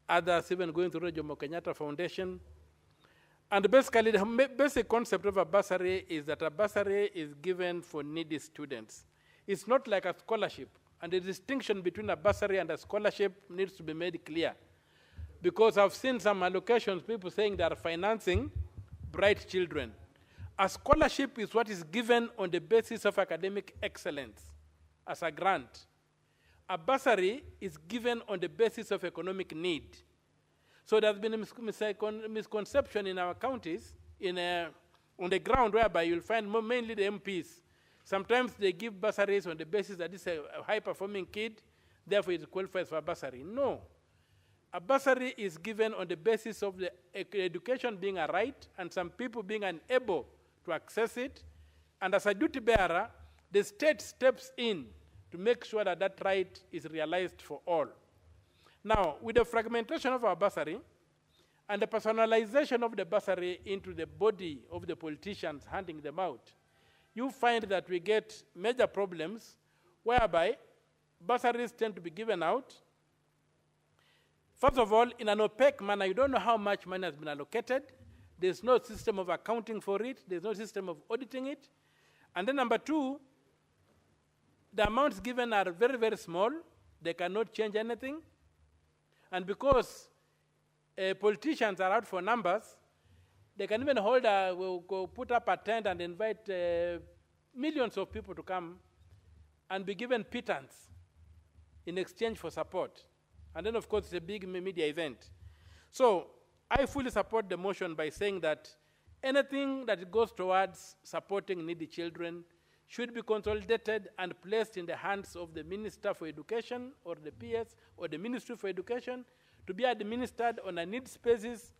others even going through the Jomo Kenyatta Foundation. And basically, the basic concept of a bursary is that a bursary is given for needy students. It's not like a scholarship. And the distinction between a bursary and a scholarship needs to be made clear. Because I've seen some allocations, people saying they are financing bright children. A scholarship is what is given on the basis of academic excellence as a grant. A bursary is given on the basis of economic need. So there's been a misconception in our counties on the ground whereby you'll find mainly the MPs. Sometimes they give bursaries on the basis that this is a high-performing kid, therefore it qualifies for a bursary. No. A bursary is given on the basis of the education being a right and some people being unable to access it. And as a duty bearer, the state steps in to make sure that that right is realized for all. Now, with the fragmentation of our bursary and the personalization of the bursary into the body of the politicians handing them out, you find that we get major problems whereby bursaries tend to be given out. First of all, in an opaque manner, you don't know how much money has been allocated. There's no system of accounting for it. There's no system of auditing it. And then number two, the amounts given are very, very small. They cannot change anything. And because politicians are out for numbers, they can even put up a tent and invite millions of people to come and be given pittance in exchange for support. And then, of course, it's a big media event. So I fully support the motion by saying that anything that goes towards supporting needy children should be consolidated and placed in the hands of the Minister for Education or the PS or the Ministry for Education to be administered on a needs basis,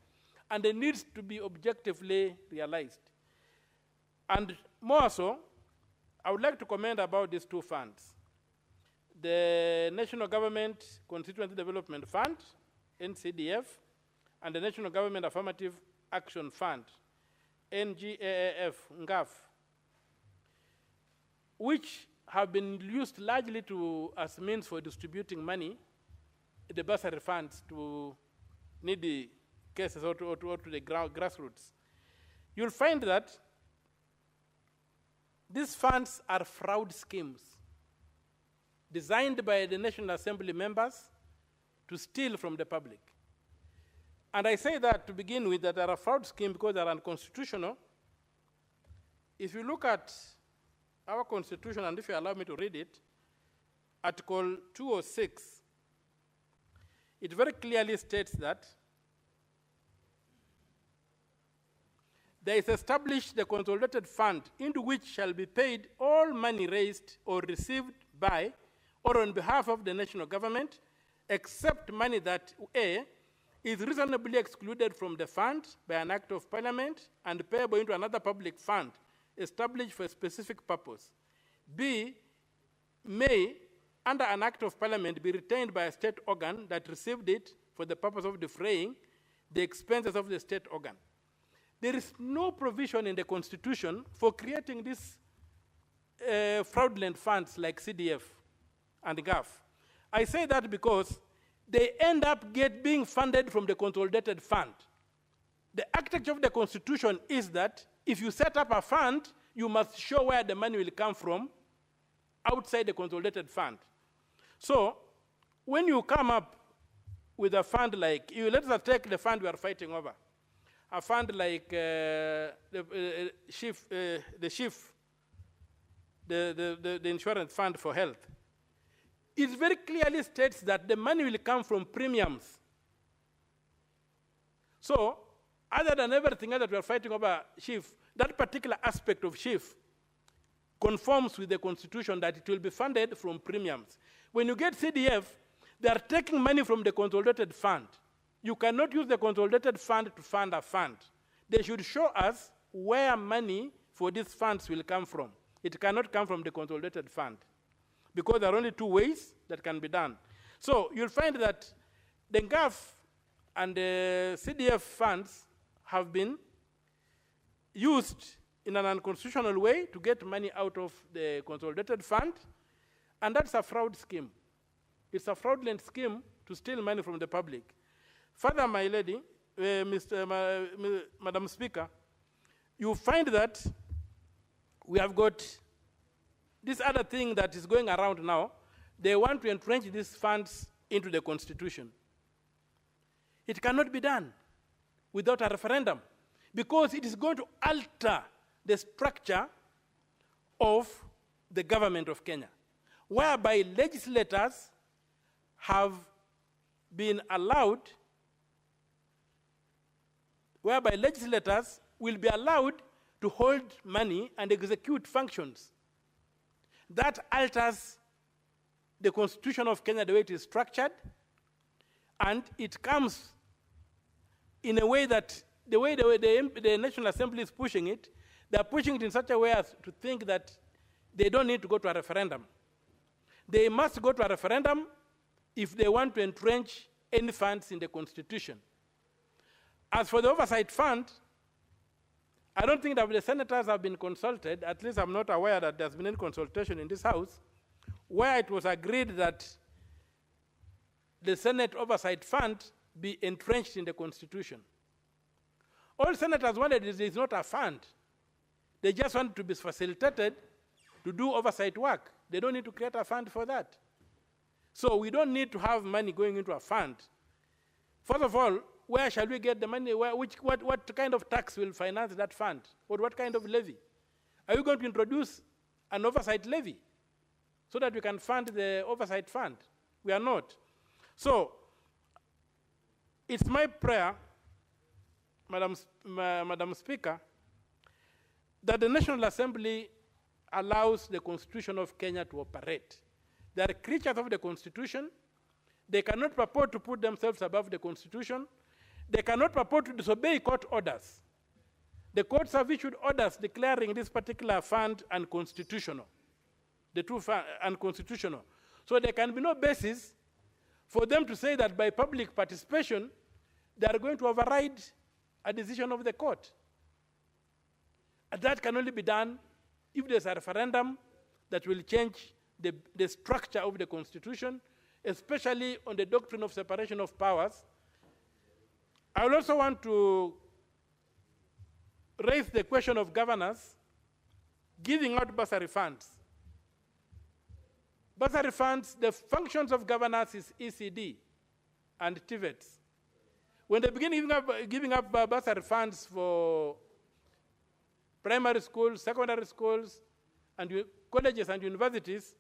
and the needs to be objectively realized. And more so, I would like to comment about these two funds. The National Government Constituency Development Fund, NCDF, and the National Government Affirmative Action Fund, NGAAF, NGAF, which have been used largely as means for distributing money, the bursary funds to needy cases or to the grassroots. You'll find that these funds are fraud schemes designed by the National Assembly members to steal from the public. And I say that to begin with, that they are a fraud scheme because they are unconstitutional. If you look at our Constitution, and if you allow me to read it, Article 206, it very clearly states that there is established the consolidated fund into which shall be paid all money raised or received by or on behalf of the national government, except money that A, is reasonably excluded from the fund by an act of parliament and payable into another public fund established for a specific purpose. B, may, under an act of parliament, be retained by a state organ that received it for the purpose of defraying the expenses of the state organ. There is no provision in the Constitution for creating these fraudulent funds like CDF and GAF. I say that because they end up being funded from the consolidated fund. The architecture of the Constitution is that if you set up a fund, you must show where the money will come from outside the consolidated fund. So when you come up with a fund like, let us take the fund we are fighting over, a fund like the insurance fund for health. It very clearly states that the money will come from premiums. So, other than everything else that we are fighting over, Chief, that particular aspect of Chief conforms with the Constitution that it will be funded from premiums. When you get CDF, they are taking money from the consolidated fund. You cannot use the consolidated fund to fund a fund. They should show us where money for these funds will come from. It cannot come from the consolidated fund, because there are only two ways that can be done. So you'll find that the GAF and the CDF funds have been used in an unconstitutional way to get money out of the consolidated fund, and that's a fraud scheme. It's a fraudulent scheme to steal money from the public. Further, my lady, Madam Speaker, you find that we have got this other thing that is going around now. They want to entrench these funds into the Constitution. It cannot be done without a referendum, because it is going to alter the structure of the government of Kenya, whereby legislators have been allowed, whereby legislators will be allowed to hold money and execute functions. That alters the Constitution of Kenya, the way it is structured, and it comes in a way that the way the National Assembly is pushing it, they're pushing it in such a way as to think that they don't need to go to a referendum. They must go to a referendum if they want to entrench any funds in the Constitution. As for the oversight fund, I don't think that the senators have been consulted. At least I'm not aware that there's been any consultation in this House where it was agreed that the Senate Oversight Fund be entrenched in the Constitution. All senators wanted is not a fund. They just want to be facilitated to do oversight work. They don't need to create a fund for that. So we don't need to have money going into a fund. First of all, where shall we get the money? What kind of tax will finance that fund? Or what kind of levy? Are you going to introduce an oversight levy so that we can fund the oversight fund? We are not. So it's my prayer Madam Speaker, that the National Assembly allows the Constitution of Kenya to operate. They are creatures of the Constitution. They cannot purport to put themselves above the Constitution. They cannot purport to disobey court orders. The courts have issued orders declaring this particular fund unconstitutional, the two unconstitutional. So there can be no basis for them to say that by public participation, they are going to override a decision of the court. And that can only be done if there's a referendum that will change the structure of the Constitution, especially on the doctrine of separation of powers. I will also want to raise the question of governors giving out bursary funds. Bursary funds, the functions of governors is ECD and TVETs. When they begin giving up bursary funds for primary schools, secondary schools, and colleges and universities,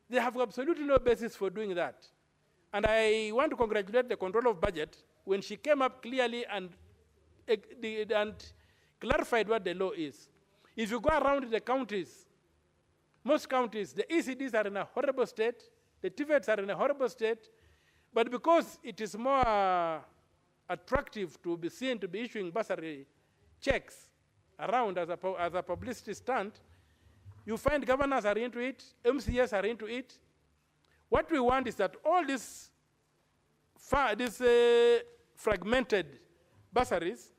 they have absolutely no basis for doing that. And I want to congratulate the Controller of Budget when she came up clearly and clarified what the law is. If you go around the counties, most counties, the ECDs are in a horrible state, the TVETs are in a horrible state, but because it is more attractive to be seen to be issuing bursary checks around as a publicity stunt, you find governors are into it, MCS are into it. What we want is that all these fragmented bursaries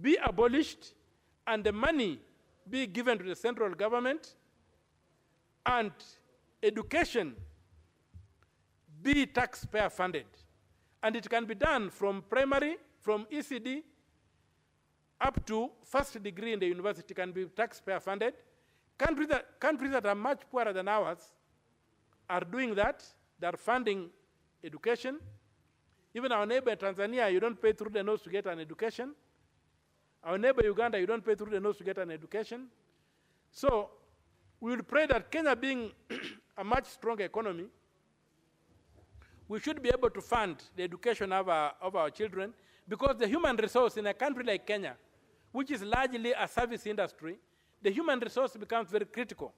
be abolished and the money be given to the central government and education be taxpayer funded. And it can be done from primary, from ECD, up to first degree in the university can be taxpayer funded. Countries that are much poorer than ours are doing that. They are funding education. Even our neighbor Tanzania, you don't pay through the nose to get an education. Our neighbor Uganda, you don't pay through the nose to get an education. So we will pray that Kenya being a much stronger economy, we should be able to fund the education of our children, because the human resource in a country like Kenya, which is largely a service industry, the human resource becomes very critical.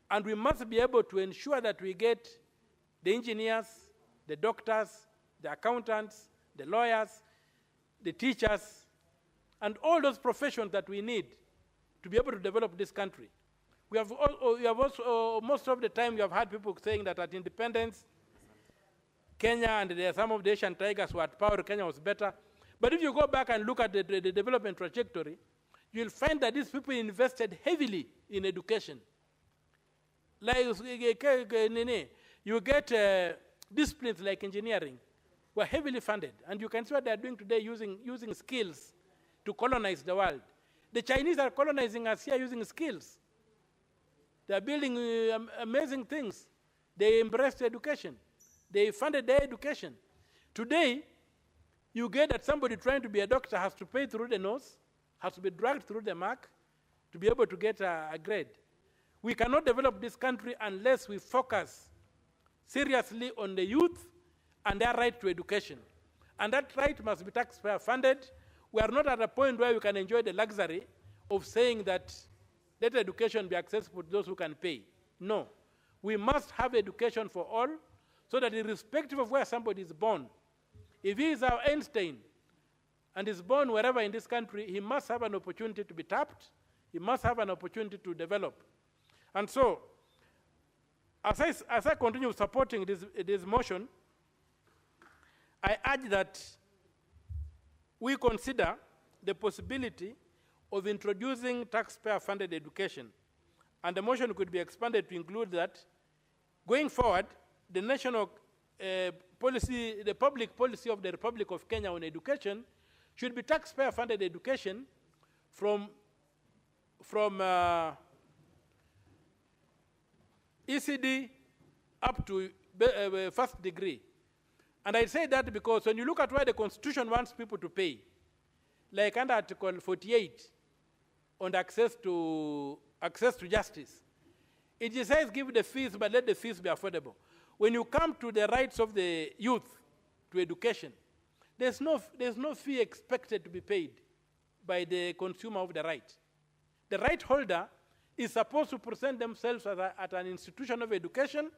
And we must be able to ensure that we get the engineers, the doctors, the accountants, the lawyers, the teachers, and all those professions that we need to be able to develop this country. We have also, most of the time, you have had people saying that at independence, Kenya and some of the Asian tigers were at power, Kenya was better. But if you go back and look at the development trajectory, you'll find that these people invested heavily in education. Like you get disciplines like engineering were heavily funded, and you can see what they're doing today using skills to colonize the world. The Chinese are colonizing us here using skills. They're building amazing things. They embraced education. They funded their education. Today, you get that somebody trying to be a doctor has to pay through the nose, has to be dragged through the mark to be able to get a grade. We cannot develop this country unless we focus seriously on the youth and their right to education. And that right must be taxpayer funded. We are not at a point where we can enjoy the luxury of saying that let education be accessible to those who can pay. No. We must have education for all, so that irrespective of where somebody is born, if he is our Einstein and is born wherever in this country, he must have an opportunity to be tapped. He must have an opportunity to develop. And so, as I continue supporting this motion, I urge that we consider the possibility of introducing taxpayer-funded education. And the motion could be expanded to include that, going forward, the national policy, the public policy of the Republic of Kenya on education should be taxpayer-funded education from ECD up to first degree. And I say that because when you look at why the Constitution wants people to pay, like under Article 48 on access to justice, it says give the fees, but let the fees be affordable. When you come to the rights of the youth to education, there's no fee expected to be paid by the consumer of the right. The right holder is supposed to present themselves at an institution of education,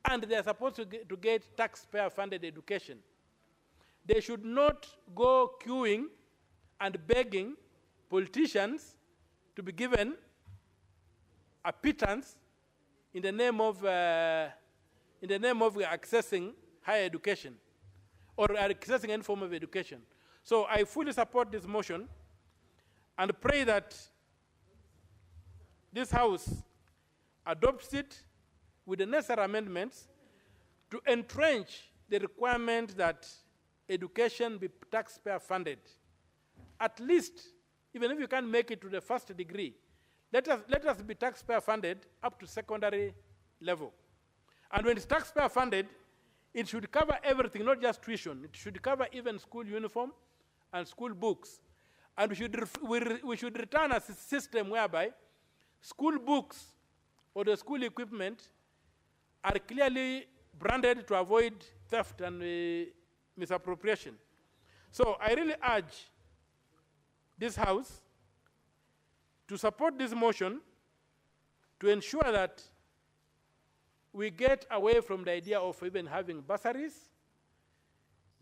and they're supposed to get taxpayer-funded education. They should not go queuing and begging politicians to be given a pittance in the name of accessing higher education or accessing any form of education. So I fully support this motion and pray that this House adopts it with the necessary amendments to entrench the requirement that education be taxpayer funded. At least, even if you can't make it to the first degree, let us be taxpayer funded up to secondary level. And when it's taxpayer funded, it should cover everything, not just tuition. It should cover even school uniform and school books. And we should return a system whereby school books or the school equipment are clearly branded to avoid theft and misappropriation. So I really urge this House to support this motion to ensure that we get away from the idea of even having bursaries,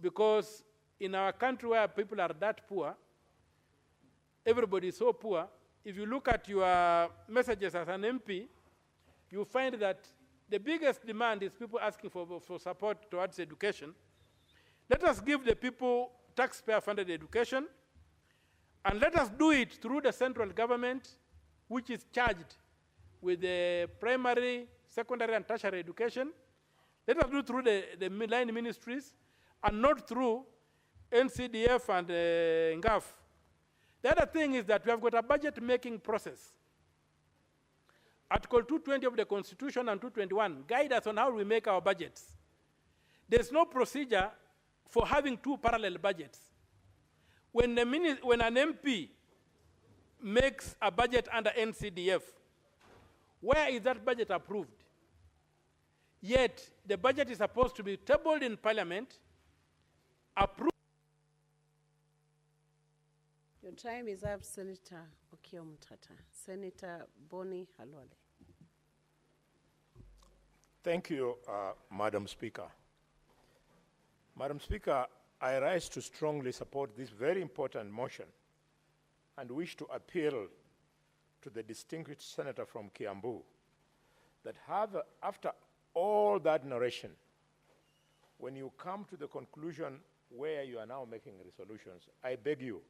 because in our country where people are that poor, everybody is so poor, if you look at your messages as an MP, you find that the biggest demand is people asking for support towards education. Let us give the people taxpayer-funded education, and let us do it through the central government, which is charged with the primary, secondary, and tertiary education. Let us do it through the line ministries, and not through NCDF and NGAF. The other thing is that we have got a budget-making process. Article 220 of the Constitution and 221 guide us on how we make our budgets. There's no procedure for having two parallel budgets. When an MP makes a budget under NCDF, where is that budget approved? Yet, the budget is supposed to be tabled in Parliament, approved. Your time is up, Senator Okiya Mutata. Senator Boni Halwale. Thank you, Madam Speaker. Madam Speaker, I rise to strongly support this very important motion and wish to appeal to the distinguished senator from Kiambu that after all that narration, when you come to the conclusion where you are now making resolutions, I beg you,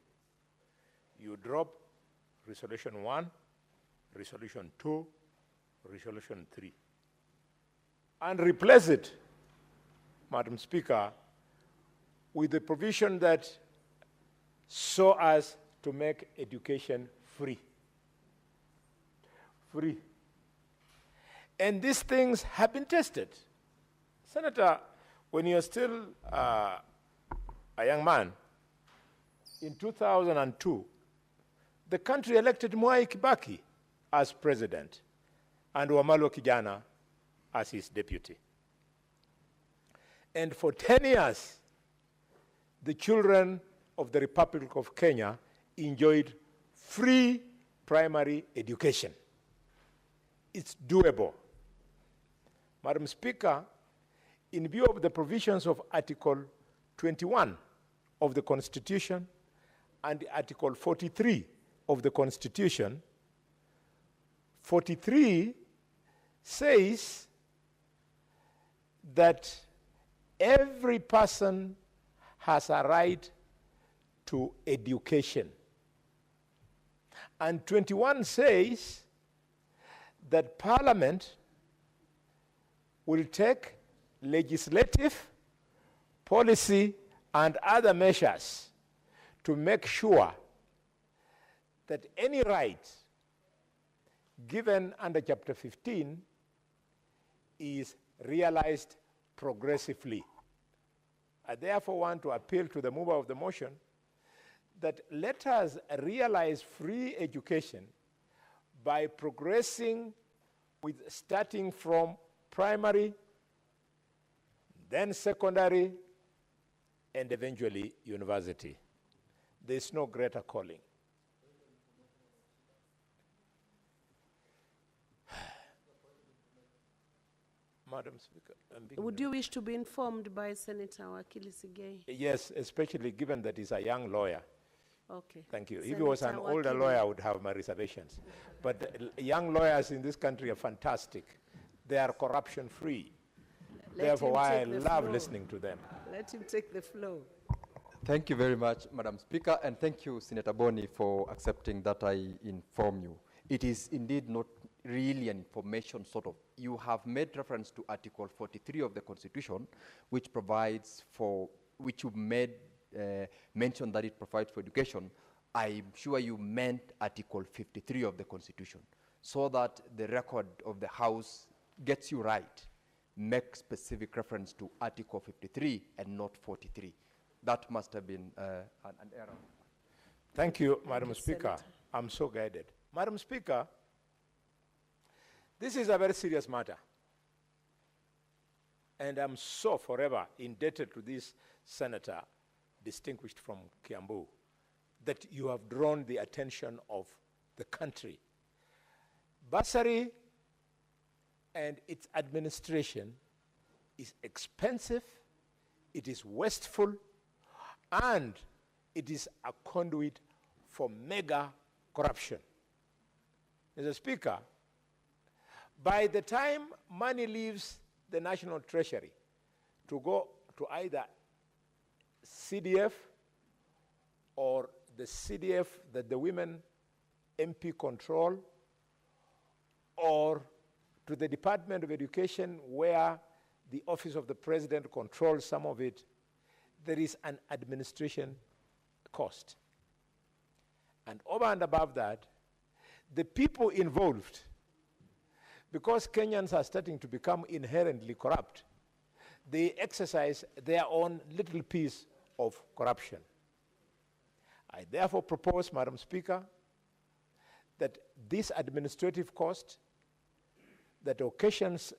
you drop Resolution 1, Resolution 2, Resolution 3, and replace it, Madam Speaker, with the provision that so as to make education free. Free. And these things have been tested. Senator, when you're still a young man, in 2002, the country elected Mwai Kibaki as president and Wamalo Kijana as his deputy. And for 10 years, the children of the Republic of Kenya enjoyed free primary education. It's doable. Madam Speaker, in view of the provisions of Article 21 of the Constitution and Article 43 of the Constitution, 43 says that every person has a right to education. And 21 says that Parliament will take legislative, policy, and other measures to make sure that any right given under Chapter 15 is realized progressively. I therefore want to appeal to the mover of the motion that let us realize free education by progressing with starting from primary, then secondary, and eventually university. There's no greater calling. Madam Speaker. Would you wish to be informed by Senator Wakili Sigei? Yes, especially given that he's a young lawyer. Okay. Thank you. If he was an older lawyer, I would have my reservations. But young lawyers in this country are fantastic. They are corruption-free. Therefore, I love listening to them. Let him take the floor. Thank you very much, Madam Speaker, and thank you, Senator Boni, for accepting that I inform you. It is indeed not really an information sort of. You have made reference to Article 43 of the Constitution, which provides for, which you made mention that it provides for education. I'm sure you meant Article 53 of the Constitution, so that the record of the House gets you right. Make specific reference to Article 53 and not 43. That must have been an error. Thank you, Madam Speaker. I'm so guided. Madam Speaker, this is a very serious matter. And I'm so forever indebted to this senator, distinguished from Kiambu, that you have drawn the attention of the country. Bursary and its administration is expensive, it is wasteful, and it is a conduit for mega corruption. Mr. Speaker, by the time money leaves the National Treasury to go to either CDF or the CDF that the women MP control, or to the Department of Education where the Office of the President controls some of it, there is an administration cost. And over and above that, the people involved, because Kenyans are starting to become inherently corrupt, they exercise their own little piece of corruption. I therefore propose, Madam Speaker, that this administrative cost that occasions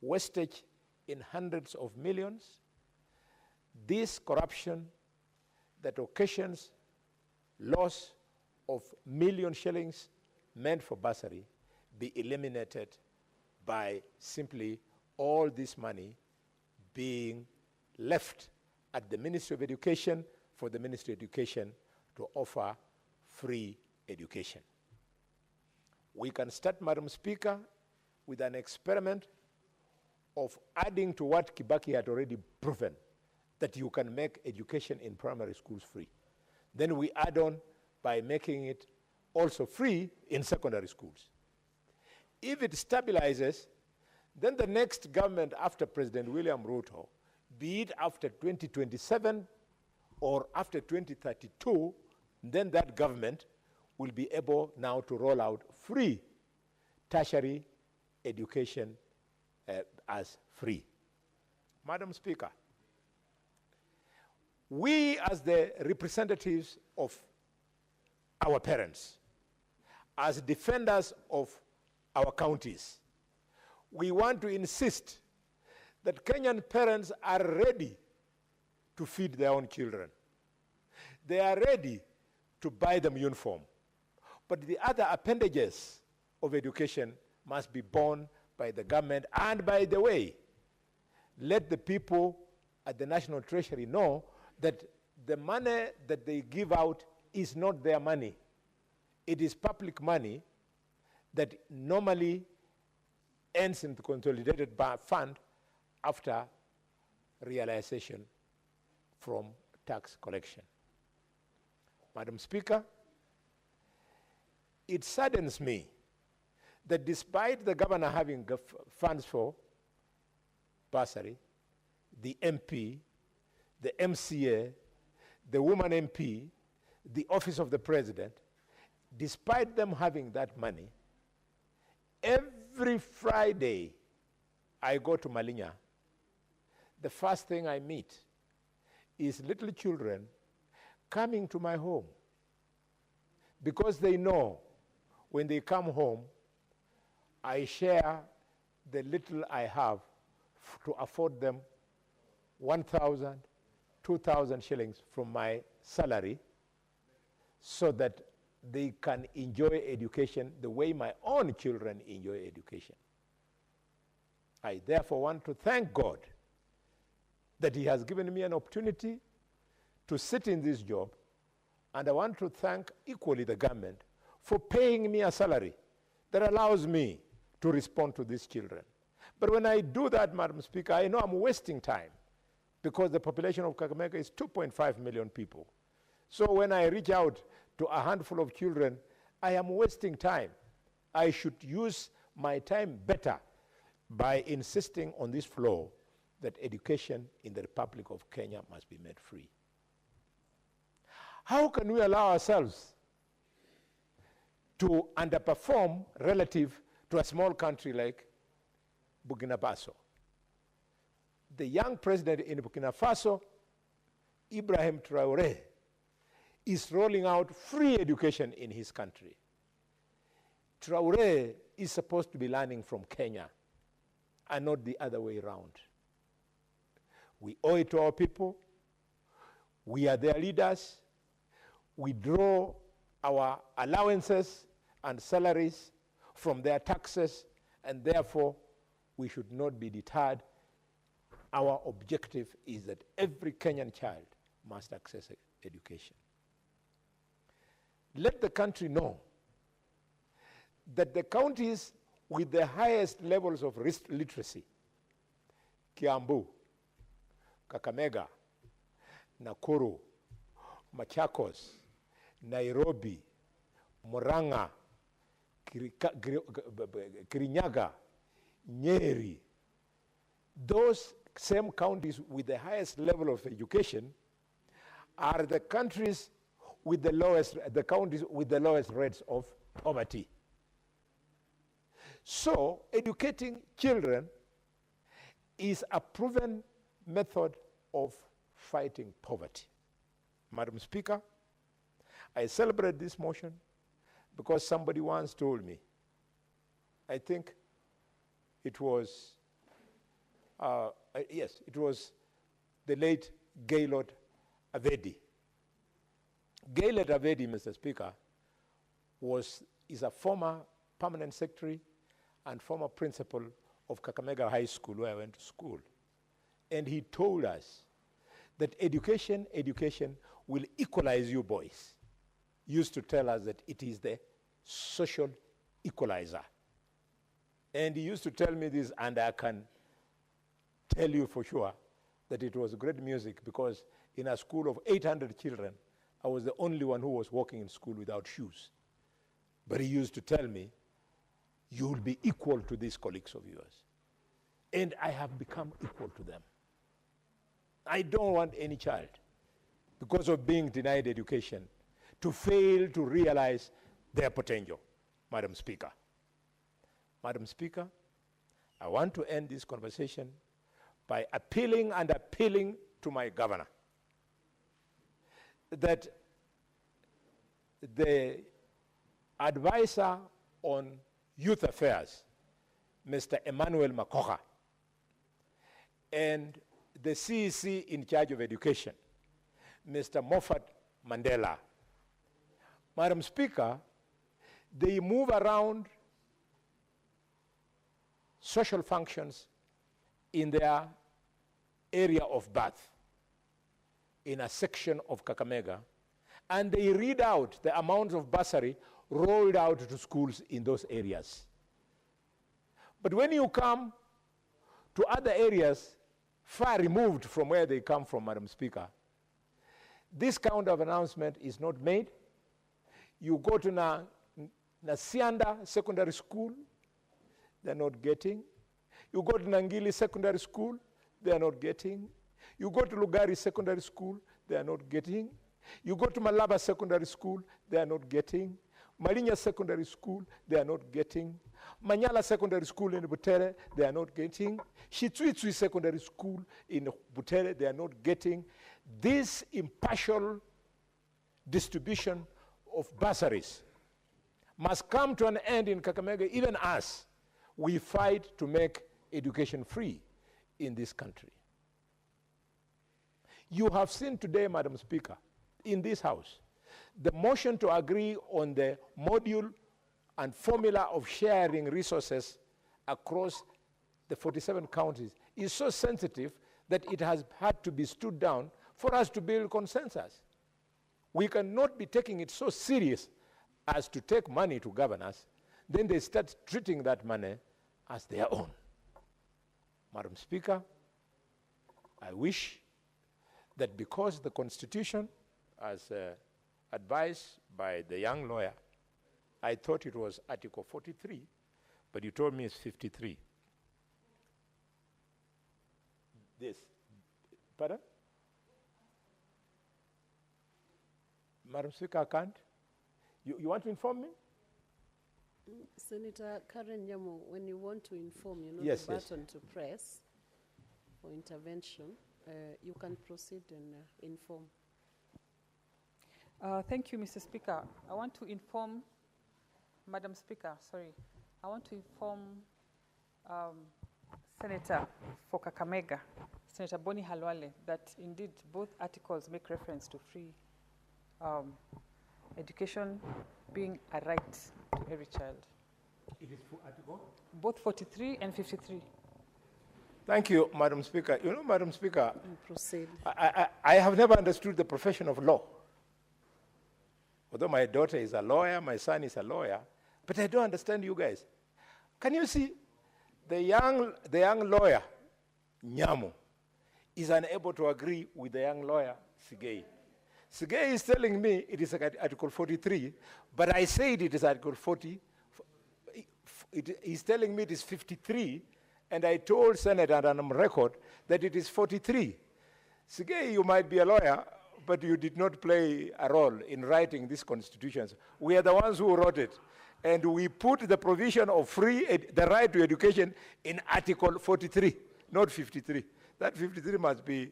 wastage in hundreds of millions, this corruption that occasions loss of million shillings meant for bursary, be eliminated by simply all this money being left at the Ministry of Education for the Ministry of Education to offer free education. We can start, Madam Speaker, with an experiment of adding to what Kibaki had already proven, that you can make education in primary schools free. Then we add on by making it also free in secondary schools. If it stabilizes, then the next government after President William Ruto, be it after 2027 or after 2032, then that government will be able now to roll out free tertiary education as free. Madam Speaker, we as the representatives of our parents, as defenders of our counties, we want to insist that Kenyan parents are ready to feed their own children. They are ready to buy them uniform. But the other appendages of education must be borne by the government. And by the way, let the people at the National Treasury know that the money that they give out is not their money. It is public money that normally ends in the consolidated fund after realization from tax collection. Madam Speaker, it saddens me that despite the governor having funds for bursary, the MP, the MCA, the woman MP, the Office of the President, despite them having that money, every Friday I go to Malinya. The first thing I meet is little children coming to my home because they know when they come home, I share the little I have to afford them 1,000, 2,000 shillings from my salary so that they can enjoy education the way my own children enjoy education. I therefore want to thank God that He has given me an opportunity to sit in this job, and I want to thank equally the government for paying me a salary that allows me to respond to these children. But when I do that, Madam Speaker, I know I'm wasting time because the population of Kakamega is 2.5 million people. So when I reach out to a handful of children, I am wasting time. I should use my time better by insisting on this floor that education in the Republic of Kenya must be made free. How can we allow ourselves to underperform relative to a small country like Burkina Faso? The young president in Burkina Faso, Ibrahim Traoré, is rolling out free education in his country. Traoré is supposed to be learning from Kenya and not the other way around. We owe it to our people. We are their leaders. We draw our allowances and salaries from their taxes, and therefore we should not be deterred. Our objective is that every Kenyan child must access education. Let the country know that the counties with the highest levels of literacy, Kiambu, Kakamega, Nakuru, Machakos, Nairobi, Murang'a, Kirinyaga, Nyeri, those same counties with the highest level of education are the countries with the lowest, the counties with the lowest rates of poverty. So educating children is a proven method of fighting poverty. Madam Speaker, I celebrate this motion because somebody once told me, I think it was, yes, it was the late Gaylord Avedi. Gaylord Avedi, Mr. Speaker, is a former permanent secretary and former principal of Kakamega High School, where I went to school. And he told us that education will equalize you boys. He used to tell us that it is the social equalizer. And he used to tell me this, and I can tell you for sure that it was great music, because in a school of 800 children, I was the only one who was walking in school without shoes. But he used to tell me, you will be equal to these colleagues of yours. And I have become equal to them. I don't want any child, because of being denied education, to fail to realize their potential, Madam Speaker. Madam Speaker, I want to end this conversation by appealing to my governor that the advisor on youth affairs, Mr. Emmanuel Makoha, and the CEC in charge of education, Mr. Moffat Mandela. Madam Speaker, they move around social functions in their area of birth in a section of Kakamega, and they read out the amounts of bursary rolled out to schools in those areas. But when you come to other areas far removed from where they come from, Madam Speaker, this kind of announcement is not made. You go to Nasianda Secondary School, they're not getting. You go to Nangili Secondary School, they are not getting. You go to Lugari Secondary School, they are not getting. You go to Malaba Secondary School, they are not getting. Marinya Secondary School, they are not getting. Manyala Secondary School in Butere, they are not getting. Shitwitwi Secondary School in Butere, they are not getting. This impartial distribution of bursaries must come to an end in Kakamega, even as we fight to make education free in this country. You have seen today, Madam Speaker, in this House, the motion to agree on the module and formula of sharing resources across the 47 counties is so sensitive that it has had to be stood down for us to build consensus. We cannot be taking it so serious as to take money to govern us, then they start treating that money as their own. Madam Speaker, I wish that because the Constitution, as advised by the young lawyer, I thought it was Article 43, but you told me it's 53. This, pardon? Madam Speaker, I can't. You want to inform me? Senator Karen Nyamo, when you want to inform, you know Yes, the yes. button to press for intervention. You can proceed and inform. Thank you, Mr. Speaker. I want to inform, Madam Speaker, sorry. I want to inform Senator for Kakamega, Senator Boni Halwale, that indeed both articles make reference to free education being a right to every child. It is for article? Both 43 and 53. Thank you, Madam Speaker. You know, Madam Speaker, proceed. I have never understood the profession of law. Although my daughter is a lawyer, my son is a lawyer, but I don't understand you guys. Can you see the young lawyer, Nyamo, is unable to agree with the young lawyer, Sigei. Sigei is telling me it is Article 43, but I said it is Article 40. He's telling me it is 53, and I told Senate and on record that it is 43. Sigei, you might be a lawyer, but you did not play a role in writing these constitutions. We are the ones who wrote it. And we put the provision of the right to education in Article 43, not 53. That 53 must be...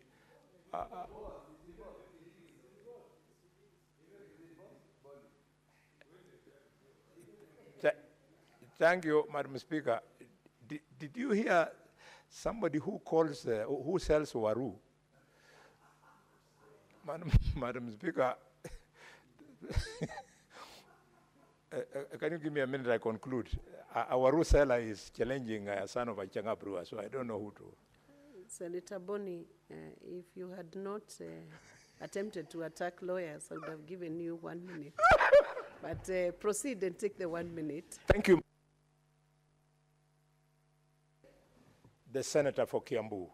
Thank you, Madam Speaker. Did you hear somebody who who sells waru? Madam Speaker, can you give me a minute? I conclude. Our waru seller is challenging a son of a Changa brewer, so I don't know who to. Senator Boni, if you had not attempted to attack lawyers, I would have given you 1 minute. But proceed and take the 1 minute. Thank you. The Senator for Kiambu.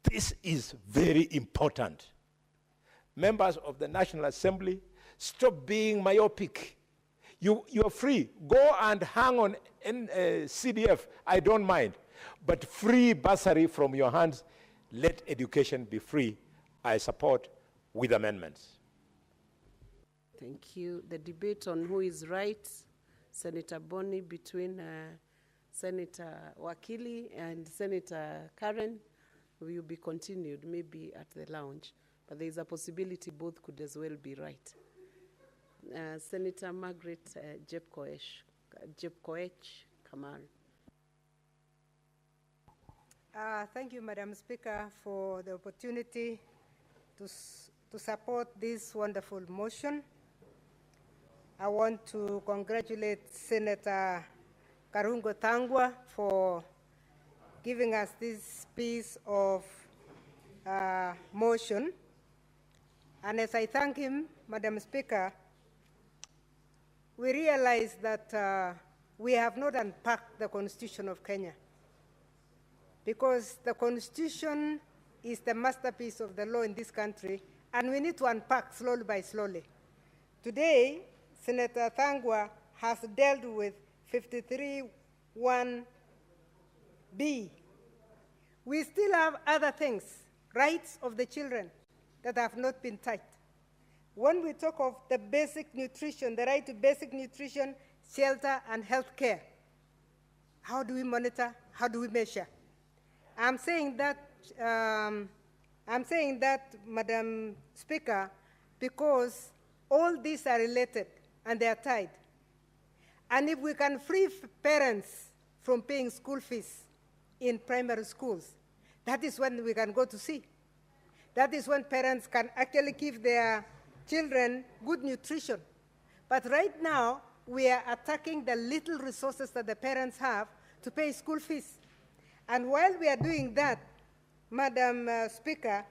This is very important. Members of the National Assembly, stop being myopic. You are free. Go and hang on CDF. I don't mind. But free bursary from your hands. Let education be free. I support with amendments. Thank you. The debate on who is right, Senator Boni, between Senator Wakili and Senator Karen, will be continued, maybe at the lounge. But there is a possibility both could as well be right. Senator Margaret Jepkoech Kamal. Thank you, Madam Speaker, for the opportunity to support this wonderful motion. I want to congratulate Senator Karungo Thangwa for giving us this piece of motion. And as I thank him, Madam Speaker, we realize that we have not unpacked the Constitution of Kenya, because the Constitution is the masterpiece of the law in this country, and we need to unpack slowly by slowly. Today, Senator Thangwa has dealt with 53(1)B. We still have other things, rights of the children, that have not been touched. When we talk of the basic nutrition, the right to basic nutrition, shelter, and health care, how do we monitor? How do we measure? I'm saying that, Madam Speaker, because all these are related and they are tied. And if we can free parents from paying school fees in primary schools, that is when we can go to sea. That is when parents can actually give their children good nutrition. But right now, we are attacking the little resources that the parents have to pay school fees. And while we are doing that, Madam Speaker,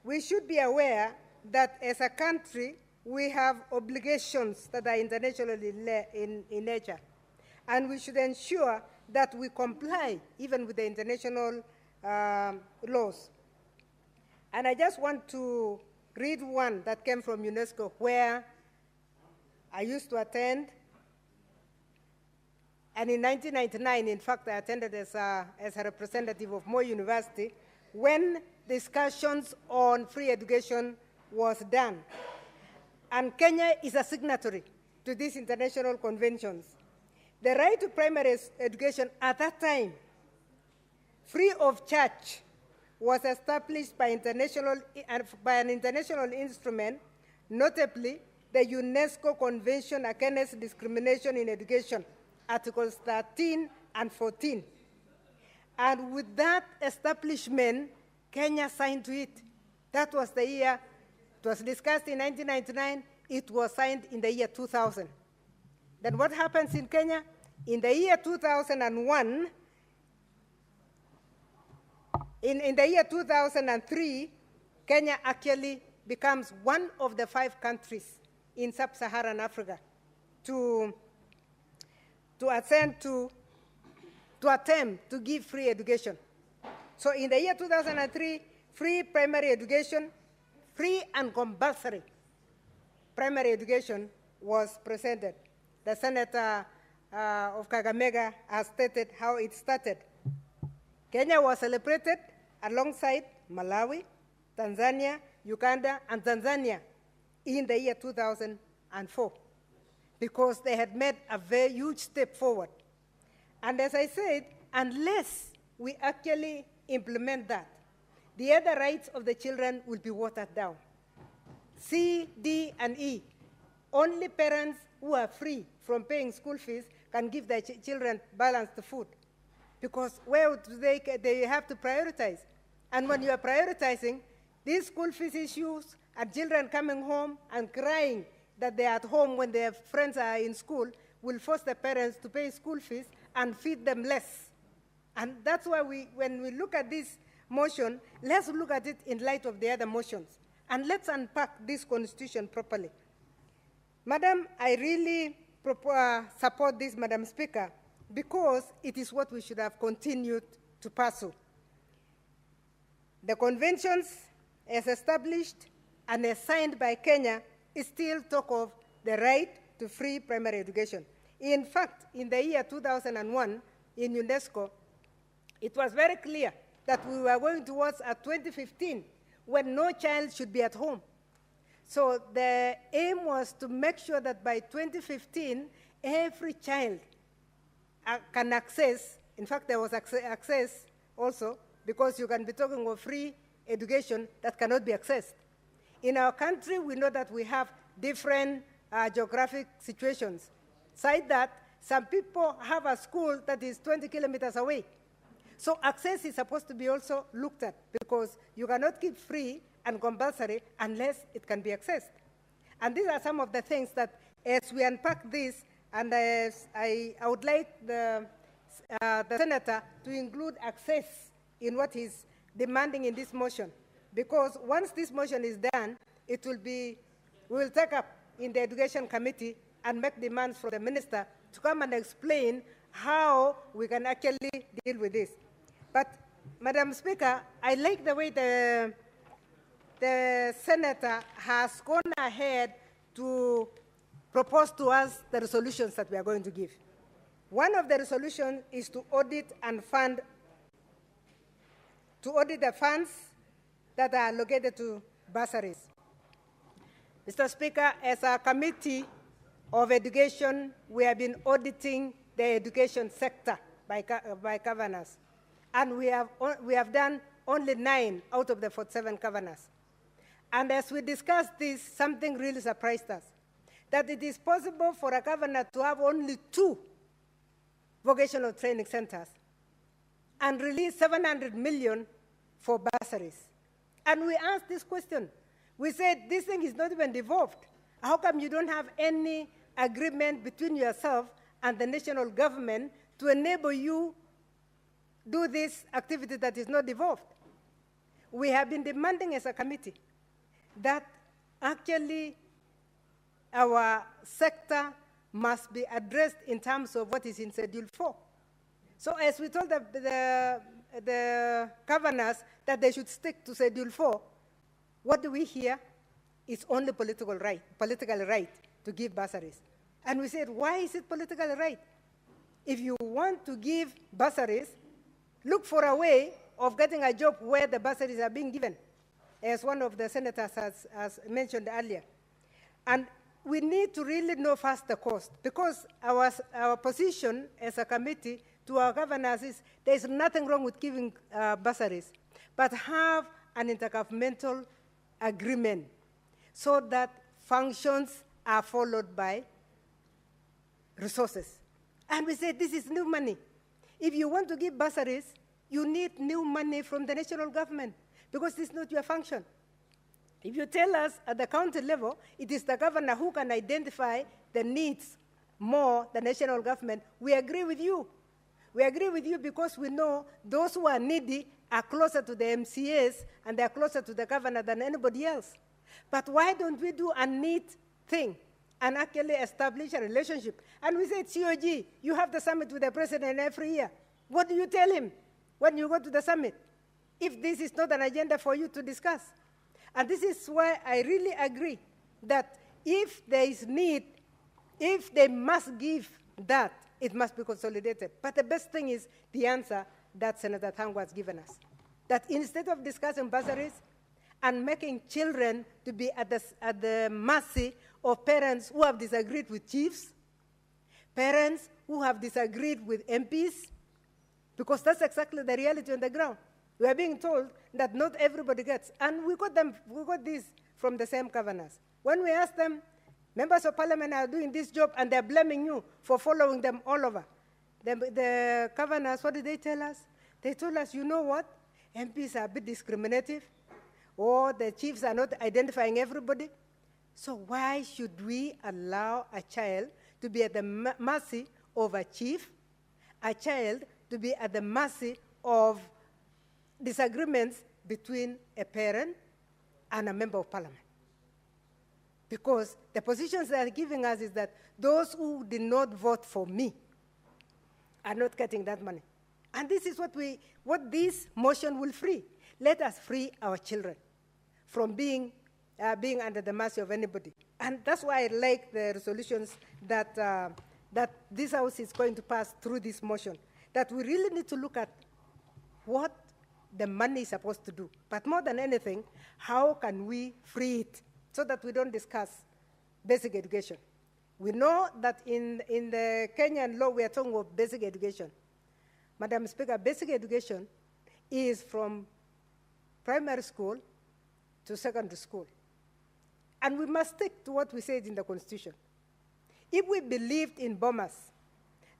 we should be aware that as a country, we have obligations that are internationally in nature. And we should ensure that we comply even with the international laws. And I just want to read one that came from UNESCO, where I used to attend. And in 1999, in fact, I attended as a representative of Moi University when discussions on free education was done. And Kenya is a signatory to these international conventions. The right to primary education at that time, free of charge, was established by an international instrument, notably the UNESCO Convention Against Discrimination in Education, Articles 13 and 14. And with that establishment, Kenya signed to it. That was the year, it was discussed in 1999, it was signed in the year 2000. Then what happens in Kenya? In the year 2001, in the year 2003, Kenya actually becomes one of the 5 countries in sub-Saharan Africa to attempt to give free education. So in the year 2003, free primary education, free and compulsory primary education was presented. The Senator of Kakamega has stated how it started. Kenya was celebrated alongside Malawi, Tanzania, Uganda, and Tanzania in the year 2004 because they had made a very huge step forward. And as I said, unless we actually implement that, the other rights of the children will be watered down. C, D, and E. Only parents who are free from paying school fees can give their children balanced food. Because where do they have to prioritize. And when you are prioritizing, these school fees issues and children coming home and crying that they are at home when their friends are in school will force the parents to pay school fees and feed them less. And that's why when we look at this motion, let's look at it in light of the other motions. And let's unpack this constitution properly. Madam, I really support this, Madam Speaker, because it is what we should have continued to pursue. The conventions, as established and as signed by Kenya, still talk of the right to free primary education. In fact, in the year 2001, in UNESCO, it was very clear that we were going towards a 2015 when no child should be at home. So the aim was to make sure that by 2015, every child can access, in fact, there was access also, because you can be talking of free education that cannot be accessed. In our country, we know that we have different geographic situations. Aside that, some people have a school that is 20 kilometers away. So access is supposed to be also looked at, because you cannot keep free and compulsory unless it can be accessed. And these are some of the things that, as we unpack this, and as I would like the Senator to include access in what he's demanding in this motion, because once this motion is done, it will be, we will take up in the Education Committee and make demands from the Minister to come and explain how we can actually deal with this. But, Madam Speaker, I like the way the Senator has gone ahead to propose to us the resolutions that we are going to give. One of the resolutions is to audit and fund, to audit the funds that are allocated to bursaries. Mr. Speaker, as a committee of education, we have been auditing the education sector by governors. And we have done only 9 out of the 47 governors. And as we discussed this, something really surprised us, that it is possible for a governor to have only 2 vocational training centers and release 700 million for bursaries. And we asked this question. We said, this thing is not even devolved. How come you don't have any agreement between yourself and the national government to enable you do this activity that is not devolved? We have been demanding as a committee that actually our sector must be addressed in terms of what is in Schedule 4. So as we told the governors that they should stick to Schedule 4, what do we hear? It's only political right to give bursaries. And we said, why is it political right? If you want to give bursaries, look for a way of getting a job where the bursaries are being given, as one of the senators has mentioned earlier. And we need to really know first the cost, because our position as a committee to our governors is there is nothing wrong with giving bursaries, but have an intergovernmental agreement so that functions are followed by resources. And we said this is new money. If you want to give bursaries, you need new money from the national government, because this is not your function. If you tell us at the county level, it is the governor who can identify the needs more than national government, we agree with you. We agree with you because we know those who are needy are closer to the MCAs and they are closer to the governor than anybody else. But why don't we do a neat thing and actually establish a relationship? And we said, COG, you have the summit with the president every year. What do you tell him when you go to the summit, if this is not an agenda for you to discuss? And this is why I really agree that if there is need, if they must give that, it must be consolidated. But the best thing is the answer that Senator Tango has given us, that instead of discussing bursaries and making children to be at the mercy of parents who have disagreed with chiefs, parents who have disagreed with MPs, because that's exactly the reality on the ground. We are being told that not everybody gets, and we got this from the same governors. When we asked them, members of parliament are doing this job and they're blaming you for following them all over. The governors, what did they tell us? They told us, you know what? MPs are a bit discriminative, or the chiefs are not identifying everybody. So why should we allow a child to be at the mercy of a chief, a child to be at the mercy of disagreements between a parent and a member of parliament? Because the positions they are giving us is that those who did not vote for me are not getting that money. And this is what this motion will free. Let us free our children from being under the mercy of anybody. And that's why I like the resolutions that, that this House is going to pass through this motion, that we really need to look at what the money is supposed to do. But more than anything, how can we free it so that we don't discuss basic education? We know that in the Kenyan law, we are talking about basic education. Madam Speaker, basic education is from primary school to secondary school. And we must stick to what we said in the Constitution. If we believed in Bomas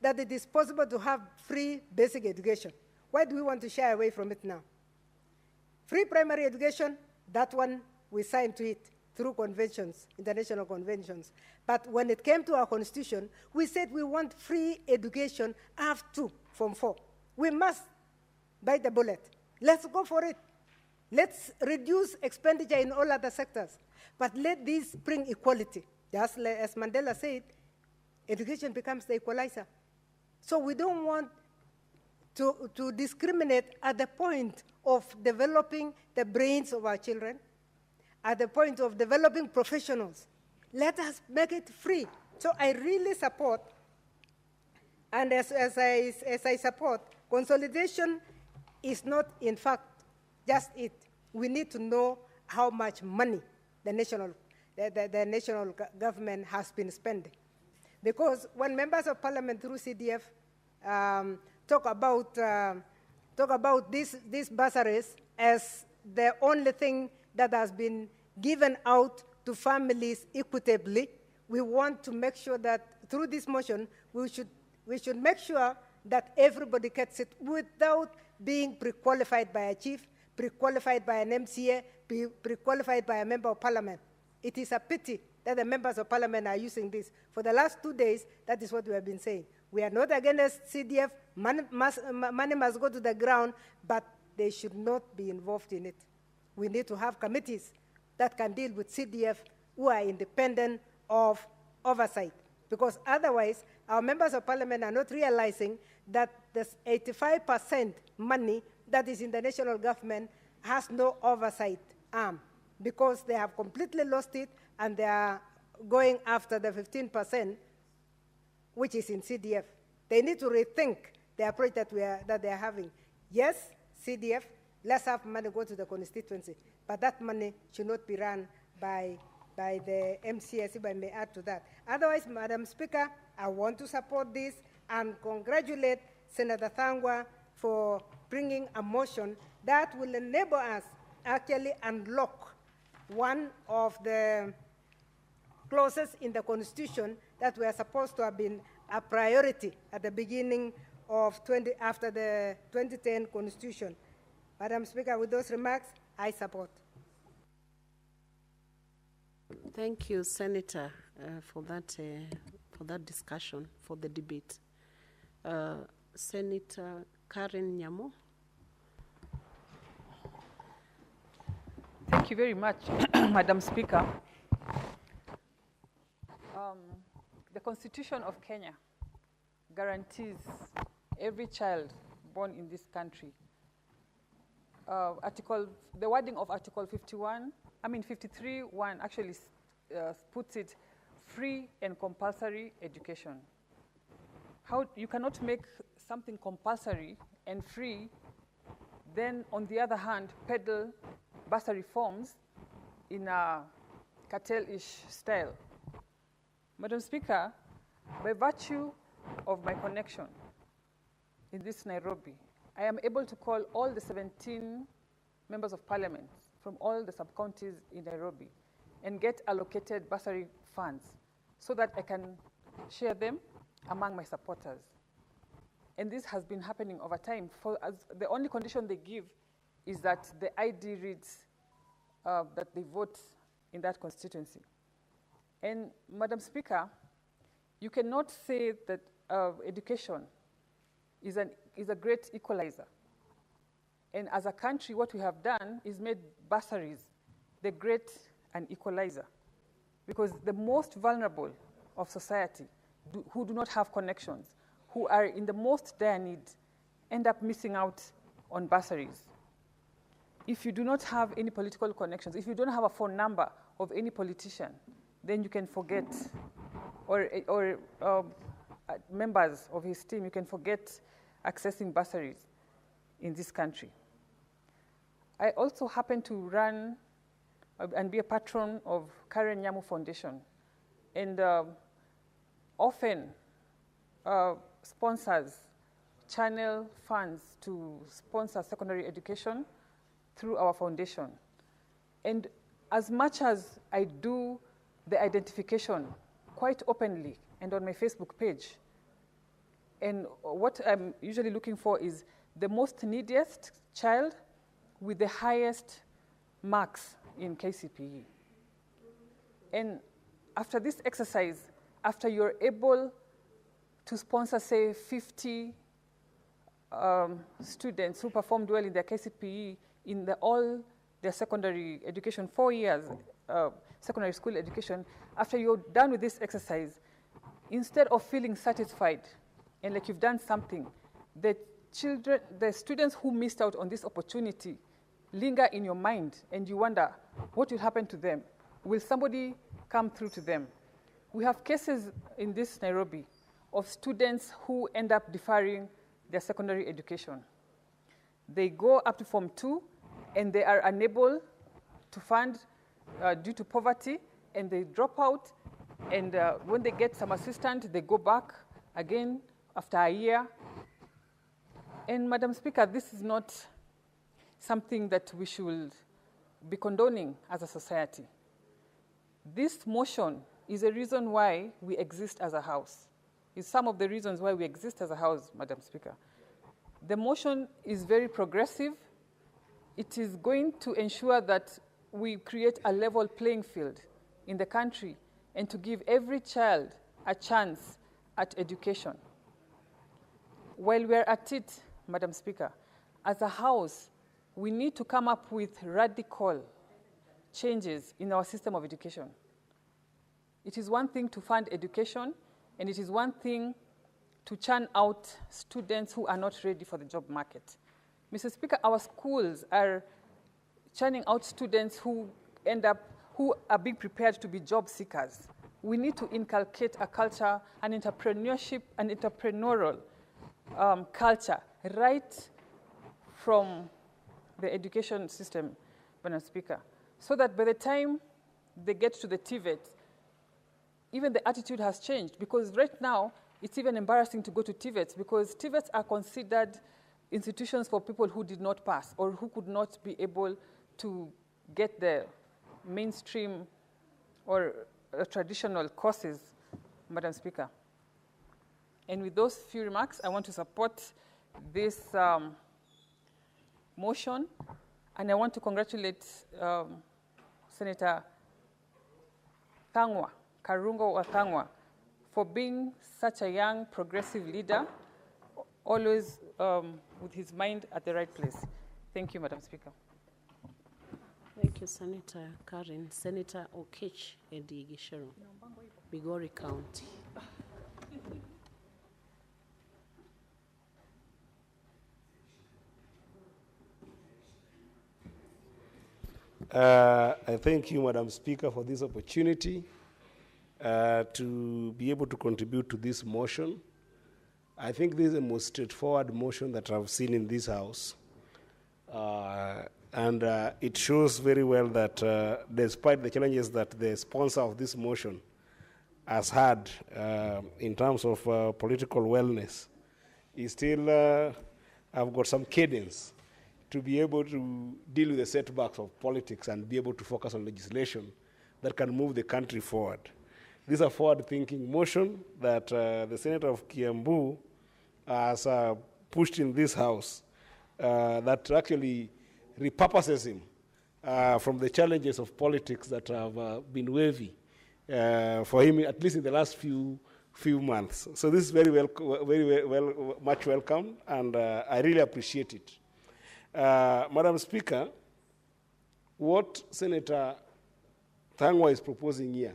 that it is possible to have free basic education, why do we want to shy away from it now? Free primary education, that one we signed to it through conventions, international conventions. But when it came to our Constitution, we said we want free education up to Form 4. We must bite the bullet. Let's go for it. Let's reduce expenditure in all other sectors. But let this bring equality. Just as Mandela said, education becomes the equalizer. So we don't want to discriminate at the point of developing the brains of our children, at the point of developing professionals. Let us make it free. So I really support, and as I support, consolidation is not, in fact, just it. We need to know how much money the national government has been spending. Because when members of parliament through CDF talk about these bursaries as the only thing that has been given out to families equitably, we want to make sure that through this motion, we should make sure that everybody gets it without being pre-qualified by a chief, pre-qualified by an MCA, pre-qualified by a member of parliament. It is a pity that the members of parliament are using this. For the last 2 days, that is what we have been saying. We are not against CDF, money must go to the ground, but they should not be involved in it. We need to have committees that can deal with CDF who are independent of oversight. Because otherwise, our members of parliament are not realizing that this 85% money that is in the national government has no oversight arm, because they have completely lost it and they are going after the 15%, which is in CDF. They need to rethink the approach that they are having. Yes, CDF, let's have money go to the constituency, but that money should not be run by the MCS, if I may add to that. Otherwise, Madam Speaker, I want to support this and congratulate Senator Thangwa for bringing a motion that will enable us actually unlock one of the clauses in the Constitution that were supposed to have been a priority at the beginning of after the 2010 Constitution. Madam Speaker, with those remarks, I support. Thank you, Senator, for that discussion, for the debate. Senator Karen Nyamo. Thank you very much, Madam Speaker. The Constitution of Kenya guarantees every child born in this country. The wording of Article 53(1) actually puts it free and compulsory education. How you cannot make something compulsory and free, then on the other hand, peddle bursary forms in a cartel-ish style. Madam Speaker, by virtue of my connection in this Nairobi, I am able to call all the 17 members of parliament from all the sub-counties in Nairobi and get allocated bursary funds so that I can share them among my supporters. And this has been happening over time. The only condition they give is that the ID reads that they vote in that constituency. And Madam Speaker, you cannot say that education is a great equalizer. And as a country, what we have done is made bursaries the great and equalizer. Because the most vulnerable of society, who do not have connections, who are in the most dire need, end up missing out on bursaries. If you do not have any political connections, if you don't have a phone number of any politician, then you can forget, or members of his team, you can forget accessing bursaries in this country. I also happen to run and be a patron of Karen Nyamu Foundation, and often sponsors channel funds to sponsor secondary education through our foundation. And as much as I do the identification quite openly and on my Facebook page, and what I'm usually looking for is the most neediest child with the highest marks in KCPE. And after this exercise, after you're able to sponsor, say, 50 students who performed well in their KCPE in all their secondary education, 4 years secondary school education, after you're done with this exercise, instead of feeling satisfied and like you've done something, the students who missed out on this opportunity linger in your mind, and you wonder what will happen to them. Will somebody come through to them? We have cases in this Nairobi of students who end up deferring their secondary education. They go up to Form 2, and they are unable to fund due to poverty, and they drop out, and when they get some assistance, they go back again after a year. And Madam Speaker, this is not something that we should be condoning as a society. This motion is a reason why we exist as a house. It's some of the reasons why we exist as a house, Madam Speaker. The motion is very progressive. it is going to ensure that we create a level playing field in the country and to give every child a chance at education. While we're at it, Madam Speaker, as a House, we need to come up with radical changes in our system of education. It is one thing to fund education, and it is one thing to churn out students who are not ready for the job market. Mr. Speaker, our schools are churning out students who are being prepared to be job seekers. We need to inculcate a culture, an entrepreneurship, an entrepreneurial culture right from the education system, Madam Speaker, so that by the time they get to the TVET, even the attitude has changed, because right now it's even embarrassing to go to TVETs because TVETs are considered institutions for people who did not pass or who could not be able to get the mainstream or traditional courses, Madam Speaker. And with those few remarks, I want to support this motion, and I want to congratulate Senator Karungo Wathangwa, for being such a young, progressive leader, always with his mind at the right place. Thank you, Madam Speaker. Thank you, Senator Karen. Senator Okech Edigishero, Migori County. I thank you, Madam Speaker, for this opportunity to be able to contribute to this motion. I think this is the most straightforward motion that I've seen in this House. And it shows very well that despite the challenges that the sponsor of this motion has had in terms of political wellness, he still have got some cadence to be able to deal with the setbacks of politics and be able to focus on legislation that can move the country forward. This is a forward-thinking motion that the Senator of Kiambu has pushed in this House that actually repurposes him from the challenges of politics that have been wavy for him, at least in the last few months. So this is very much welcome, and I really appreciate it. Madam Speaker, what Senator Thangwa is proposing here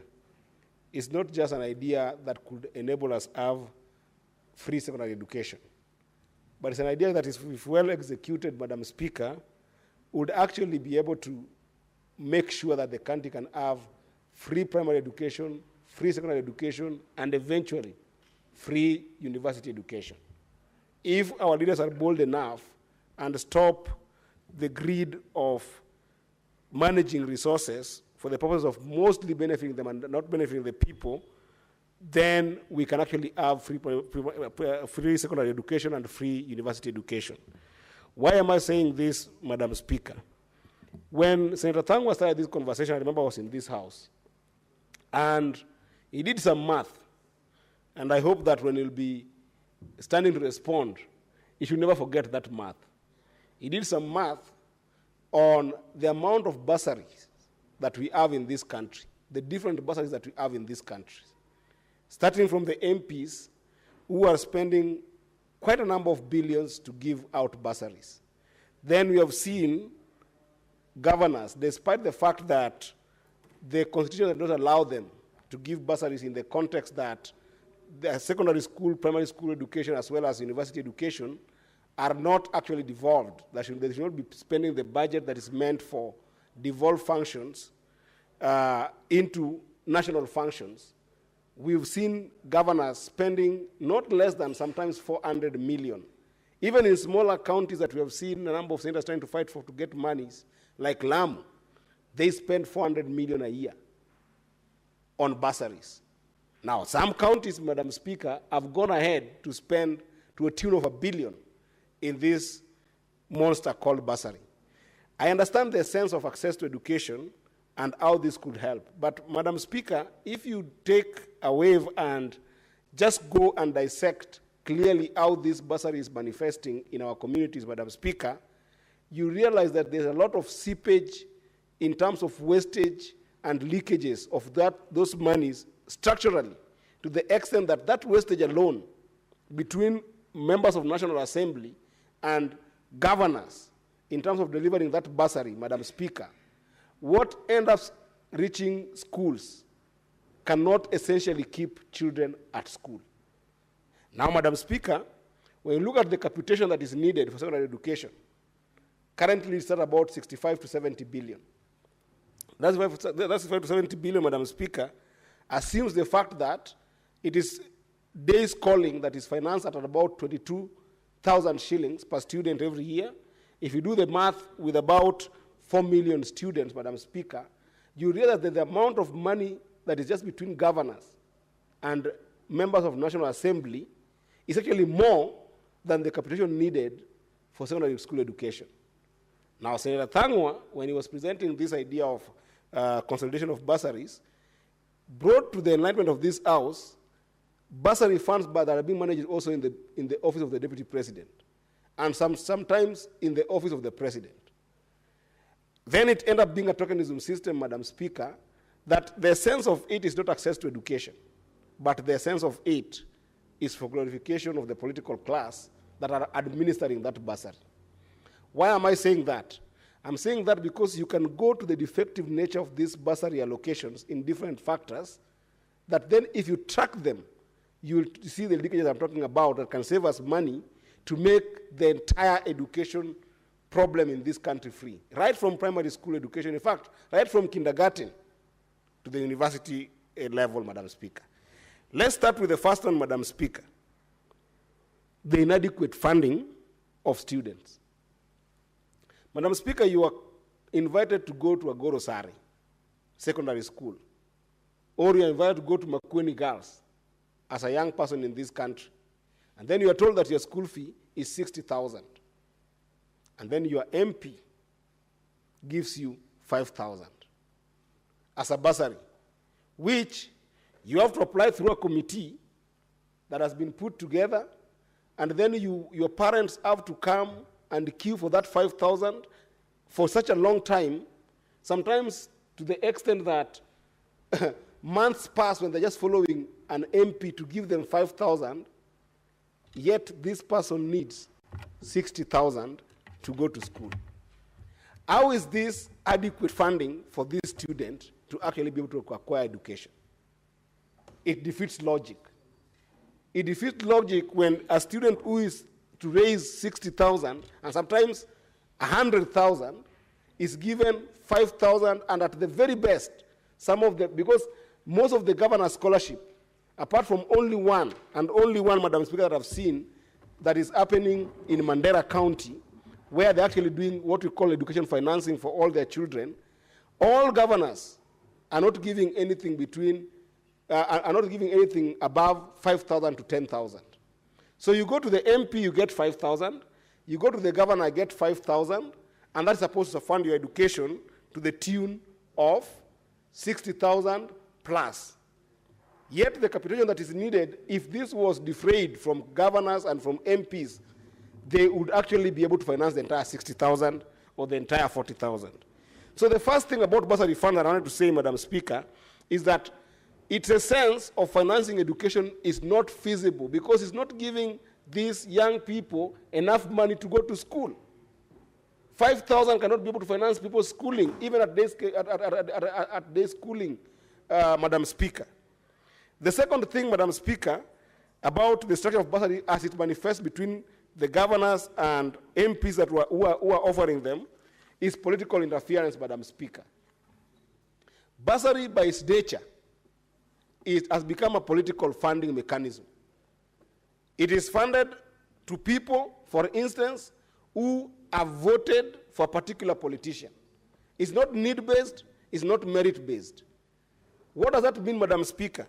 is not just an idea that could enable us to have free secondary education, but it's an idea that, if well executed, Madam Speaker, would actually be able to make sure that the country can have free primary education, free secondary education, and eventually free university education. If our leaders are bold enough and stop the greed of managing resources for the purpose of mostly benefiting them and not benefiting the people, then we can actually have free secondary education and free university education. Why am I saying this, Madam Speaker? When Senator Thangwa started this conversation, I remember I was in this House, and he did some math, and I hope that when he'll be standing to respond, he should never forget that math. He did some math on the amount of bursaries that we have in this country, the different bursaries that we have in this country, starting from the MPs who are spending quite a number of billions to give out bursaries. Then we have seen governors, despite the fact that the Constitution does not allow them to give bursaries in the context that the secondary school, primary school education, as well as university education, are not actually devolved. They should not be spending the budget that is meant for devolved functions into national functions. We've seen governors spending not less than sometimes 400 million. Even in smaller counties that we have seen a number of senators trying to fight for to get monies, like Lamu, they spend 400 million a year on bursaries. Now, some counties, Madam Speaker, have gone ahead to spend to a tune of $1 billion in this monster called bursary. I understand the sense of access to education and how this could help. But, Madam Speaker, if you take a wave and just go and dissect clearly how this bursary is manifesting in our communities, Madam Speaker, you realize that there's a lot of seepage in terms of wastage and leakages of those monies structurally, to the extent that that wastage alone between members of National Assembly and governors in terms of delivering that bursary, Madam Speaker, what ends up reaching schools cannot essentially keep children at school. Now, Madam Speaker, when you look at the capitation that is needed for secondary education, currently it's at about 65 to 70 billion. That's 65 to 70 billion, Madam Speaker, assumes the fact that it is day schooling that is financed at about 22,000 shillings per student every year. If you do the math with about 4 million students, Madam Speaker, you realize that the amount of money that is just between governors and members of National Assembly is actually more than the capitation needed for secondary school education. Now, Senator Thangwa, when he was presenting this idea of consolidation of bursaries, brought to the enlightenment of this House bursary funds that are being managed also in the office of the Deputy President, and sometimes in the office of the President. Then it ended up being a tokenism system, Madam Speaker, that the sense of it is not access to education, but the sense of it is for glorification of the political class that are administering that bursary. Why am I saying that? I'm saying that because you can go to the defective nature of these bursary allocations in different factors, that then if you track them, you'll see the leakages I'm talking about that can save us money to make the entire education problem in this country free, right from primary school education, in fact, right from kindergarten to the university level, Madam Speaker. Let's start with the first one, Madam Speaker, the inadequate funding of students. Madam Speaker, you are invited to go to Agorosari Secondary School, or you are invited to go to Makueni Girls as a young person in this country, and then you are told that your school fee is 60,000, and then your MP gives you 5,000 as a bursary, which you have to apply through a committee that has been put together, and then your parents have to come and queue for that 5,000 for such a long time, sometimes to the extent that months pass when they're just following an MP to give them 5,000, yet this person needs 60,000 to go to school. How is this adequate funding for this student to actually be able to acquire education? It defeats logic. It defeats logic when a student who is to raise 60,000 and sometimes 100,000 is given 5,000, and at the very best, because most of the governor's scholarship, apart from only one, Madam Speaker, that I've seen, that is happening in Mandera County, where they're actually doing what we call education financing for all their children, all governors are not giving anything above 5,000 to 10,000. So you go to the MP, you get 5,000. You go to the governor, get 5,000, and that's supposed to fund your education to the tune of 60,000 plus. Yet the capitation that is needed, if this was defrayed from governors and from MPs, they would actually be able to finance the entire 60,000 or the entire 40,000. So the first thing about bursary fund that I wanted to say, Madam Speaker, is that it's a sense of financing education is not feasible because it's not giving these young people enough money to go to school. 5,000 cannot be able to finance people's schooling, even at day schooling, Madam Speaker. The second thing, Madam Speaker, about the structure of bursary as it manifests between the governors and MPs that who are offering them is political interference, Madam Speaker. Bursary by its nature, it has become a political funding mechanism. It is funded to people, for instance, who have voted for a particular politician. It's not need-based, it's not merit-based. What does that mean, Madam Speaker?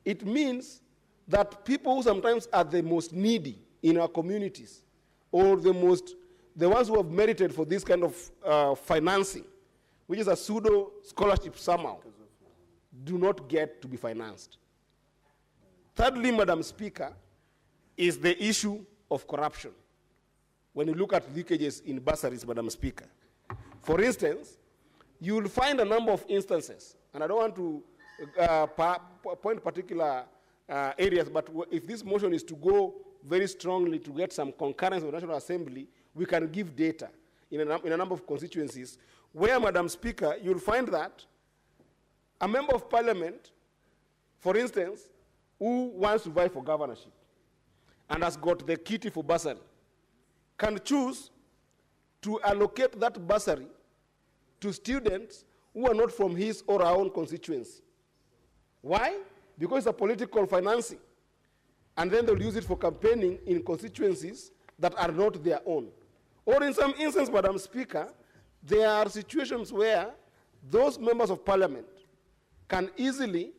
It means that people who sometimes are the most needy in our communities, or the ones who have merited for this kind of financing, which is a pseudo scholarship somehow, do not get to be financed. Thirdly, Madam Speaker, is the issue of corruption. when you look at leakages in bursaries, Madam Speaker. For instance, you will find a number of instances, and I don't want to point particular areas, but if this motion is to go very strongly to get some concurrence of the National Assembly, we can give data in a number of constituencies where, Madam Speaker, you'll find that a member of parliament, for instance, who wants to vie for governorship and has got the kitty for bursary, can choose to allocate that bursary to students who are not from his or her own constituency. Why? Because it's a political financing. And then they'll use it for campaigning in constituencies that are not their own. Or in some instances, Madam Speaker, there are situations where those members of parliament can easily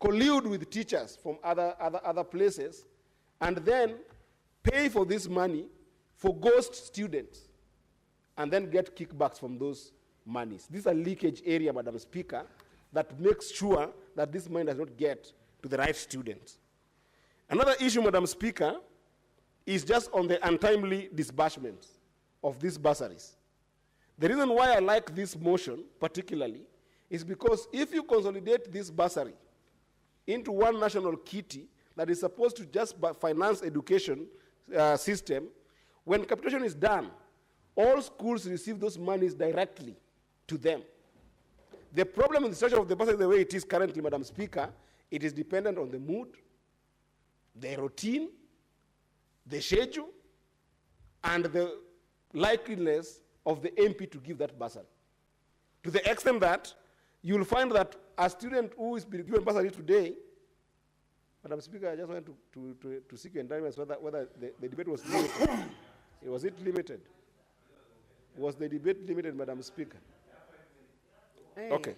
collude with teachers from other places and then pay for this money for ghost students and then get kickbacks from those monies. This is a leakage area, Madam Speaker, that makes sure that this money does not get to the right students. Another issue, Madam Speaker, is just on the untimely disbursements of these bursaries. The reason why I like this motion particularly is because if you consolidate this bursary into one national kitty that is supposed to just finance education system, when capitation is done, all schools receive those monies directly to them. The problem with the structure of the bursary the way it is currently, Madam Speaker, it is dependent on the mood, the routine, the schedule, and the likeliness of the MP to give that bursary. To the extent that you'll find that a student who is being given bursary today, Madam Speaker, I just want to seek your indictments whether the debate was limited. Was it limited? Was the debate limited, Madam Speaker? Hey. Okay.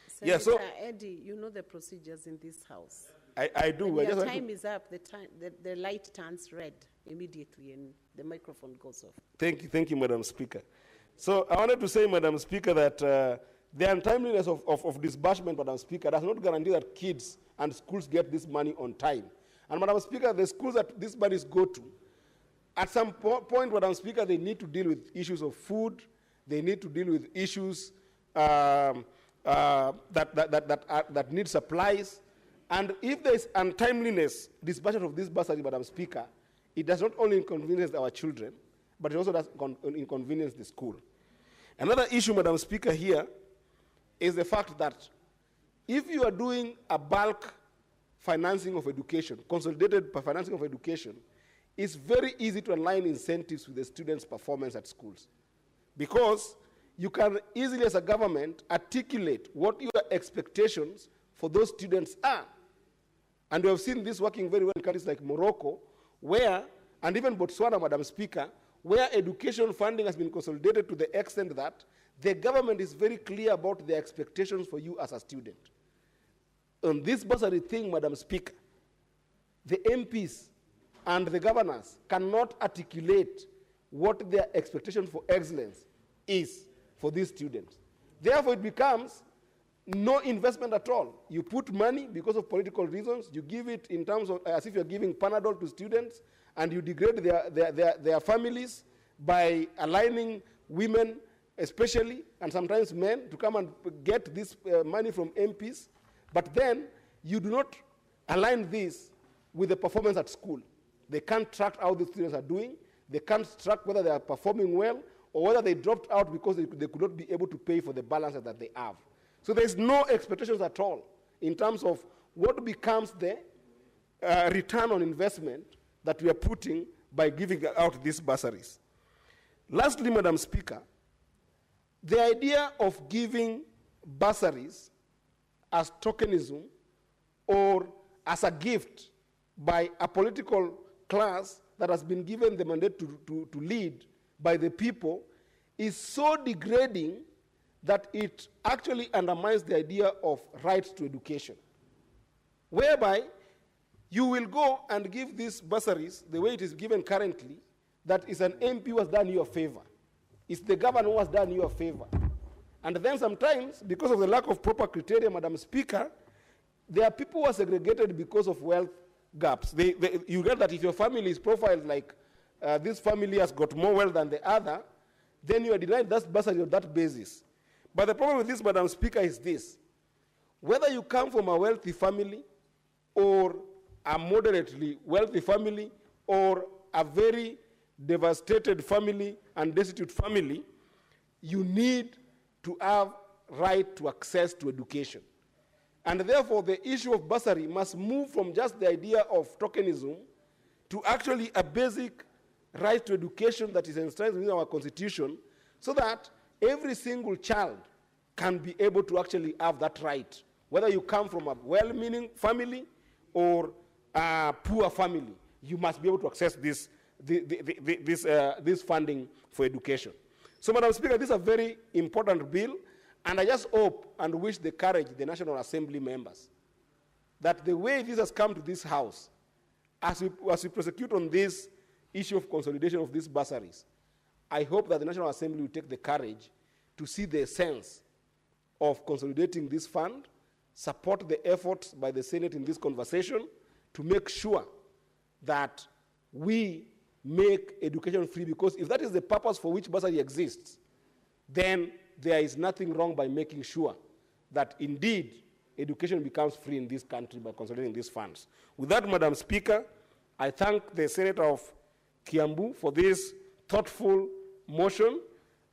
Senator Yeah, so Eddie, you know the procedures in this house. I do. When I your just time is up, the light turns red immediately and the microphone goes off. Thank you, Madam Speaker. So I wanted to say, Madam Speaker, that the untimeliness of disbursement, Madam Speaker, does not guarantee that kids and schools get this money on time. And Madam Speaker, the schools that these monies go to, at some point, Madam Speaker, they need to deal with issues of food, they need to deal with issues that need supplies. And if there is untimeliness, disbursement of this bursary, Madam Speaker, it does not only inconvenience our children, but it also does inconvenience the school. Another issue, Madam Speaker, here is the fact that if you are doing a bulk financing of education, consolidated financing of education, it's very easy to align incentives with the students' performance at schools. Because you can easily, as a government, articulate what your expectations for those students are. And we have seen this working very well in countries like Morocco, where, and even Botswana, Madam Speaker, where education funding has been consolidated to the extent that the government is very clear about their expectations for you as a student. On this bursary thing, Madam Speaker, the MPs and the governors cannot articulate what their expectation for excellence is for these students. Therefore, it becomes no investment at all. You put money because of political reasons, you give it in terms of as if you're giving Panadol to students, and you degrade their families by aligning women especially, and sometimes men, to come and get this money from MPs, but then you do not align this with the performance at school. They can't track how the students are doing, they can't track whether they are performing well, or whether they dropped out because they could not be able to pay for the balances that they have. So there's no expectations at all in terms of what becomes the return on investment that we are putting by giving out these bursaries. Lastly, Madam Speaker, the idea of giving bursaries as tokenism or as a gift by a political class that has been given the mandate to lead by the people is so degrading that it actually undermines the idea of right to education, whereby you will go and give these bursaries the way it is given currently, that is an MP who has done you a favor. It's the governor who has done you a favor. And then sometimes, because of the lack of proper criteria, Madam Speaker, there are people who are segregated because of wealth gaps. You get that if your family is profiled like this family has got more wealth than the other, then you are denied that bursary on that basis. But the problem with this, Madam Speaker, is this. Whether you come from a wealthy family or a moderately wealthy family or a very devastated family and destitute family, you need to have right to access to education. And therefore, the issue of bursary must move from just the idea of tokenism to actually a basic right to education that is enshrined within our Constitution, so that every single child can be able to actually have that right, whether you come from a well-meaning family or a poor family. You must be able to access this funding for education. So, Madam Speaker, this is a very important bill, and I just hope and wish the courage the National Assembly members that the way this has come to this House, as we prosecute on this issue of consolidation of these bursaries, I hope that the National Assembly will take the courage to see the sense of consolidating this fund, support the efforts by the Senate in this conversation to make sure that we make education free, because if that is the purpose for which bursary exists, then there is nothing wrong by making sure that indeed education becomes free in this country by consolidating these funds. With that, Madam Speaker, I thank the Senator of Kiambu for this thoughtful motion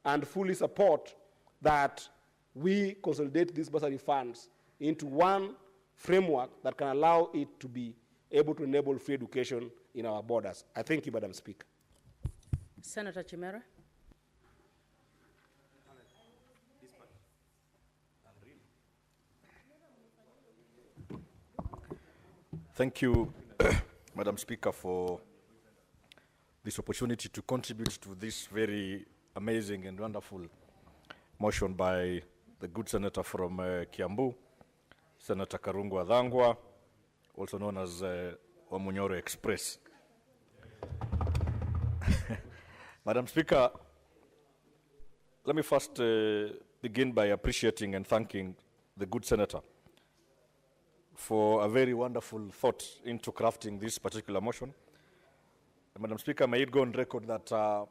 and fully support that we consolidate these bursary funds into one framework that can allow it to be able to enable free education in our borders. I thank you, Madam Speaker. Senator Chimera. Thank you, Madam Speaker, for this opportunity to contribute to this very amazing and wonderful motion by the good senator from Kiambu, Senator Karungu Adhangwa, also known as Wamunyoro Express. Madam Speaker, let me first begin by appreciating and thanking the good senator for a very wonderful thought into crafting this particular motion. Madam Speaker, may it go on record that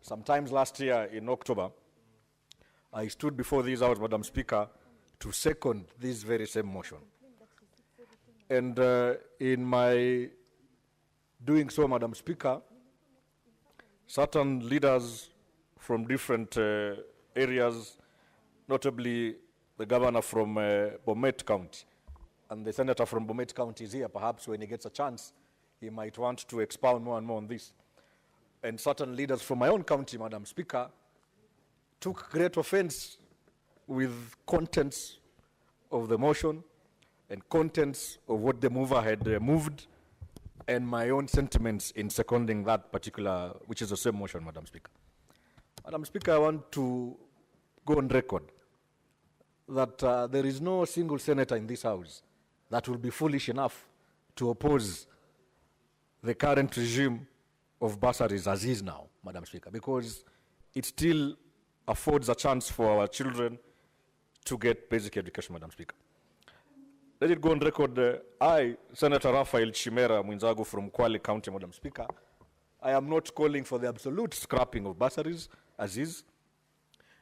sometimes last year in October, I stood before this House, Madam Speaker, to second this very same motion. And in my doing so, Madam Speaker, certain leaders from different areas, notably the governor from Bomet County, and the senator from Bomet County is here. Perhaps when he gets a chance, he might want to expound more and more on this. And certain leaders from my own county, Madam Speaker, took great offense with contents of the motion and contents of what the mover had moved, and my own sentiments in seconding that particular, which is the same motion, Madam Speaker. Madam Speaker, I want to go on record that there is no single senator in this House that will be foolish enough to oppose the current regime of bursaries as is now, Madam Speaker, because it still affords a chance for our children to get basic education, Madam Speaker. Let it go on record, I, Senator Raphael Chimera Mwinzagu from Kwale County, Madam Speaker, I am not calling for the absolute scrapping of bursaries as is,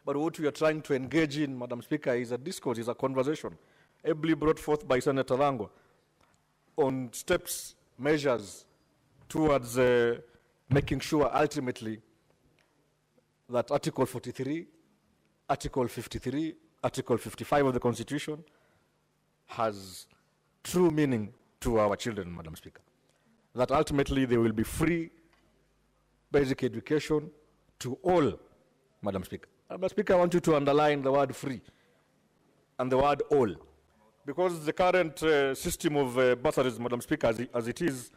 but what we are trying to engage in, Madam Speaker, is a discourse, is a conversation, ably brought forth by Senator Rango on steps, measures towards making sure ultimately that Article 43, Article 53, Article 55 of the Constitution has true meaning to our children, Madam Speaker. That ultimately there will be free basic education to all, Madam Speaker. Madam Speaker, I want you to underline the word free and the word all, because the current system of bursaries, Madam Speaker, as it is,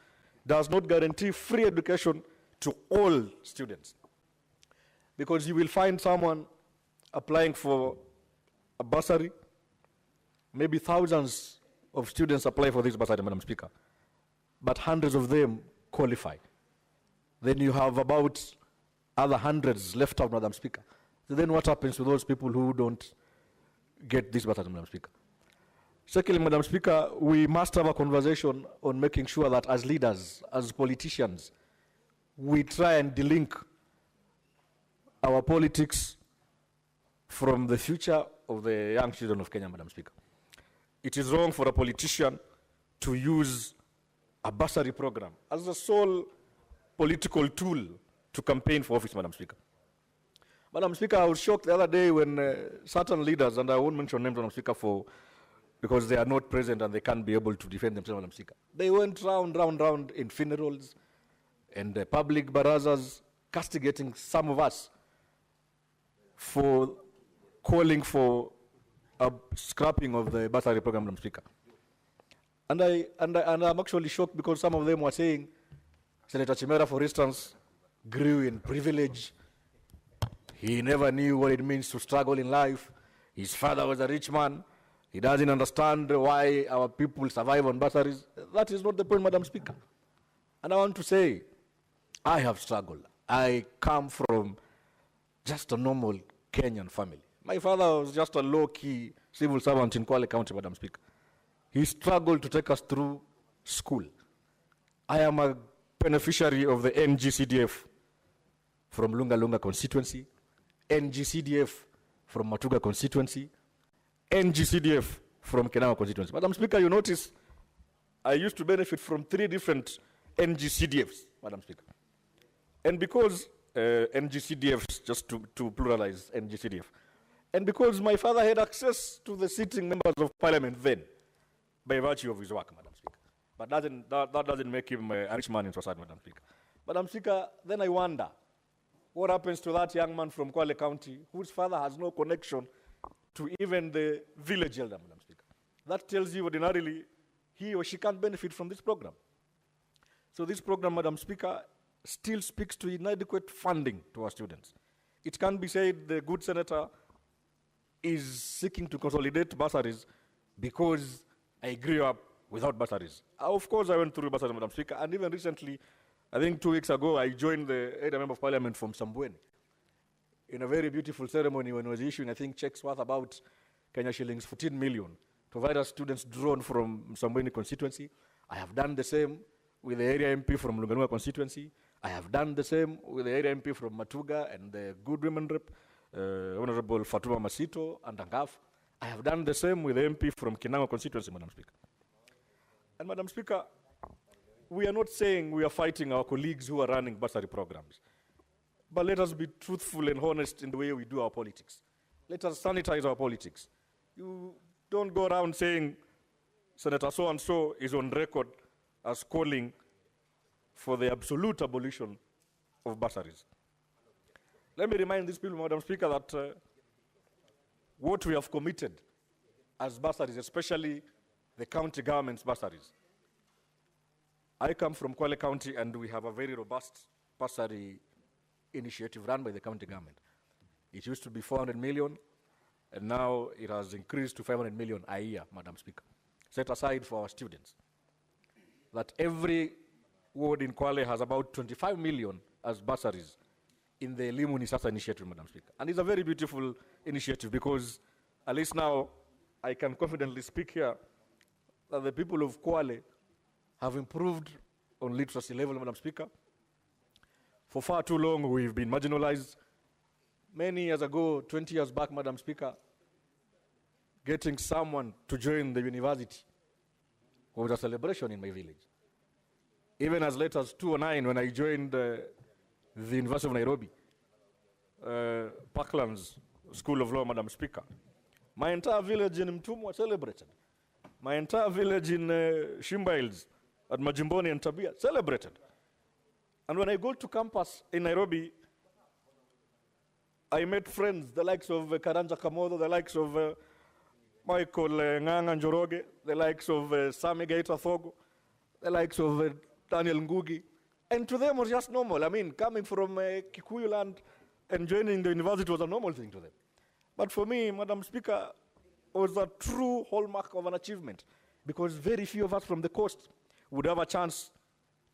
does not guarantee free education to all students. Because you will find someone applying for a bursary, maybe thousands of students apply for this bursary, Madam Speaker, but hundreds of them qualify. Then you have about other hundreds left out, Madam Speaker. So then what happens to those people who don't get this bursary, Madam Speaker? Secondly, Madam Speaker, we must have a conversation on making sure that as leaders, as politicians, we try and delink our politics from the future of the young children of Kenya, Madam Speaker. It is wrong for a politician to use a bursary program as a sole political tool to campaign for office, Madam Speaker. Madam Speaker, I was shocked the other day when certain leaders, and I won't mention names, Madam Speaker, because they are not present and they can't be able to defend themselves, Madam Speaker. They went round in funerals and public barazas, castigating some of us for calling for a scrapping of the bursary program, Madam Speaker. And I'm actually shocked because some of them were saying, Senator Chimera, for instance, grew in privilege. He never knew what it means to struggle in life. His father was a rich man. He doesn't understand why our people survive on bursaries. That is not the point, Madam Speaker. And I want to say, I have struggled. I come from just a normal Kenyan family. My father was just a low-key civil servant in Kwale County, Madam Speaker. He struggled to take us through school. I am a beneficiary of the NGCDF from Lunga Lunga constituency, NGCDF from Matuga constituency, NGCDF from Kenama constituency. Madam Speaker, you notice I used to benefit from 3 different NGCDFs, Madam Speaker. And because NGCDFs, just to pluralize NGCDF, and because my father had access to the sitting members of parliament then, by virtue of his work, Madam Speaker. But that doesn't make him a rich man in society, Madam Speaker. Madam Speaker, then I wonder, what happens to that young man from Kwale County whose father has no connection to even the village elder, Madam Speaker? That tells you ordinarily he or she can't benefit from this program. So this program, Madam Speaker, still speaks to inadequate funding to our students. It can be said the good senator is seeking to consolidate bursaries because I grew up without bursaries. Of course, I went through bursaries, Madam Speaker, and even recently, I think 2 weeks ago, I joined the area member of parliament from Sambweni in a very beautiful ceremony when I was issuing, I think, checks worth about Kenya shillings 14 million to various students drawn from Sambweni constituency. I have done the same with the area MP from Lunganua constituency. I have done the same with the area MP from Matuga and the good women rep, Honorable Fatuma Masito and Angaf. I have done the same with the MP from Kinango constituency, Madam Speaker. And Madam Speaker, we are not saying we are fighting our colleagues who are running bursary programs. But let us be truthful and honest in the way we do our politics. Let us sanitize our politics. You don't go around saying Senator so-and-so is on record as calling for the absolute abolition of bursaries. Let me remind these people, Madam Speaker, that what we have committed as bursaries, especially the county government's bursaries. I come from Kwale County and we have a very robust bursary initiative run by the county government. It used to be 400 million and now it has increased to 500 million a year, Madam Speaker, set aside for our students. That every ward in Kwale has about 25 million as bursaries in the Elimu ni Sasa initiative, Madam Speaker. And it's a very beautiful initiative because at least now I can confidently speak here that the people of Kwale have improved on literacy level, Madam Speaker. For far too long, we've been marginalized. Many years ago, 20 years back, Madam Speaker, getting someone to join the university was a celebration in my village. Even as late as 2009, when I joined the University of Nairobi, Parklands School of Law, Madam Speaker, my entire village in Mtumwa celebrated. My entire village in Shimbails at Majimboni and Tabia celebrated. And when I go to campus in Nairobi, I met friends, the likes of Karanja Kamodo, the likes of Michael Nganga Njoroge, the likes of Sami Gaita Thogo, the likes of Daniel Ngugi. And to them was just normal. I mean, coming from Kikuyu land and joining the university was a normal thing to them. But for me, Madam Speaker, was a true hallmark of an achievement because very few of us from the coast would have a chance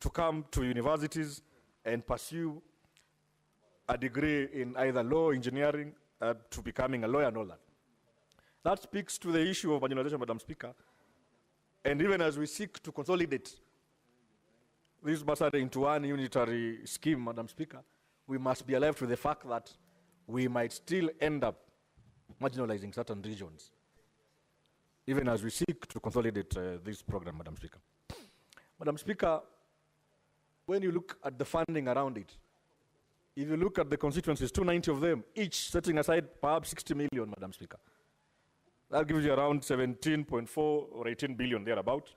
to come to universities and pursue a degree in either law, engineering, to becoming a lawyer and all that. That speaks to the issue of marginalization, Madam Speaker. And even as we seek to consolidate this bursary into one unitary scheme, Madam Speaker, we must be alive to the fact that we might still end up marginalizing certain regions, even as we seek to consolidate this program, Madam Speaker. Madam Speaker, when you look at the funding around it, if you look at the constituencies, 290 of them, each setting aside perhaps 60 million, Madam Speaker. That gives you around 17.4 or 18 billion thereabout.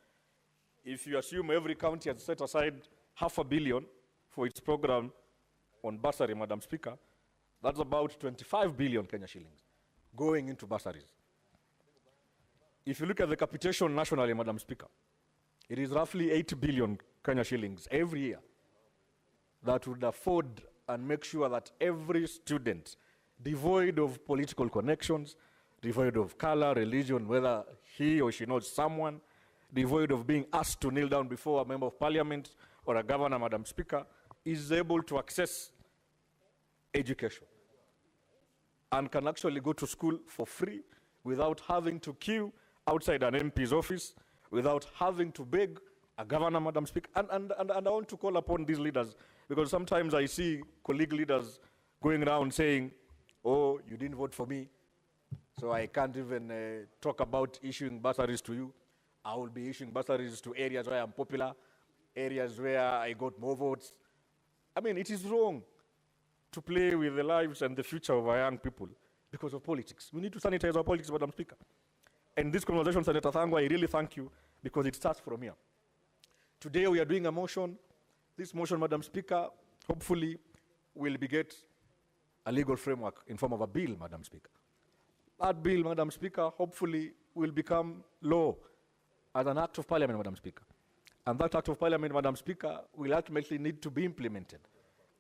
If you assume every county has set aside $500 million for its program on bursary, Madam Speaker, that's about 25 billion Kenya shillings going into bursaries. If you look at the capitation nationally, Madam Speaker, it is roughly 8 billion Kenya shillings every year that would afford and make sure that every student, devoid of political connections, devoid of color, religion, whether he or she knows someone, devoid of being asked to kneel down before a member of parliament or a governor, Madam Speaker, is able to access education and can actually go to school for free without having to queue outside an MP's office, without having to beg a governor, Madam Speaker. And I want to call upon these leaders, because sometimes I see colleague leaders going around saying, oh, you didn't vote for me, so I can't even talk about issuing bursaries to you. I will be issuing bursaries to areas where I'm popular, areas where I got more votes. I mean, it is wrong to play with the lives and the future of our young people because of politics. We need to sanitize our politics, Madam Speaker. And this conversation, Senator Thangwa, I really thank you because it starts from here. Today we are doing a motion. This motion, Madam Speaker, hopefully will beget a legal framework in form of a bill, Madam Speaker. That bill, Madam Speaker, hopefully will become law as an act of parliament, Madam Speaker. And that act of parliament, Madam Speaker, will ultimately need to be implemented.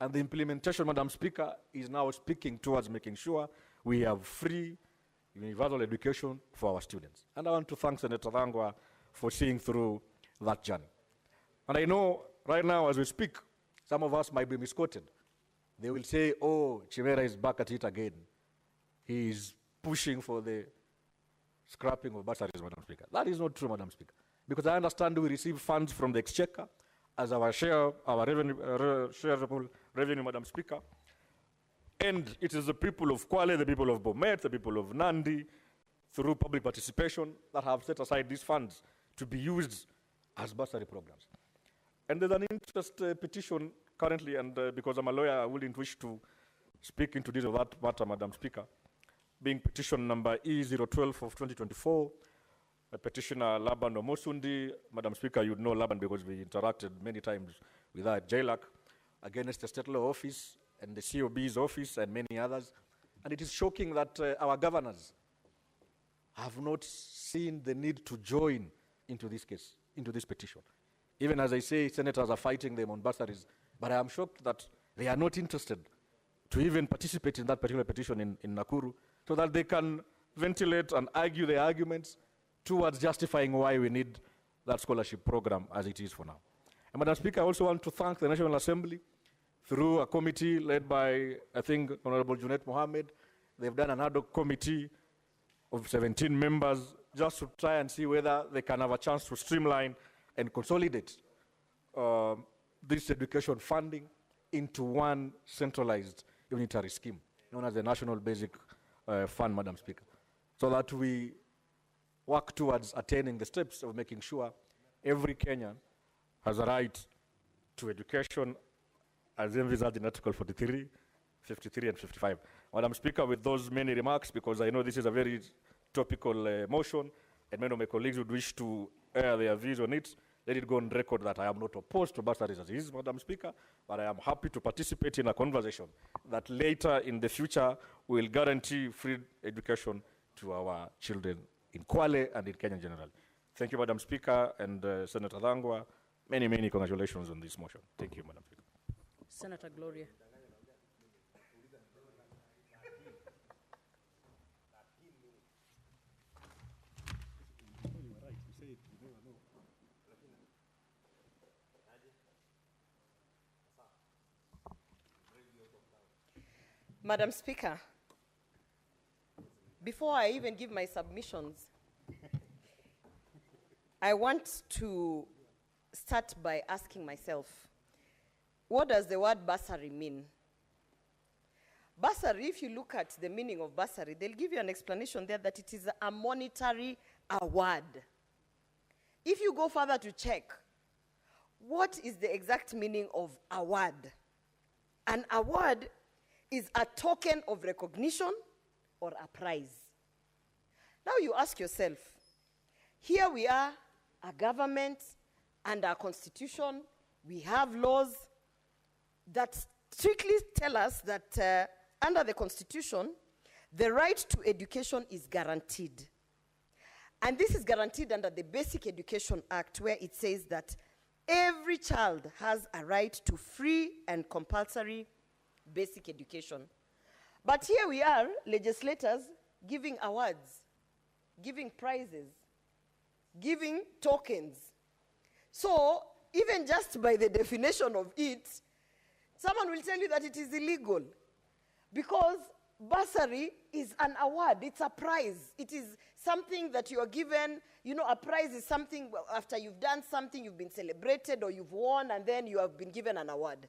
And the implementation, Madam Speaker, is now speaking towards making sure we have free, universal education for our students. And I want to thank Senator Thangwa for seeing through that journey. And I know right now as we speak, some of us might be misquoted. They will say, oh, Chimera is back at it again. He is pushing for the scrapping of bursaries, Madam Speaker. That is not true, Madam Speaker. Because I understand we receive funds from the exchequer as our share, our revenue, shareable revenue, Madam Speaker. And it is the people of Kwale, the people of Bomet, the people of Nandi, through public participation, that have set aside these funds to be used as bursary programs. And there's an interest petition currently, and because I'm a lawyer, I wouldn't wish to speak into this or that matter, Madam Speaker, being petition number E012 of 2024, petitioner Laban Omosundi. Madam Speaker, you know Laban because we interacted many times with her at JLAC, against the State Law Office and the COB's office and many others. And it is shocking that our governors have not seen the need to join into this case, into this petition. Even as I say, senators are fighting them on bursaries, but I am shocked that they are not interested to even participate in that particular petition in Nakuru, so that they can ventilate and argue their arguments towards justifying why we need that scholarship program as it is for now. And Madam Speaker, I also want to thank the National Assembly through a committee led by, I think, Honorable Junet Mohammed. They've done an ad hoc committee of 17 members just to try and see whether they can have a chance to streamline and consolidate this education funding into one centralized unitary scheme, known as the National Basic Fund, Madam Speaker, so that we work towards attaining the steps of making sure every Kenyan has a right to education as envisaged in Article 43, 53, and 55. Madam Speaker, with those many remarks, because I know this is a very topical motion, and many of my colleagues would wish to air their views on it, let it go on record that I am not opposed to bursaries as is, Madam Speaker, but I am happy to participate in a conversation that later in the future will guarantee free education to our children in Kwale and in Kenya generally. Thank you, Madam Speaker, and Senator Thangwa. Many, many congratulations on this motion. Thank you, Madam Speaker. Senator Gloria. Madam Speaker, before I even give my submissions, I want to start by asking myself, what does the word bursary mean? Bursary, if you look at the meaning of bursary, they'll give you an explanation there that it is a monetary award. If you go further to check, what is the exact meaning of award? An award is a token of recognition or a prize. Now you ask yourself, here we are, a government and our constitution, we have laws that strictly tell us that under the constitution, the right to education is guaranteed. And this is guaranteed under the Basic Education Act, where it says that every child has a right to free and compulsory basic education. But here we are, legislators, giving awards, giving prizes, giving tokens. So, even just by the definition of it, someone will tell you that it is illegal. Because bursary is an award, it's a prize. It is something that you are given. You know, a prize is something after you've done something, you've been celebrated or you've won, and then you have been given an award.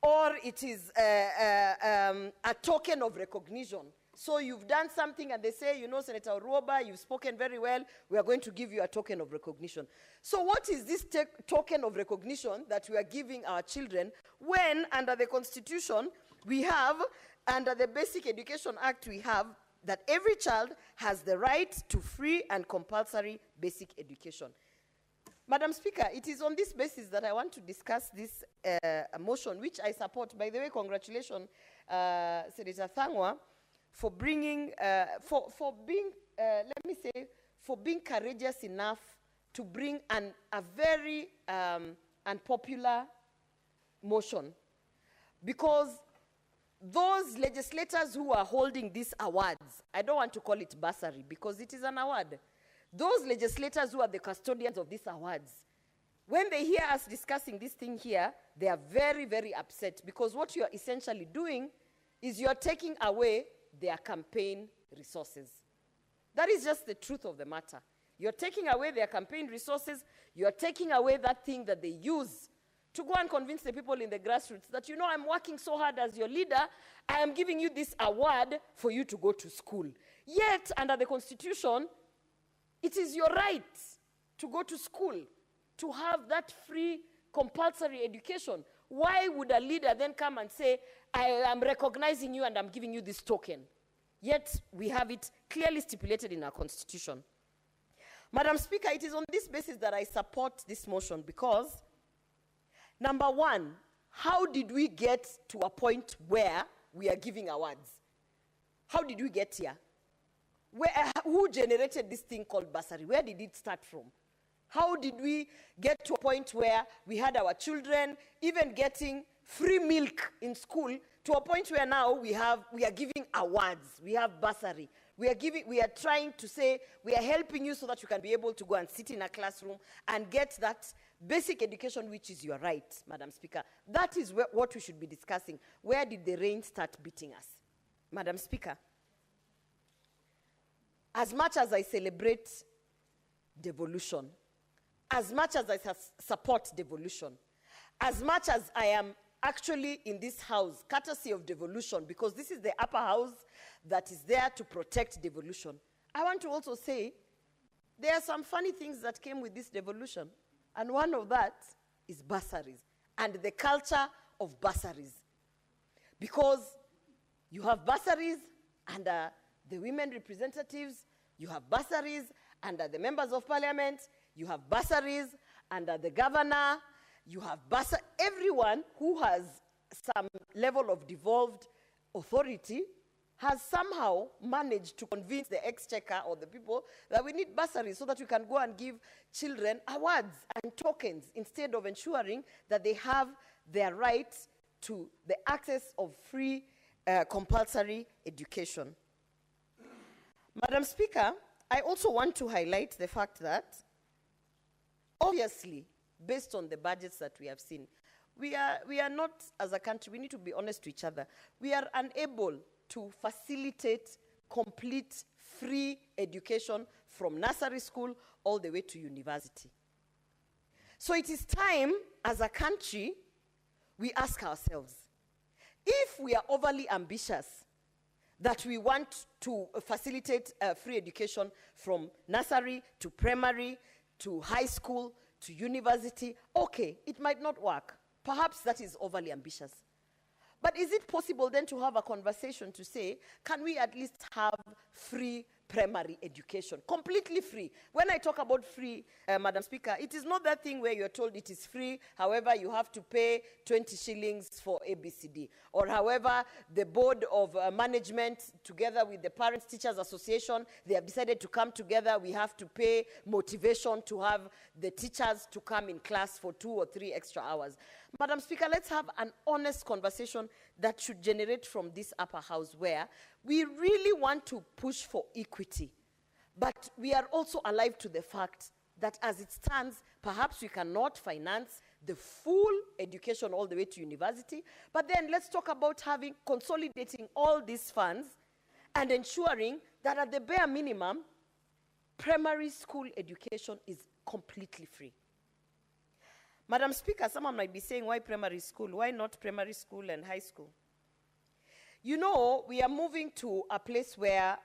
Or it is a token of recognition. So you've done something and they say, you know, Senator Oruoba, you've spoken very well, we are going to give you a token of recognition. So what is this token of recognition that we are giving our children when under the Constitution we have, under the Basic Education Act we have, that every child has the right to free and compulsory basic education? Madam Speaker, it is on this basis that I want to discuss this motion, which I support. By the way, congratulations, Senator Thangwa, for bringing, for being, let me say, for being courageous enough to bring a very unpopular motion. Because those legislators who are holding these awards, I don't want to call it bursary because it is an award. Those legislators who are the custodians of these awards, when they hear us discussing this thing here, they are very, very upset because what you are essentially doing is you are taking away their campaign resources. That is just the truth of the matter. You're taking away their campaign resources. You're taking away that thing that they use to go and convince the people in the grassroots that, you know, I'm working so hard as your leader, I am giving you this award for you to go to school. Yet, under the Constitution, it is your right to go to school, to have that free, compulsory education. Why would a leader then come and say, I am recognizing you and I'm giving you this token? Yet, we have it clearly stipulated in our Constitution. Madam Speaker, it is on this basis that I support this motion because, number one, how did we get to a point where we are giving awards? How did we get here? Who generated this thing called bursary? Where did it start from? How did we get to a point where we had our children even getting free milk in school, to a point where now we are giving awards, we have bursary. We are trying to say, we are helping you so that you can be able to go and sit in a classroom and get that basic education, which is your right, Madam Speaker. That is what we should be discussing. Where did the rain start beating us? Madam Speaker, as much as I celebrate devolution, as much as I support devolution, as much as I am actually in this house, courtesy of devolution, because this is the upper house that is there to protect devolution, I want to also say there are some funny things that came with this devolution, and one of that is bursaries and the culture of bursaries. Because you have bursaries under the women representatives, you have bursaries under the members of parliament, you have bursaries under the governor, you have everyone who has some level of devolved authority has somehow managed to convince the exchequer or the people that we need bursaries so that we can go and give children awards and tokens instead of ensuring that they have their right to the access of free compulsory education. Madam Speaker, I also want to highlight the fact that, obviously, based on the budgets that we have seen, we are not, as a country, we need to be honest to each other, we are unable to facilitate complete free education from nursery school all the way to university. So it is time, as a country, we ask ourselves, if we are overly ambitious, that we want to facilitate free education from nursery to primary to high school to university, okay, it might not work. Perhaps that is overly ambitious. But is it possible then to have a conversation to say, can we at least have free primary education, completely free? When I talk about free, Madam Speaker, it is not that thing where you're told it is free, however, you have to pay 20 shillings for ABCD, or however, the board of management, together with the Parents Teachers Association, they have decided to come together, we have to pay motivation to have the teachers to come in class for 2 or 3 extra hours. Madam Speaker, let's have an honest conversation that should generate from this upper house, where we really want to push for equity, but we are also alive to the fact that as it stands, perhaps we cannot finance the full education all the way to university, but then let's talk about consolidating all these funds and ensuring that at the bare minimum, primary school education is completely free. Madam Speaker, someone might be saying, why primary school? Why not primary school and high school? You know, we are moving to a place where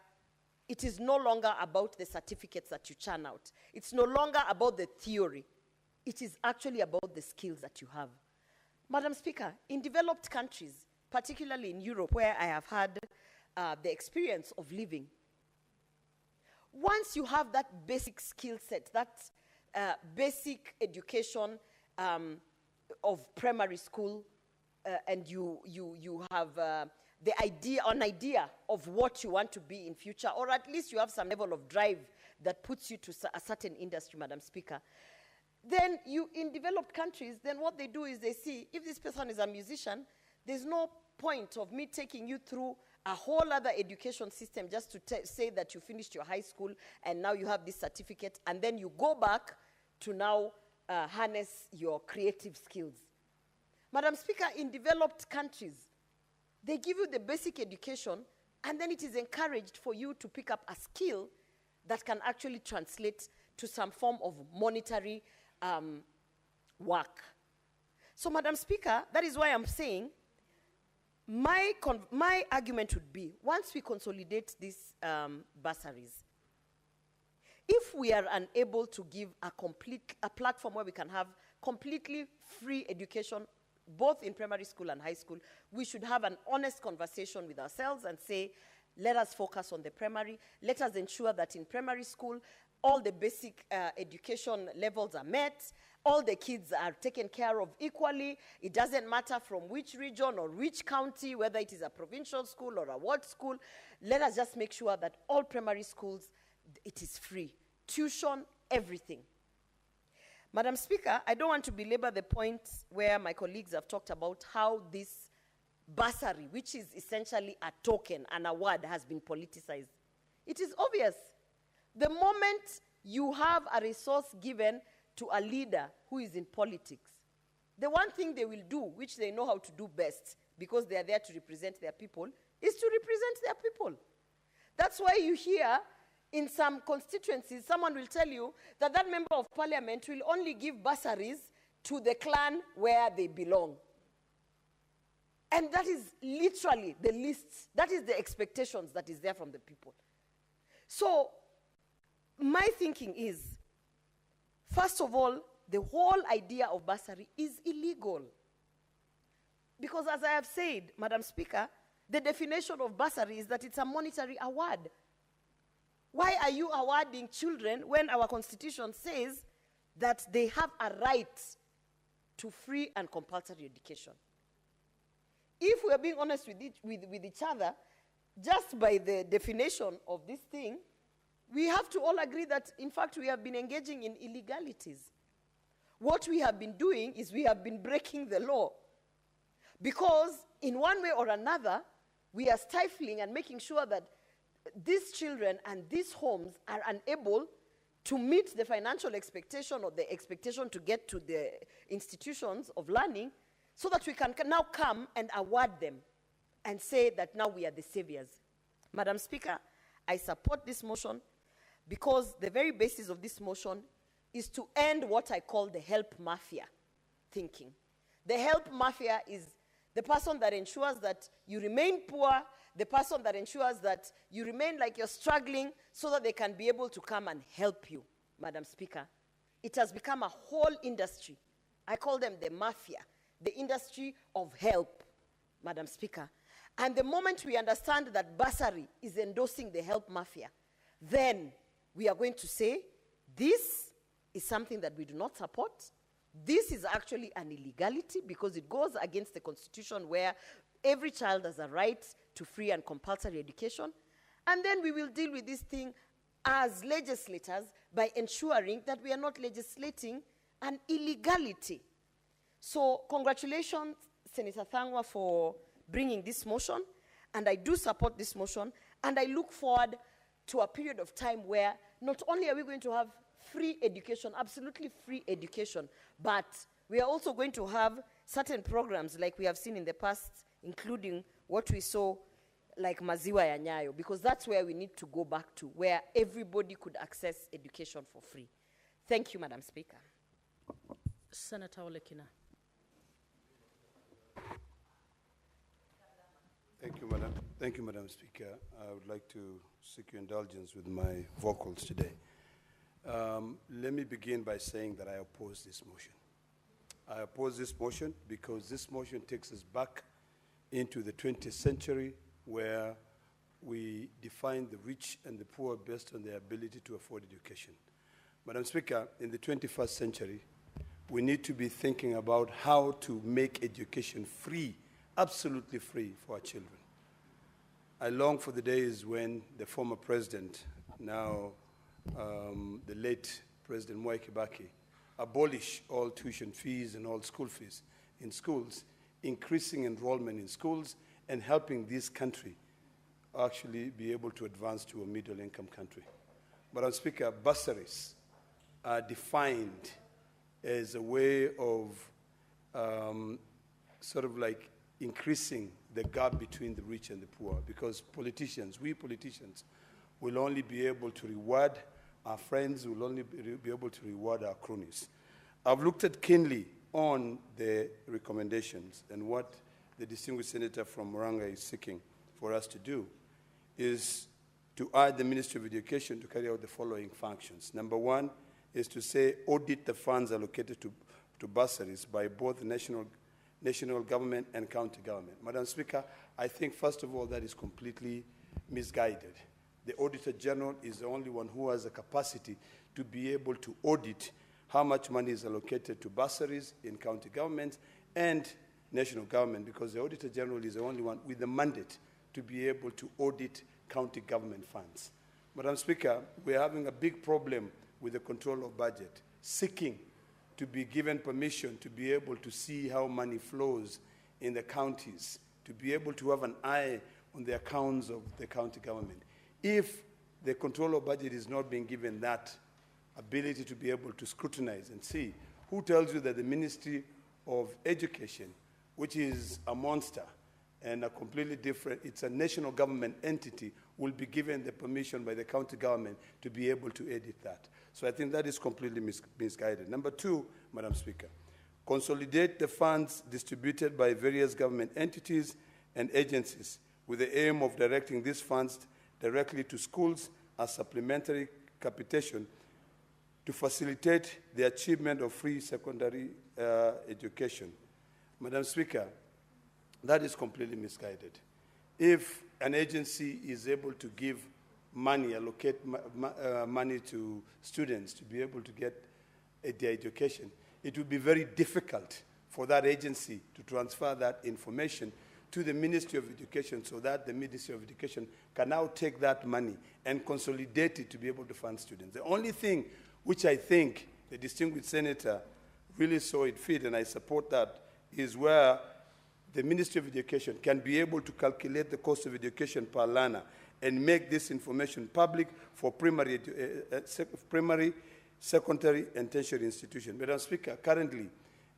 it is no longer about the certificates that you churn out. It's no longer about the theory. It is actually about the skills that you have. Madam Speaker, in developed countries, particularly in Europe, where I have had the experience of living, once you have that basic skill set, that basic education of primary school, and you have an idea of what you want to be in future, or at least you have some level of drive that puts you to a certain industry, Madam Speaker, then in developed countries, then what they do is they see, if this person is a musician, there's no point of me taking you through a whole other education system just to say that you finished your high school and now you have this certificate, and then you go back to now harness your creative skills. Madam Speaker, in developed countries, they give you the basic education, and then it is encouraged for you to pick up a skill that can actually translate to some form of monetary work. So, Madam Speaker, that is why I'm saying my argument would be, once we consolidate these bursaries, if we are unable to give a platform where we can have completely free education, both in primary school and high school, we should have an honest conversation with ourselves and say, let us focus on the primary. Let us ensure that in primary school, all the basic education levels are met. All the kids are taken care of equally. It doesn't matter from which region or which county, whether it is a provincial school or a ward school. Let us just make sure that all primary schools, it is free. Tuition, everything. Madam Speaker, I don't want to belabor the point where my colleagues have talked about how this bursary, which is essentially a token, an award, has been politicized. It is obvious. The moment you have a resource given to a leader who is in politics, the one thing they will do, which they know how to do best, because they are there to represent their people, is to represent their people. That's why you hear in some constituencies, someone will tell you that that member of parliament will only give bursaries to the clan where they belong. And that is literally the list. That is the expectations that is there from the people. So my thinking is, first of all, the whole idea of bursary is illegal. Because as I have said, Madam Speaker, the definition of bursary is that it's a monetary award. Why are you awarding children when our constitution says that they have a right to free and compulsory education? If we are being honest with each other, just by the definition of this thing, we have to all agree that, in fact, we have been engaging in illegalities. What we have been doing is we have been breaking the law. Because in one way or another, we are stifling and making sure that these children and these homes are unable to meet the financial expectation or the expectation to get to the institutions of learning, so that we can now come and award them and say that now we are the saviors. Madam Speaker, I support this motion because the very basis of this motion is to end what I call the help mafia thinking. The help mafia is the person that ensures that you remain poor, the person that ensures that you remain like you're struggling so that they can be able to come and help you, Madam Speaker. It has become a whole industry. I call them the mafia, the industry of help, Madam Speaker. And the moment we understand that bursary is endorsing the help mafia, then we are going to say, this is something that we do not support. This is actually an illegality because it goes against the Constitution where every child has a right to free and compulsory education. And then we will deal with this thing as legislators by ensuring that we are not legislating an illegality. So congratulations, Senator Thangwa, for bringing this motion. And I do support this motion. And I look forward to a period of time where not only are we going to have free education, absolutely free education, but we are also going to have certain programs like we have seen in the past, including what we saw like Maziwa ya Nyayo, because that's where we need to go back to, where everybody could access education for free. Thank you, Madam Speaker. Senator Olekina. Thank you, Madam. Thank you, Madam Speaker. I would like to seek your indulgence with my vocals today. Let me begin by saying that I oppose this motion. I oppose this motion because this motion takes us back into the 20th century where we define the rich and the poor based on their ability to afford education. Madam Speaker, in the 21st century, we need to be thinking about how to make education free, absolutely free for our children. I long for the days when the former president, now the late President Mwai Kibaki, abolish all tuition fees and all school fees in schools, increasing enrollment in schools, and helping this country actually be able to advance to a middle-income country. Madam Speaker, bursaries are defined as a way of sort of like increasing the gap between the rich and the poor, because politicians, we politicians, will only be able to reward our friends, will only be able to reward our cronies. I've looked at keenly on the recommendations, and what the distinguished senator from Muranga is seeking for us to do is to urge the Ministry of Education to carry out the following functions. Number one is to say audit the funds allocated to bursaries by both the national government and county government. Madam Speaker, I think first of all that is completely misguided. The Auditor General is the only one who has the capacity to be able to audit how much money is allocated to bursaries in county governments and national government, because the Auditor General is the only one with the mandate to be able to audit county government funds. Madam Speaker, we're having a big problem with the control of budget, seeking to be given permission to be able to see how money flows in the counties, to be able to have an eye on the accounts of the county government. If the control of budget is not being given that ability to be able to scrutinize and see, who tells you that the Ministry of Education, which is a monster and a completely different, it's a national government entity, will be given the permission by the county government to be able to edit that? So I think that is completely misguided. Number two, Madam Speaker, consolidate the funds distributed by various government entities and agencies with the aim of directing these funds directly to schools as supplementary capitation to facilitate the achievement of free secondary education. Madam Speaker, that is completely misguided. If an agency is able to give money, allocate money to students to be able to get their education, it would be very difficult for that agency to transfer that information to the Ministry of Education so that the Ministry of Education can now take that money and consolidate it to be able to fund students. The only thing which I think the distinguished senator really saw it fit, and I support that, is where the Ministry of Education can be able to calculate the cost of education per learner and make this information public for primary, secondary, and tertiary institutions. Madam Speaker, currently,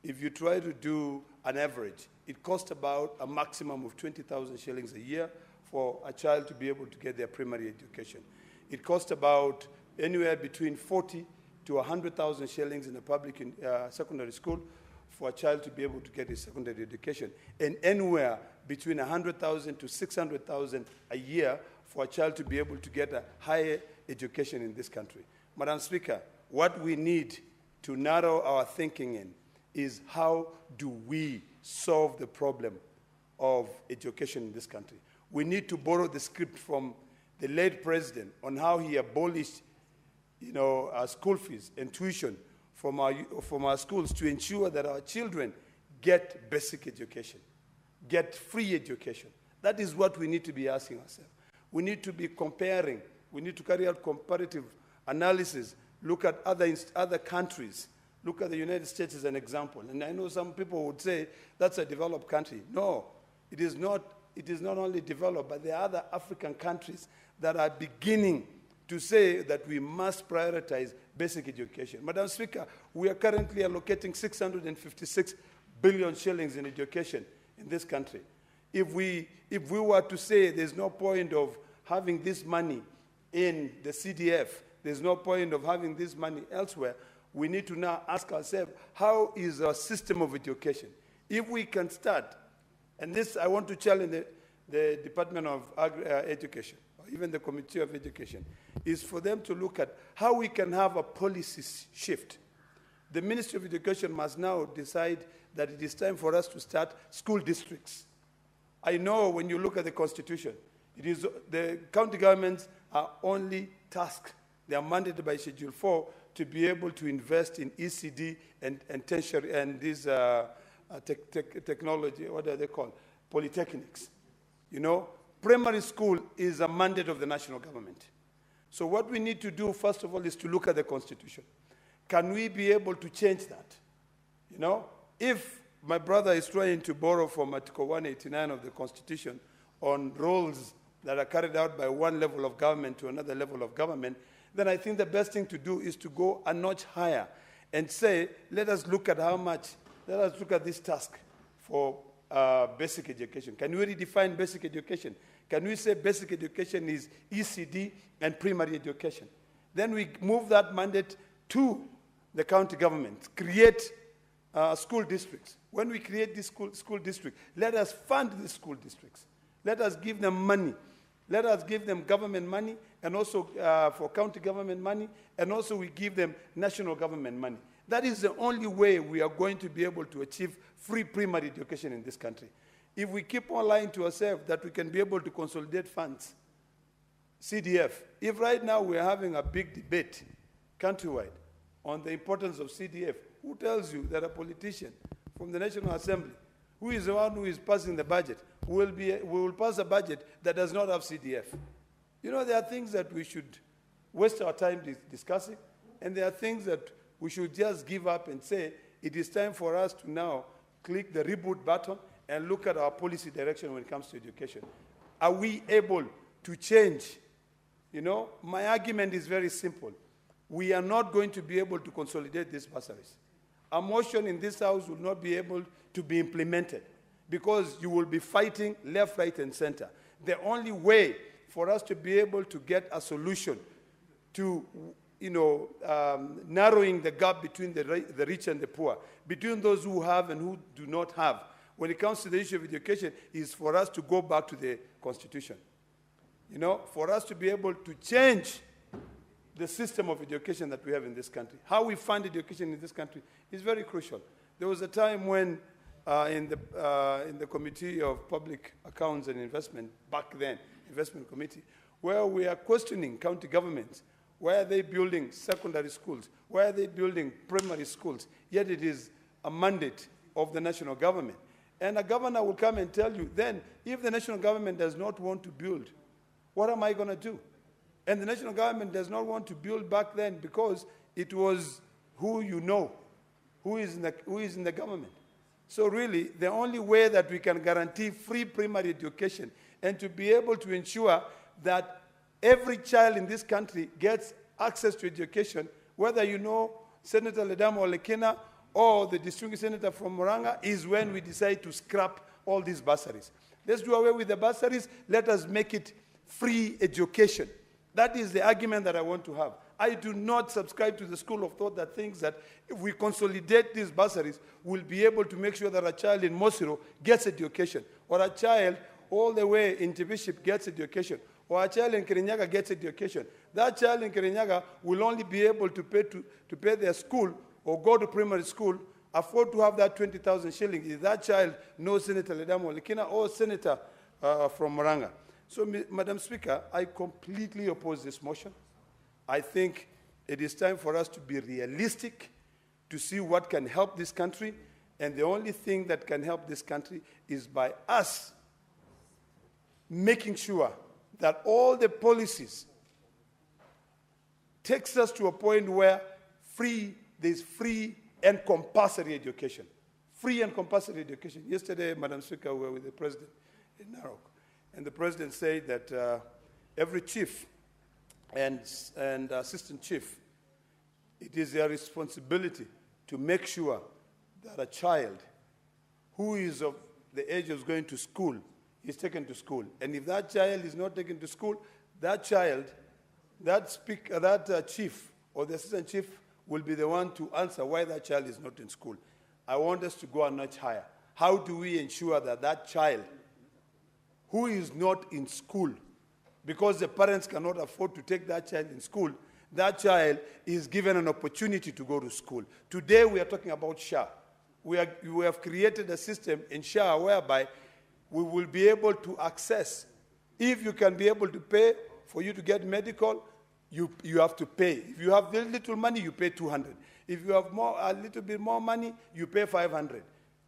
if you try to do an average, it costs about a maximum of 20,000 shillings a year for a child to be able to get their primary education. It costs about anywhere between 40 to 100,000 shillings in a public secondary school for a child to be able to get his secondary education, and anywhere between 100,000 to 600,000 a year for a child to be able to get a higher education in this country. Madam Speaker, what we need to narrow our thinking in is how do we solve the problem of education in this country. We need to borrow the script from the late president on how he abolished school fees and tuition from our schools to ensure that our children get basic education, get free education. That is what we need to be asking ourselves. We need to be comparing. We need to carry out comparative analysis, look at other countries, look at the United States as an example. And I know some people would say that's a developed country. No, it is not. It is not only developed, but there are other African countries that are beginning to say that we must prioritize basic education. Madam Speaker, we are currently allocating 656 billion shillings in education in this country. If we were to say there's no point of having this money in the CDF, there's no point of having this money elsewhere, we need to now ask ourselves, how is our system of education? If we can start, and this I want to challenge the Department of Education, or even the Committee of Education, is for them to look at how we can have a policy shift. The Ministry of Education must now decide that it is time for us to start school districts. I know when you look at the Constitution, it is the county governments are only tasked, they are mandated by Schedule 4 to be able to invest in ECD and tertiary and these technology, what are they called? Polytechnics. You know, primary school is a mandate of the national government. So what we need to do, first of all, is to look at the Constitution. Can we be able to change that? You know, if my brother is trying to borrow from Article 189 of the Constitution on roles that are carried out by one level of government to another level of government, then I think the best thing to do is to go a notch higher and say, let us look at how much, let us look at this task for basic education. Can we redefine basic education? Can we say basic education is ECD and primary education? Then we move that mandate to the county government, create school districts. When we create this school district, let us fund these school districts. Let us give them money. Let us give them government money, and also for county government money, and also we give them national government money. That is the only way we are going to be able to achieve free primary education in this country. If we keep on lying to ourselves that we can be able to consolidate funds, CDF, if right now we are having a big debate countrywide on the importance of CDF, who tells you that a politician from the National Assembly, who is the one who is passing the budget, will pass a budget that does not have CDF? You know, there are things that we should waste our time discussing, and there are things that we should just give up and say, it is time for us to now click the reboot button and look at our policy direction when it comes to education. Are we able to change? You know, my argument is very simple. We are not going to be able to consolidate these bursaries. A motion in this House will not be able to be implemented because you will be fighting left, right, and center. The only way for us to be able to get a solution to narrowing the gap between the rich and the poor, between those who have and who do not have, when it comes to the issue of education, is for us to go back to the Constitution. You know, for us to be able to change the system of education that we have in this country. How we fund education in this country is very crucial. There was a time when in the Committee of Public Accounts and Investment, back then, Investment Committee, where we are questioning county governments. Why are they building secondary schools? Why are they building primary schools? Yet it is a mandate of the national government. And a governor will come and tell you, then, if the national government does not want to build, what am I going to do? And the national government does not want to build back then because it was who you know, who is in the government. So really, the only way that we can guarantee free primary education and to be able to ensure that every child in this country gets access to education, whether you know Senator Ledamo Olekina or the distinguished senator from Moranga, is when we decide to scrap all these bursaries. Let's do away with the bursaries. Let us make it free education. That is the argument that I want to have. I do not subscribe to the school of thought that thinks that if we consolidate these bursaries, we'll be able to make sure that a child in Mosiro gets education, or a child all the way in Bishop gets education, or a child in Kirinyaga gets education. That child in Kirinyaga will only be able to pay their school or go to primary school, afford to have that 20,000 shillings if that child knows Senator Ledamo Lekina or Senator from Moranga. So, Madam Speaker, I completely oppose this motion. I think it is time for us to be realistic, to see what can help this country, and the only thing that can help this country is by us making sure that all the policies takes us to a point where there's free and compulsory education. Free and compulsory education. Yesterday, Madam Speaker, we were with the President in Narok, and the President said that every chief and assistant chief, it is their responsibility to make sure that a child who is of the age of going to school is taken to school. And if that child is not taken to school, that child, that chief or the assistant chief will be the one to answer why that child is not in school. I want us to go a notch higher. How do we ensure that that child who is not in school, because the parents cannot afford to take that child in school, that child is given an opportunity to go to school? Today we are talking about SHA. We have created a system in SHA whereby we will be able to access. If you can be able to pay for you to get medical, you have to pay. If you have very little money, you pay 200. If you have a little bit more money, you pay 500.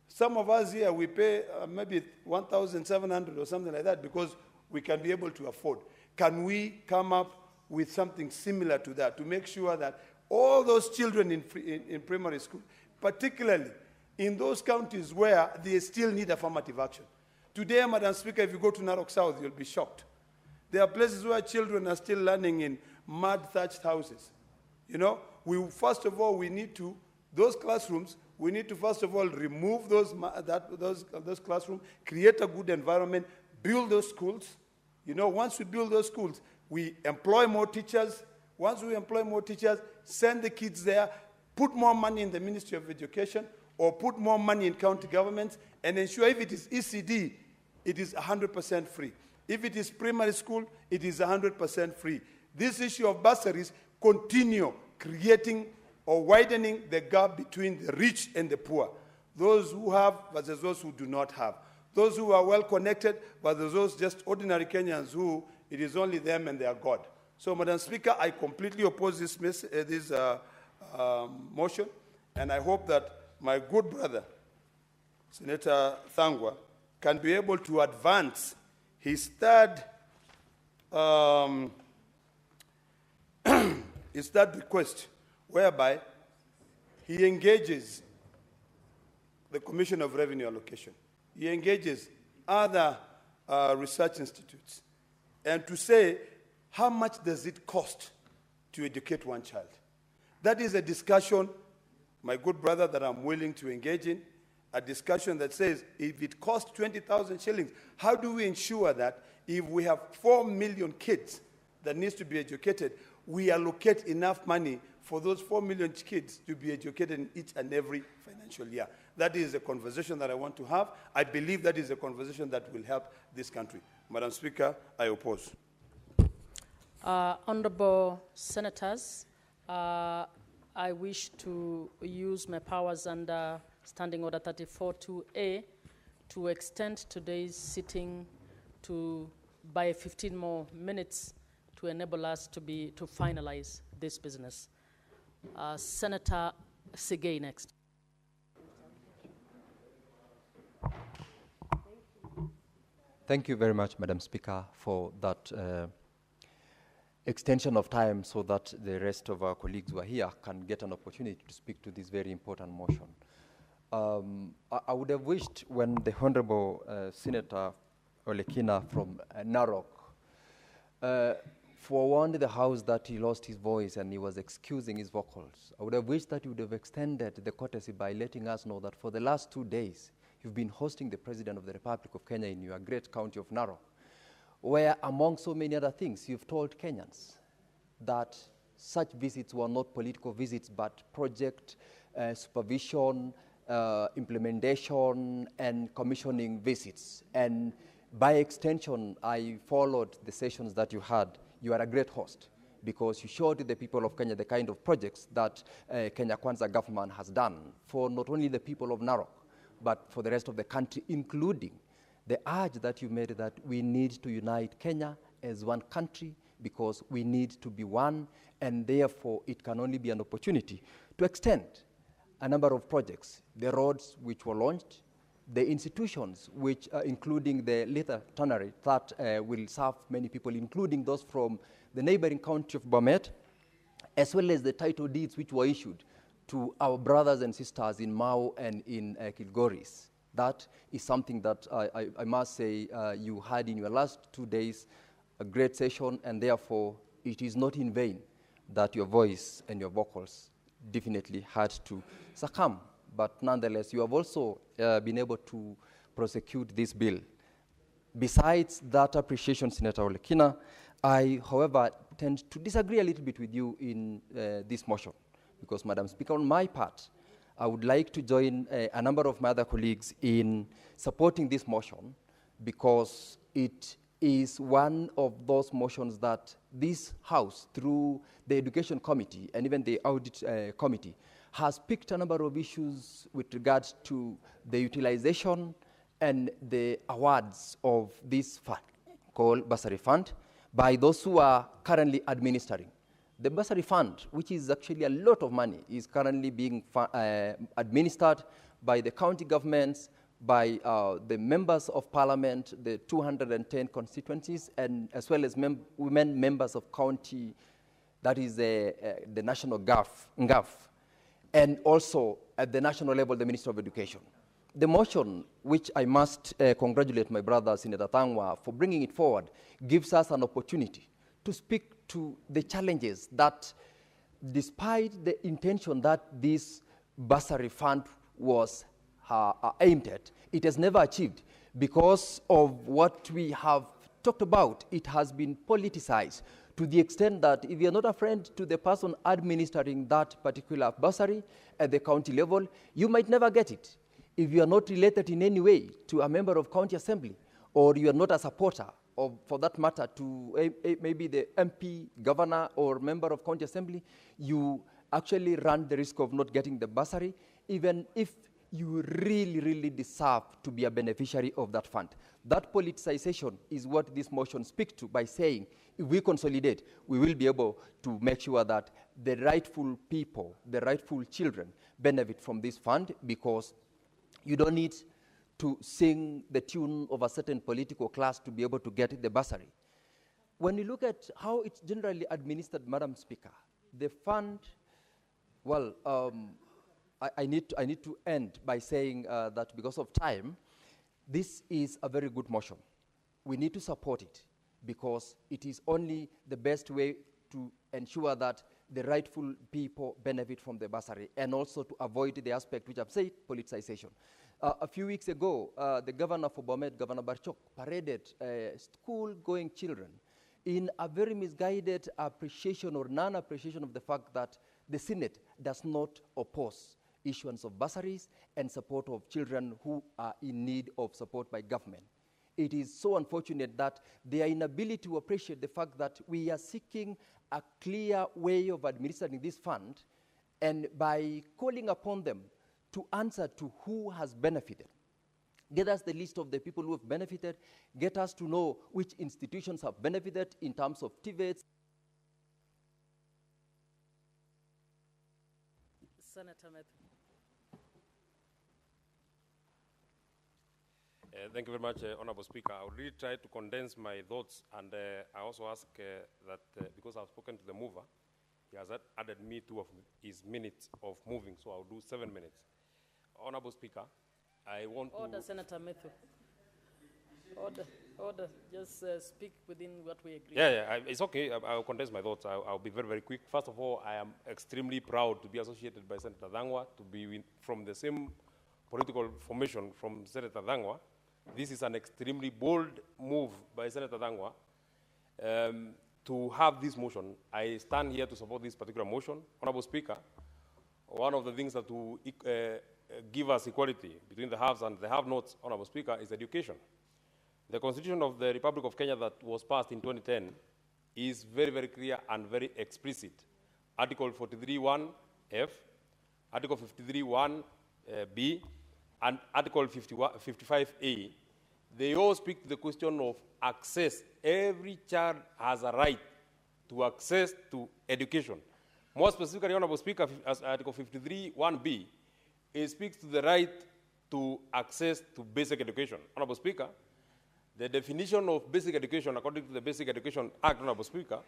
Some of us here, we pay maybe 1,700 or something like that because we can be able to afford. Can we come up with something similar to that to make sure that all those children in primary school, particularly in those counties where they still need affirmative action? Today, Madam Speaker, if you go to Narok South, you'll be shocked. There are places where children are still learning in mud thatched houses. You know, first of all, those classrooms, we need to first of all remove those classrooms, create a good environment, build those schools. You know, once we build those schools, we employ more teachers. Once we employ more teachers, send the kids there, put more money in the Ministry of Education, or put more money in county governments, and ensure if it is ECD, it is 100% free. If it is primary school, it is 100% free. This issue of bursaries continue creating or widening the gap between the rich and the poor. Those who have versus those who do not have. Those who are well connected versus those just ordinary Kenyans who it is only them and their God. So, Madam Speaker, I completely oppose this motion, and I hope that my good brother, Senator Thangwa, can be able to advance his third request, whereby he engages the Commission of Revenue Allocation. He engages other research institutes, and to say, how much does it cost to educate one child? That is a discussion, my good brother, that I'm willing to engage in, a discussion that says, if it costs 20,000 shillings, how do we ensure that if we have 4 million kids that needs to be educated, we allocate enough money for those 4 million kids to be educated in each and every financial year? That is a conversation that I want to have. I believe that is a conversation that will help this country. Madam Speaker, I oppose. Honorable Senators, I wish to use my powers under Standing Order 34-2A to extend today's sitting by 15 more minutes to enable us to finalize this business. Senator Sigei next. Thank you very much, Madam Speaker, for that extension of time so that the rest of our colleagues who are here can get an opportunity to speak to this very important motion. I would have wished when the Honorable Senator Olekina from Narok forewarned the House that he lost his voice and he was excusing his vocals. I would have wished that he would have extended the courtesy by letting us know that for the last 2 days, you've been hosting the President of the Republic of Kenya in your great county of Narok, where among so many other things, you've told Kenyans that such visits were not political visits, but project supervision, implementation, and commissioning visits. And by extension, I followed the sessions that you had. You are a great host because you showed the people of Kenya the kind of projects that Kenya Kwanza government has done for not only the people of Narok, but for the rest of the country, including the urge that you made that we need to unite Kenya as one country because we need to be one, and therefore it can only be an opportunity to extend a number of projects, the roads which were launched, the institutions which, including the later Plenary, that will serve many people, including those from the neighboring county of Bomet, as well as the title deeds which were issued to our brothers and sisters in Mau and in Kilgoris. That is something that I must say you had in your last 2 days, a great session, and therefore it is not in vain that your voice and your vocals definitely had to succumb. But nonetheless, you have also been able to prosecute this bill. Besides that appreciation, Senator Olekina, I, however, tend to disagree a little bit with you in this motion, because, Madam Speaker, on my part, I would like to join a number of my other colleagues in supporting this motion because it is one of those motions that this House, through the Education Committee and even the Audit Committee, has picked a number of issues with regards to the utilization and the awards of this fund called Bursary Fund by those who are currently administering. The Bursary Fund, which is actually a lot of money, is currently being administered by the county governments, by the members of parliament, the 210 constituencies, and as well as women members of county, that is the national GAF, and also at the national level, the Minister of Education. The motion, which I must congratulate my brother, Senator Thangwa, for bringing it forward, gives us an opportunity to speak to the challenges that, despite the intention that this bursary fund was aimed at, it has never achieved because of what we have talked about. It has been politicized to the extent that if you're not a friend to the person administering that particular bursary at the county level, you might never get it. If you are not related in any way to a member of county assembly, or you are not a supporter of, for that matter, to maybe the MP, governor, or member of county assembly, you actually run the risk of not getting the bursary, even if you really, really deserve to be a beneficiary of that fund. That politicization is what this motion speaks to by saying, if we consolidate, we will be able to make sure that the rightful people, the rightful children, benefit from this fund, because you don't need to sing the tune of a certain political class to be able to get the bursary. When you look at how it's generally administered, Madam Speaker, the fund, well, I need to end by saying that because of time, this is a very good motion. We need to support it because it is only the best way to ensure that the rightful people benefit from the bursary, and also to avoid the aspect which I've said, politicization. A few weeks ago, the governor for Bomet, Governor Barchok, paraded school-going children in a very misguided appreciation or non-appreciation of the fact that the Senate does not oppose issuance of bursaries and support of children who are in need of support by government. It is so unfortunate that their inability to appreciate the fact that we are seeking a clear way of administering this fund, and by calling upon them to answer to who has benefited. Get us the list of the people who have benefited. Get us to know which institutions have benefited in terms of TVETs. Senator Matthew. Thank you very much, Honorable Speaker. I will really try to condense my thoughts, and I also ask that because I've spoken to the mover, he has added me 2 of his minutes of moving, so I'll do 7 minutes. Honorable Speaker, I want Order, to... Senator Matthew. Order. Just speak within what we agree. Yeah, it's okay. I'll condense my thoughts. I'll be very, very quick. First of all, I am extremely proud to be associated by Senator Thangwa, to be from the same political formation from Senator Thangwa. This is an extremely bold move by Senator Thangwa to have this motion, I stand here to support this particular motion. Honorable Speaker, one of the things that will give us equality between the haves and the have-nots, Honorable Speaker, is education. The Constitution of the Republic of Kenya that was passed in 2010 is very, very clear and very explicit. Article 43(1)(f), Article 53(1)(b), and Article 55(a), they all speak to the question of access. Every child has a right to access to education. More specifically, Honorable Speaker, as Article 53(1)(b), it speaks to the right to access to basic education. Honorable Speaker, the definition of basic education, according to the Basic Education Act, Honorable Speaker,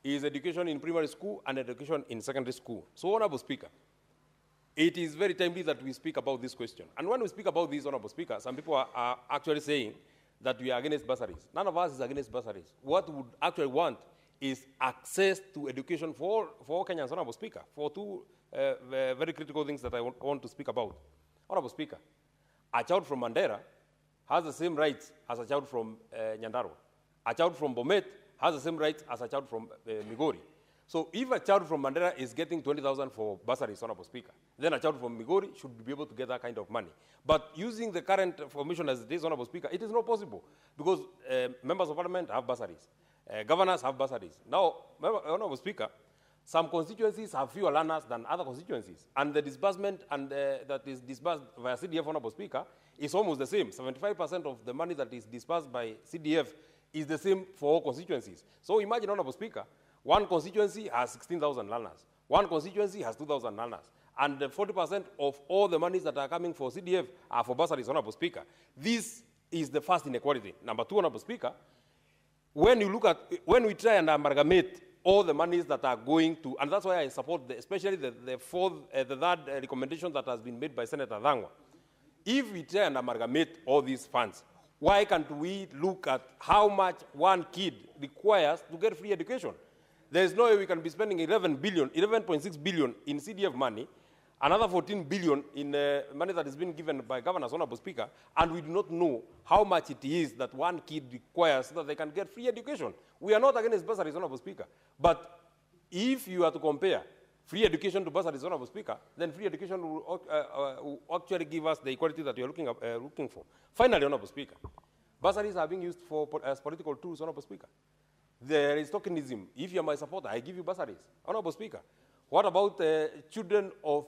is education in primary school and education in secondary school. So, Honorable Speaker, it is very timely that we speak about this question. And when we speak about this, Honorable Speaker, some people are actually saying that we are against bursaries. None of us is against bursaries. What we would actually want is access to education for all Kenyans, Honorable Speaker, for two very critical things that I want to speak about. Honorable Speaker, a child from Mandera has the same rights as a child from Nyandarua. A child from Bomet has the same rights as a child from Migori. So if a child from Mandera is getting 20,000 for bursaries, Honorable Speaker, then a child from Migori should be able to get that kind of money. But using the current formation as it is, Honorable Speaker, it is not possible because members of parliament have bursaries. Governors have bursaries. Now, Honorable Speaker, some constituencies have fewer learners than other constituencies. And the disbursement that is disbursed via CDF, Honorable Speaker, is almost the same. 75% of the money that is disbursed by CDF is the same for all constituencies. So imagine, Honorable Speaker, one constituency has 16,000 learners. One constituency has 2,000 learners. And 40% of all the monies that are coming for CDF are for bursaries, Honorable Speaker. This is the first inequality. Number two, Honorable Speaker, when we try and amalgamate all the monies that are going to, and that's why I support especially the third recommendation that has been made by Senator Dhangwa. If we try and amalgamate all these funds, why can't we look at how much one kid requires to get free education? There is no way we can be spending 11.6 billion in CDF money, another 14 billion in money that is being given by governors, Honorable Speaker, and we do not know how much it is that one kid requires so that they can get free education. We are not against bursaries, Honorable Speaker, but if you are to compare free education to bursaries, Honorable Speaker, then free education will actually give us the equality that you are looking for. Finally, Honorable Speaker, bursaries are being used as political tools, Honorable Speaker. There is tokenism. If you are my supporter, I give you bursaries. Honorable Speaker, what about children of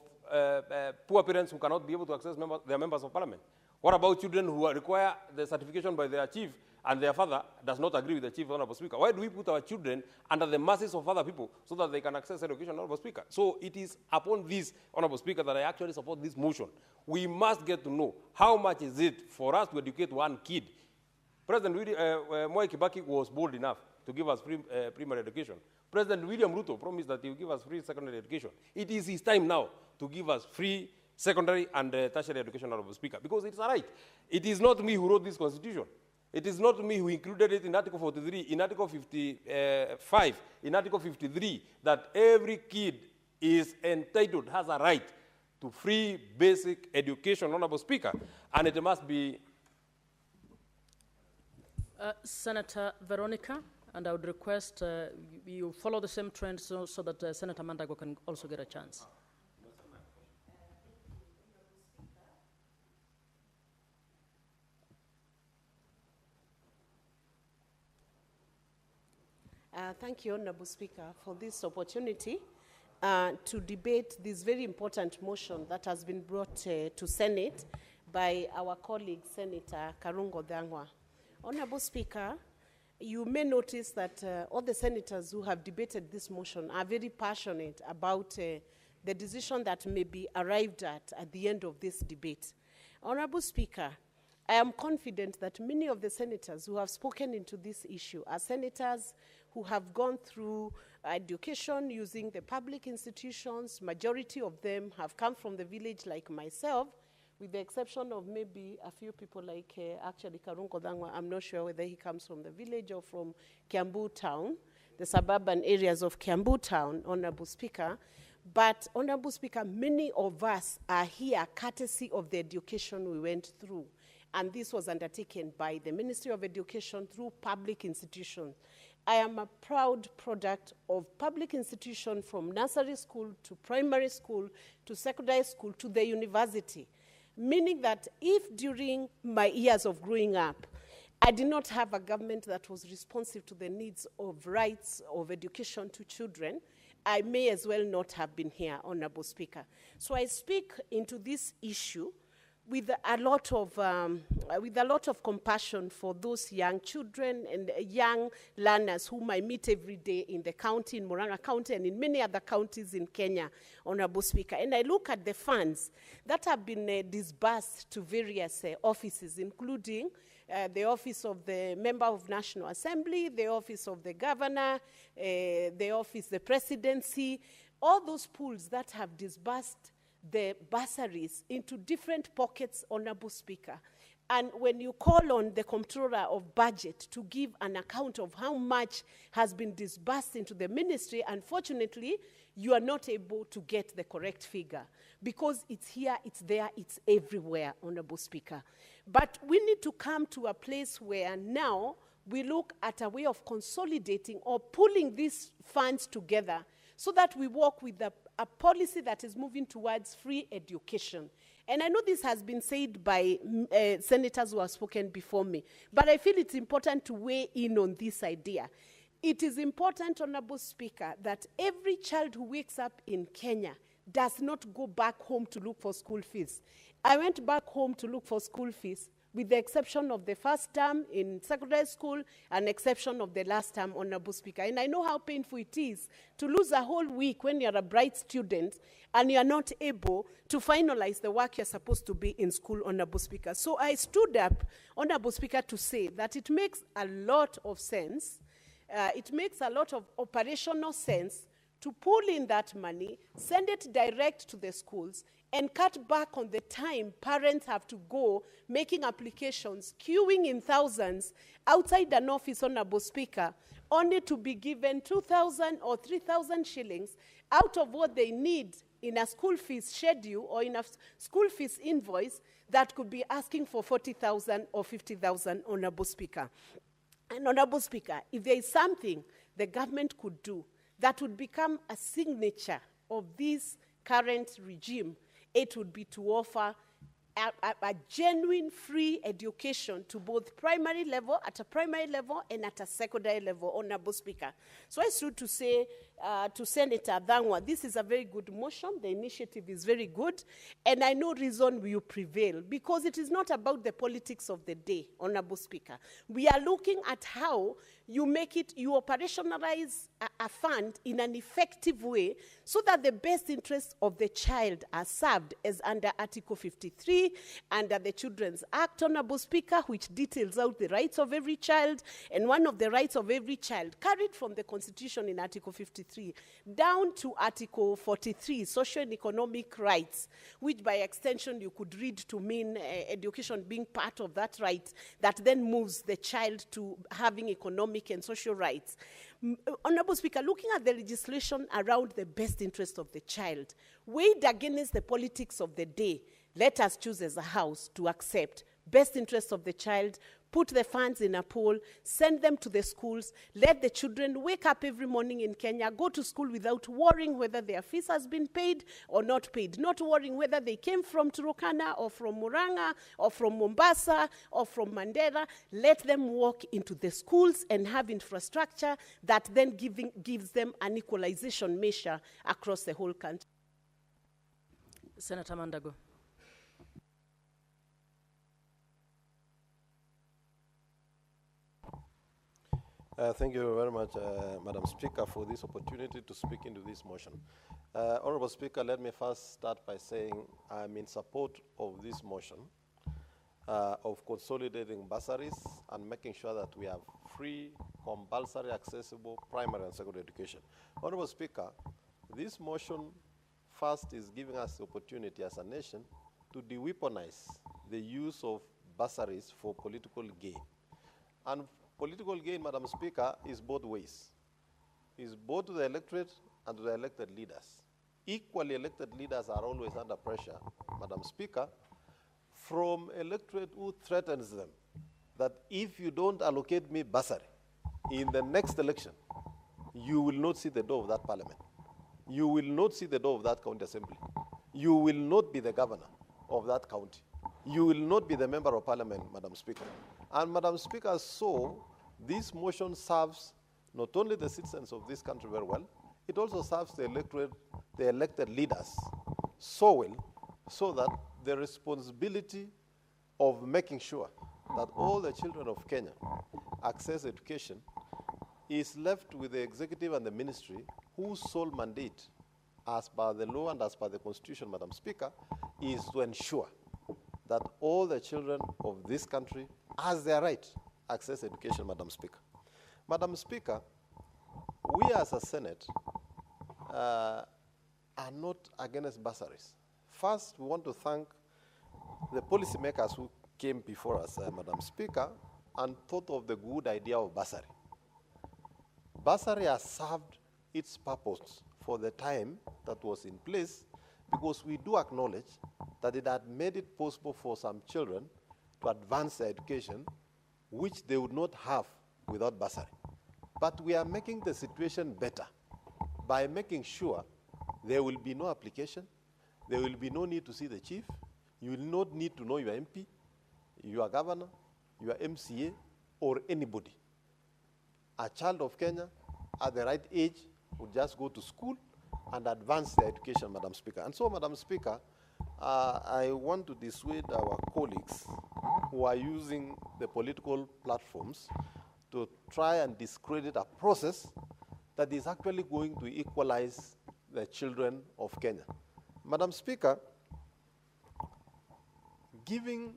poor parents who cannot be able to access their members of parliament? What about children who require the certification by their chief and their father does not agree with the chief, Honorable Speaker? Why do we put our children under the masses of other people so that they can access education, Honorable Speaker? So it is upon this, Honorable Speaker, that I actually support this motion. We must get to know how much is it for us to educate one kid. President Mwai Kibaki was bold enough to give us free primary education. President William Ruto promised that he will give us free secondary education. It is his time now to give us free secondary and tertiary education, Honorable Speaker, because it's a right. It is not me who wrote this constitution. It is not me who included it in Article 43, in Article 55, in Article 53, that every kid is entitled, has a right to free basic education, Honorable Speaker, and it must be... Senator Veronica, and I would request you follow the same trend so that Senator Mandago can also get a chance. Thank you, Honorable Speaker, for this opportunity to debate this very important motion that has been brought to Senate by our colleague, Senator Karungo Dhangwa. Honorable Speaker, you may notice that all the senators who have debated this motion are very passionate about the decision that may be arrived at the end of this debate. Honorable Speaker, I am confident that many of the senators who have spoken into this issue are senators who have gone through education using the public institutions. Majority of them have come from the village like myself, with the exception of maybe a few people like actually Karungo Dhangwa. I'm not sure whether he comes from the village or from Kiambu town, the suburban areas of Kiambu town, Honorable Speaker. But, Honorable Speaker, many of us are here courtesy of the education we went through. And this was undertaken by the Ministry of Education through public institutions. I am a proud product of public institution from nursery school to primary school to secondary school to the university, meaning that if during my years of growing up, I did not have a government that was responsive to the needs of rights of education to children, I may as well not have been here, Honorable Speaker. So I speak into this issue with a lot of compassion for those young children and young learners whom I meet every day in the county, in Murang'a County, and in many other counties in Kenya, Honorable Speaker. And I look at the funds that have been disbursed to various offices, including the office of the Member of National Assembly, the office of the Governor, the Presidency, all those pools that have disbursed the bursaries into different pockets, Honorable Speaker. And when you call on the Comptroller of Budget to give an account of how much has been disbursed into the ministry, unfortunately, you are not able to get the correct figure because it's here, it's there, it's everywhere, Honorable Speaker. But we need to come to a place where now we look at a way of consolidating or pulling these funds together so that we work with a policy that is moving towards free education. And I know this has been said by senators who have spoken before me, but I feel it's important to weigh in on this idea. It is important, Honorable Speaker, that every child who wakes up in Kenya does not go back home to look for school fees. I went back home to look for school fees, with the exception of the first term in secondary school, and exception of the last term, Honorable Speaker. And I know how painful it is to lose a whole week when you're a bright student and you're not able to finalize the work you're supposed to be in school, Honorable Speaker. So I stood up, Honorable Speaker, to say that it makes a lot of sense, it makes a lot of operational sense to pull in that money, send it direct to the schools, and cut back on the time parents have to go making applications, queuing in thousands outside an office, Honorable Speaker, only to be given 2,000 or 3,000 shillings out of what they need in a school fees schedule or in a school fees invoice that could be asking for 40,000 or 50,000, Honorable Speaker. And Honorable Speaker, if there is something the government could do that would become a signature of this current regime, it would be to offer a genuine free education to both primary level, at a primary level, and at a secondary level, Honorable Speaker. So I stood to say to Senator Dhangwa, this is a very good motion, the initiative is very good, and I know reason will prevail, because it is not about the politics of the day, Honorable Speaker. We are looking at how you make it, you operationalize a fund in an effective way so that the best interests of the child are served, as under Article 53, under the Children's Act, Honorable Speaker, which details out the rights of every child, and one of the rights of every child, carried from the Constitution in Article 53, down to Article 43, social and economic rights, which by extension you could read to mean education being part of that right, that then moves the child to having economic and social rights. Honorable Speaker, looking at the legislation around the best interest of the child, weighed against the politics of the day, let us choose as a house to accept best interest of the child, put the funds in a pool, send them to the schools, let the children wake up every morning in Kenya, go to school without worrying whether their fees has been paid or not paid, not worrying whether they came from Turkana or from Murang'a or from Mombasa or from Mandera. Let them walk into the schools and have infrastructure that then gives them an equalization measure across the whole country. Senator Mandago. Thank you very much, Madam Speaker, for this opportunity to speak into this motion. Honorable Speaker, let me first start by saying I'm in support of this motion of consolidating bursaries and making sure that we have free, compulsory, accessible primary and secondary education. Honorable Speaker, this motion first is giving us the opportunity as a nation to de-weaponize the use of bursaries for political gain. And political gain, Madam Speaker, is both ways. It's both to the electorate and to the elected leaders. Equally elected leaders are always under pressure, Madam Speaker, from electorate who threatens them that if you don't allocate me bursary, in the next election, you will not see the door of that parliament. You will not see the door of that county assembly. You will not be the governor of that county. You will not be the member of parliament, Madam Speaker. And Madam Speaker, so this motion serves not only the citizens of this country very well, it also serves the elected leaders so well, so that the responsibility of making sure that all the children of Kenya access education is left with the executive and the ministry, whose sole mandate, as per the law and as per the Constitution, Madam Speaker, is to ensure that all the children of this country, as their right, access education, Madam Speaker. Madam Speaker, we as a Senate are not against bursaries. First, we want to thank the policymakers who came before us, Madam Speaker, and thought of the good idea of bursary. Bursary has served its purpose for the time that was in place, because we do acknowledge that it had made it possible for some children to advance their education, which they would not have without bursary. But we are making the situation better by making sure there will be no application, there will be no need to see the chief, you will not need to know your MP, your governor, your MCA, or anybody. A child of Kenya at the right age would just go to school and advance their education, Madam Speaker. And so, Madam Speaker, I want to dissuade our colleagues who are using the political platforms to try and discredit a process that is actually going to equalize the children of Kenya. Madam Speaker, giving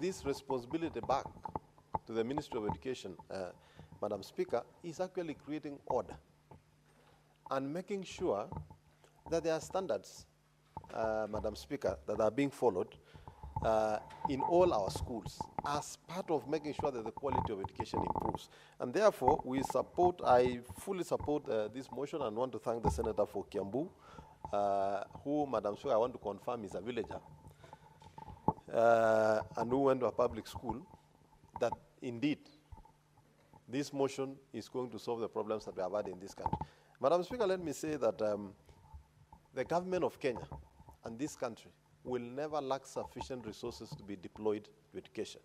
this responsibility back to the Ministry of Education, Madam Speaker, is actually creating order and making sure that there are standards, Madam Speaker, that are being followed in all our schools as part of making sure that the quality of education improves. And therefore, I fully support this motion and want to thank the Senator for Kiambu, who, Madam Speaker, I want to confirm is a villager, and who went to a public school, that indeed this motion is going to solve the problems that we have had in this country. Madam Speaker, let me say that the government of Kenya and this country will never lack sufficient resources to be deployed to education.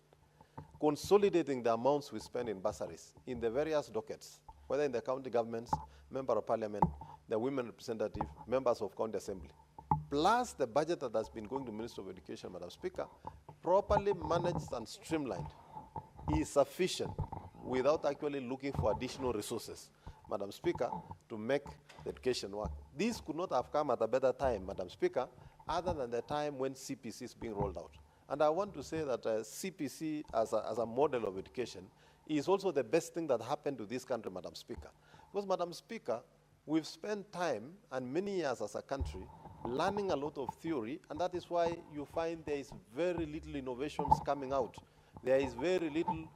Consolidating the amounts we spend in bursaries in the various dockets, whether in the county governments, member of parliament, the women representative, members of county assembly, plus the budget that has been going to Minister of Education, Madam Speaker, properly managed and streamlined, is sufficient without actually looking for additional resources, Madam Speaker, to make the education work. This could not have come at a better time, Madam Speaker, other than the time when CPC is being rolled out. And I want to say that CPC as a model of education is also the best thing that happened to this country, Madam Speaker. Because, Madam Speaker, we've spent time and many years as a country learning a lot of theory, and that is why you find there is very little innovations coming out. There is very little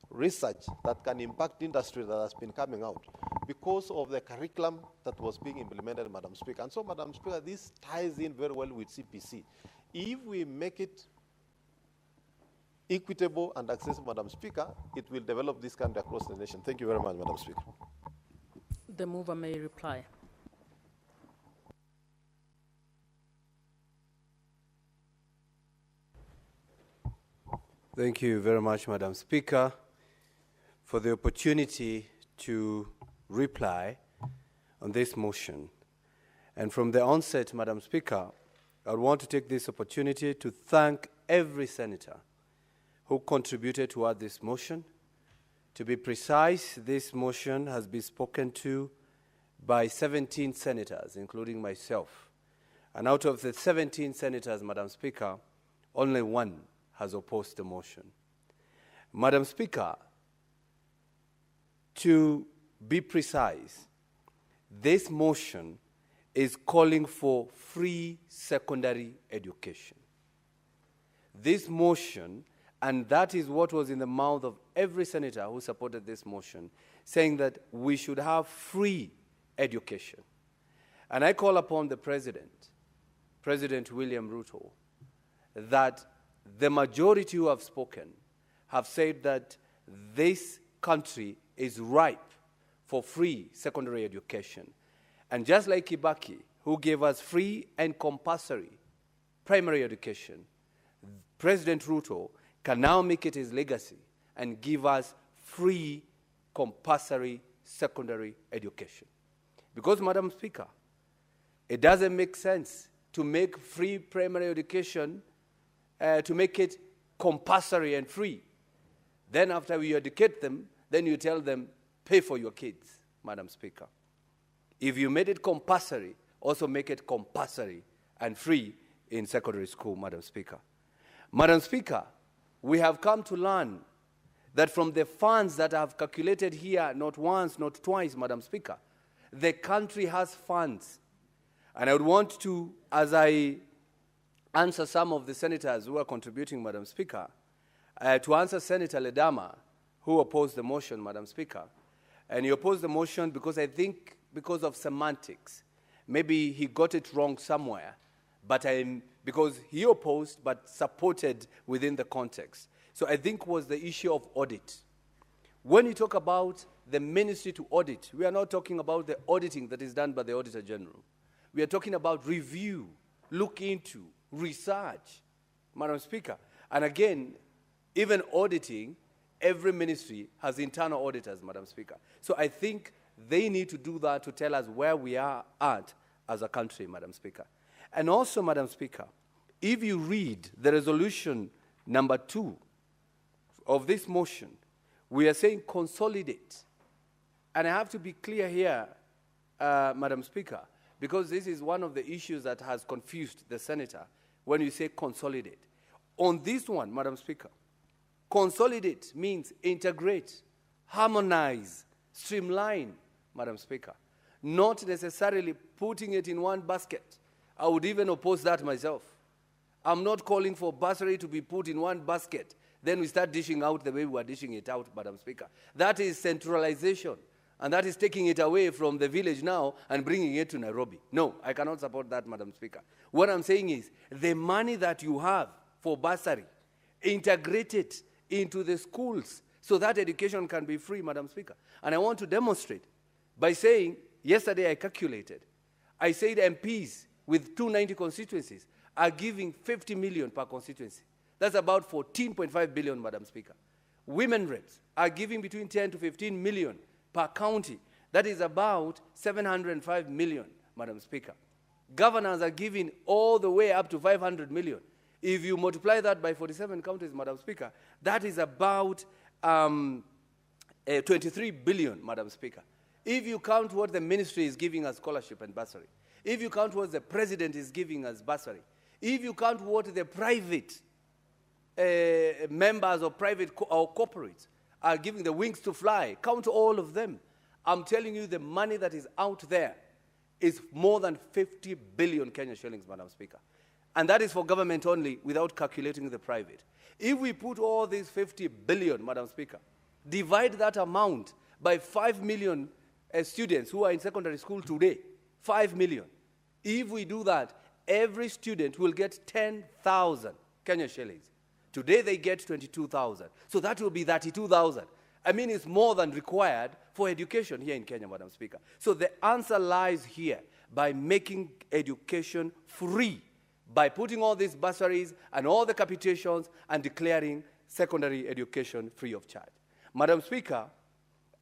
research that can impact industry that has been coming out because of the curriculum that was being implemented, Madam Speaker. And so, Madam Speaker, this ties in very well with CPC. If we make it equitable and accessible, Madam Speaker, it will develop this country across the nation. Thank you very much, Madam Speaker. The mover may reply. Thank you very much, Madam Speaker, for the opportunity to reply on this motion. And from the onset, Madam Speaker, I want to take this opportunity to thank every senator who contributed toward this motion. To be precise, this motion has been spoken to by 17 senators, including myself. And out of the 17 senators, Madam Speaker, only one has opposed the motion. Madam Speaker, to be precise, this motion is calling for free secondary education. This motion, and that is what was in the mouth of every senator who supported this motion, saying that we should have free education. And I call upon the President, President William Ruto, that the majority who have spoken have said that this country is ripe for free secondary education. And just like Kibaki, who gave us free and compulsory primary education, President Ruto can now make it his legacy and give us free compulsory secondary education. Because, Madam Speaker, it doesn't make sense to make free primary education, to make it compulsory and free. Then after we educate them, then you tell them, pay for your kids, Madam Speaker. If you made it compulsory, also make it compulsory and free in secondary school, Madam Speaker. Madam Speaker, we have come to learn that from the funds that I have calculated here, not once, not twice, Madam Speaker, the country has funds. And I would want to, as I answer some of the senators who are contributing, Madam Speaker, to answer Senator Ledama, who opposed the motion, Madam Speaker. And he opposed the motion because I think because of semantics. Maybe he got it wrong somewhere, but because he opposed but supported within the context. So I think was the issue of audit. When you talk about the ministry to audit, we are not talking about the auditing that is done by the Auditor General. We are talking about review, look into, research, Madam Speaker. And again, even auditing, every ministry has internal auditors, Madam Speaker. So I think they need to do that to tell us where we are at as a country, Madam Speaker. And also, Madam Speaker, if you read the resolution number 2 of this motion, we are saying consolidate. And I have to be clear here, Madam Speaker, because this is one of the issues that has confused the senator when you say consolidate. On this one, Madam Speaker, consolidate means integrate, harmonize, streamline, Madam Speaker, not necessarily putting it in one basket. I would even oppose that myself. I'm not calling for bursary to be put in one basket. Then we start dishing out the way we are dishing it out, Madam Speaker. That is centralization. And that is taking it away from the village now and bringing it to Nairobi. No, I cannot support that, Madam Speaker. What I'm saying is the money that you have for bursary, integrate it into the schools so that education can be free, Madam Speaker. And I want to demonstrate by saying, yesterday I calculated, I said MPs with 290 constituencies are giving 50 million per constituency. That's about 14.5 billion, Madam Speaker. Women reps are giving between 10 to 15 million per county. That is about 705 million, Madam Speaker. Governors are giving all the way up to 500 million. If you multiply that by 47 counties, Madam Speaker, that is about 23 billion, Madam Speaker. If you count what the ministry is giving us scholarship and bursary, if you count what the president is giving us bursary, if you count what the private members of private or corporates are giving the wings to fly, count all of them. I'm telling you the money that is out there is more than 50 billion Kenya shillings, Madam Speaker. And that is for government only without calculating the private. If we put all these 50 billion, Madam Speaker, divide that amount by 5 million students who are in secondary school today, 5 million. If we do that, every student will get 10,000 Kenya shillings. Today they get 22,000. So that will be 32,000. I mean, it's more than required for education here in Kenya, Madam Speaker. So the answer lies here by making education free, by putting all these bursaries and all the capitations and declaring secondary education free of charge. Madam Speaker,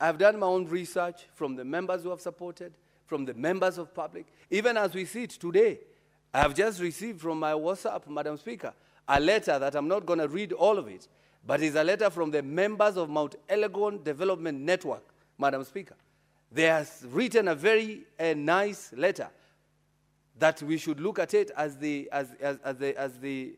I've done my own research from the members who have supported, from the members of public. Even as we sit today, I have just received from my WhatsApp, Madam Speaker, a letter that I'm not going to read all of it, but it's a letter from the members of Mount Elgon Development Network, Madam Speaker. They have written a very nice letter that we should look at it as the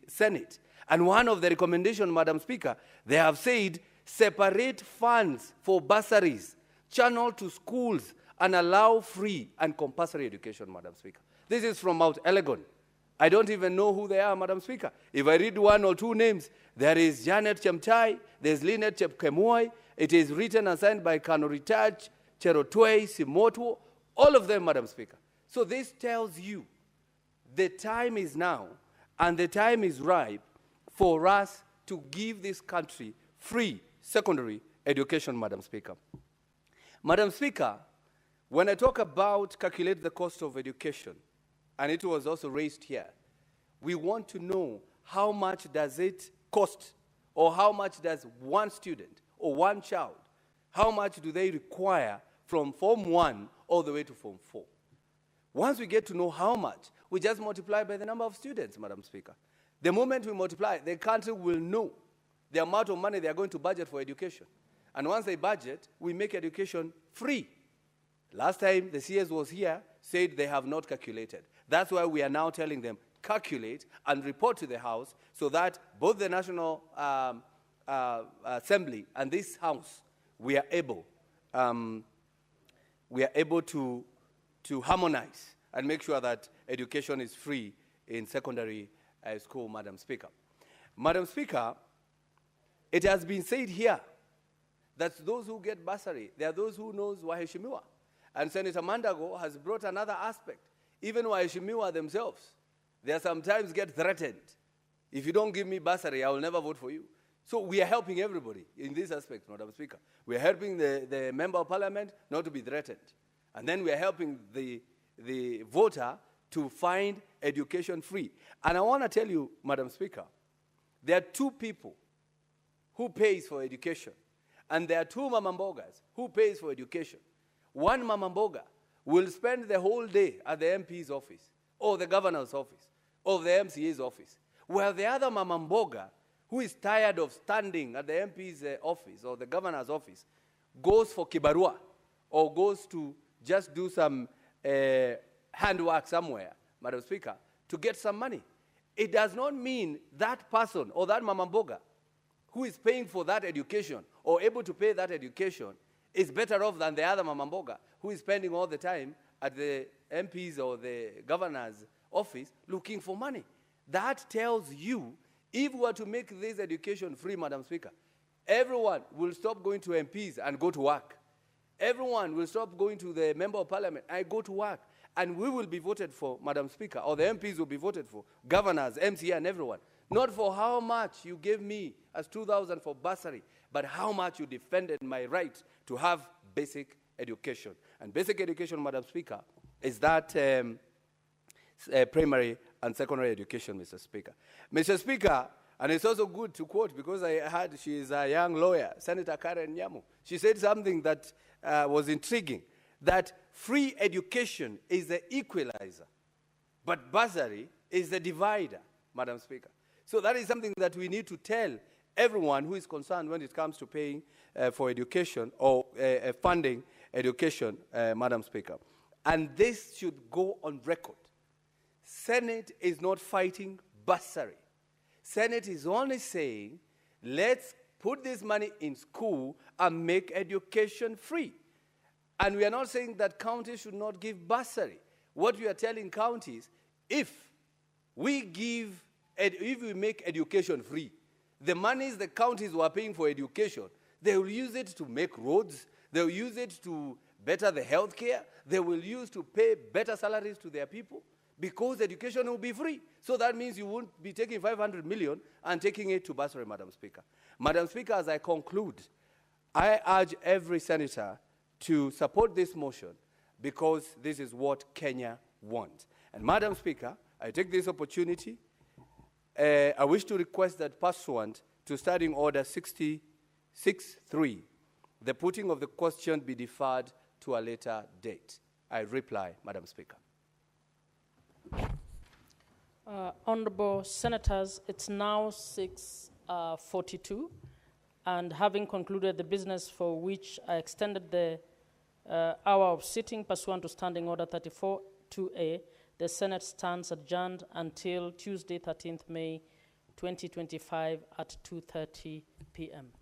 Senate. And one of the recommendations, Madam Speaker, they have said separate funds for bursaries, channel to schools, and allow free and compulsory education, Madam Speaker. This is from Mount Elgon. I don't even know who they are, Madam Speaker. If I read one or two names, there is Janet Chemchai, there's Lynette Chepkemoi. It is written and signed by Kanoritach, Cherotwei, Simoto, all of them, Madam Speaker. So this tells you the time is now and the time is ripe for us to give this country free secondary education, Madam Speaker. Madam Speaker, when I talk about calculate the cost of education, and it was also raised here, we want to know how much does it cost, or how much does one student or one child, how much do they require from Form 1 all the way to Form 4? Once we get to know how much, we just multiply by the number of students, Madam Speaker. The moment we multiply, the country will know the amount of money they are going to budget for education. And once they budget, we make education free. Last time the CS was here, said they have not calculated. That's why we are now telling them, calculate and report to the House so that both the National Assembly and this House, we are able to harmonize and make sure that education is free in secondary school, Madam Speaker. Madam Speaker, it has been said here that those who get bursary, they are those who knows waheshimiwa. And Senator Mandago has brought another aspect. Even waheshimiwa themselves, they sometimes get threatened. If you don't give me bursary, I will never vote for you. So we are helping everybody in this aspect, Madam Speaker. We are helping the member of parliament not to be threatened. And then we are helping the voter to find education free. And I want to tell you, Madam Speaker, there are two people who pays for education. And there are two mamambogas who pays for education. One mamamboga will spend the whole day at the MP's office, or the governor's office, or the MCA's office, while the other mamamboga, who is tired of standing at the MP's office or the governor's office, goes for kibarua, or goes to just do some handwork somewhere, Madam Speaker, to get some money. It does not mean that person or that mamamboga who is paying for that education or able to pay that education is better off than the other mamamboga who is spending all the time at the MP's or the governor's office looking for money. That tells you, if we were to make this education free, Madam Speaker, everyone will stop going to MPs and go to work. Everyone will stop going to the member of parliament and go to work. And we will be voted for, Madam Speaker, or the MPs will be voted for, governors, MCA, and everyone. Not for how much you gave me as 2,000 for bursary, but how much you defended my right to have basic education. And basic education, Madam Speaker, is that primary and secondary education, Mr. Speaker. Mr. Speaker, and it's also good to quote, because I heard she is a young lawyer, Senator Karen Nyamu. She said something that was intriguing, that free education is the equalizer, but bursary is the divider, Madam Speaker. So that is something that we need to tell everyone who is concerned when it comes to paying for education or funding education, Madam Speaker. And this should go on record. Senate is not fighting bursary. Senate is only saying, let's put this money in school and make education free. And we are not saying that counties should not give bursary. What we are telling counties, if we make education free, the monies the counties were paying for education, they will use it to make roads, they will use it to better the health care, they will use to pay better salaries to their people, because education will be free. So that means you won't be taking 500 million and taking it to bursary, Madam Speaker. Madam Speaker, as I conclude, I urge every senator to support this motion because this is what Kenya wants. And Madam Speaker, I take this opportunity. I wish to request that pursuant to Standing Order 66.3, the putting of the question be deferred to a later date. I reply, Madam Speaker. Honorable Senators, it's now 6:42, and having concluded the business for which I extended the hour of sitting pursuant to Standing Order 34.2a, the Senate stands adjourned until Tuesday, 13th May 2025 at 2:30 p.m.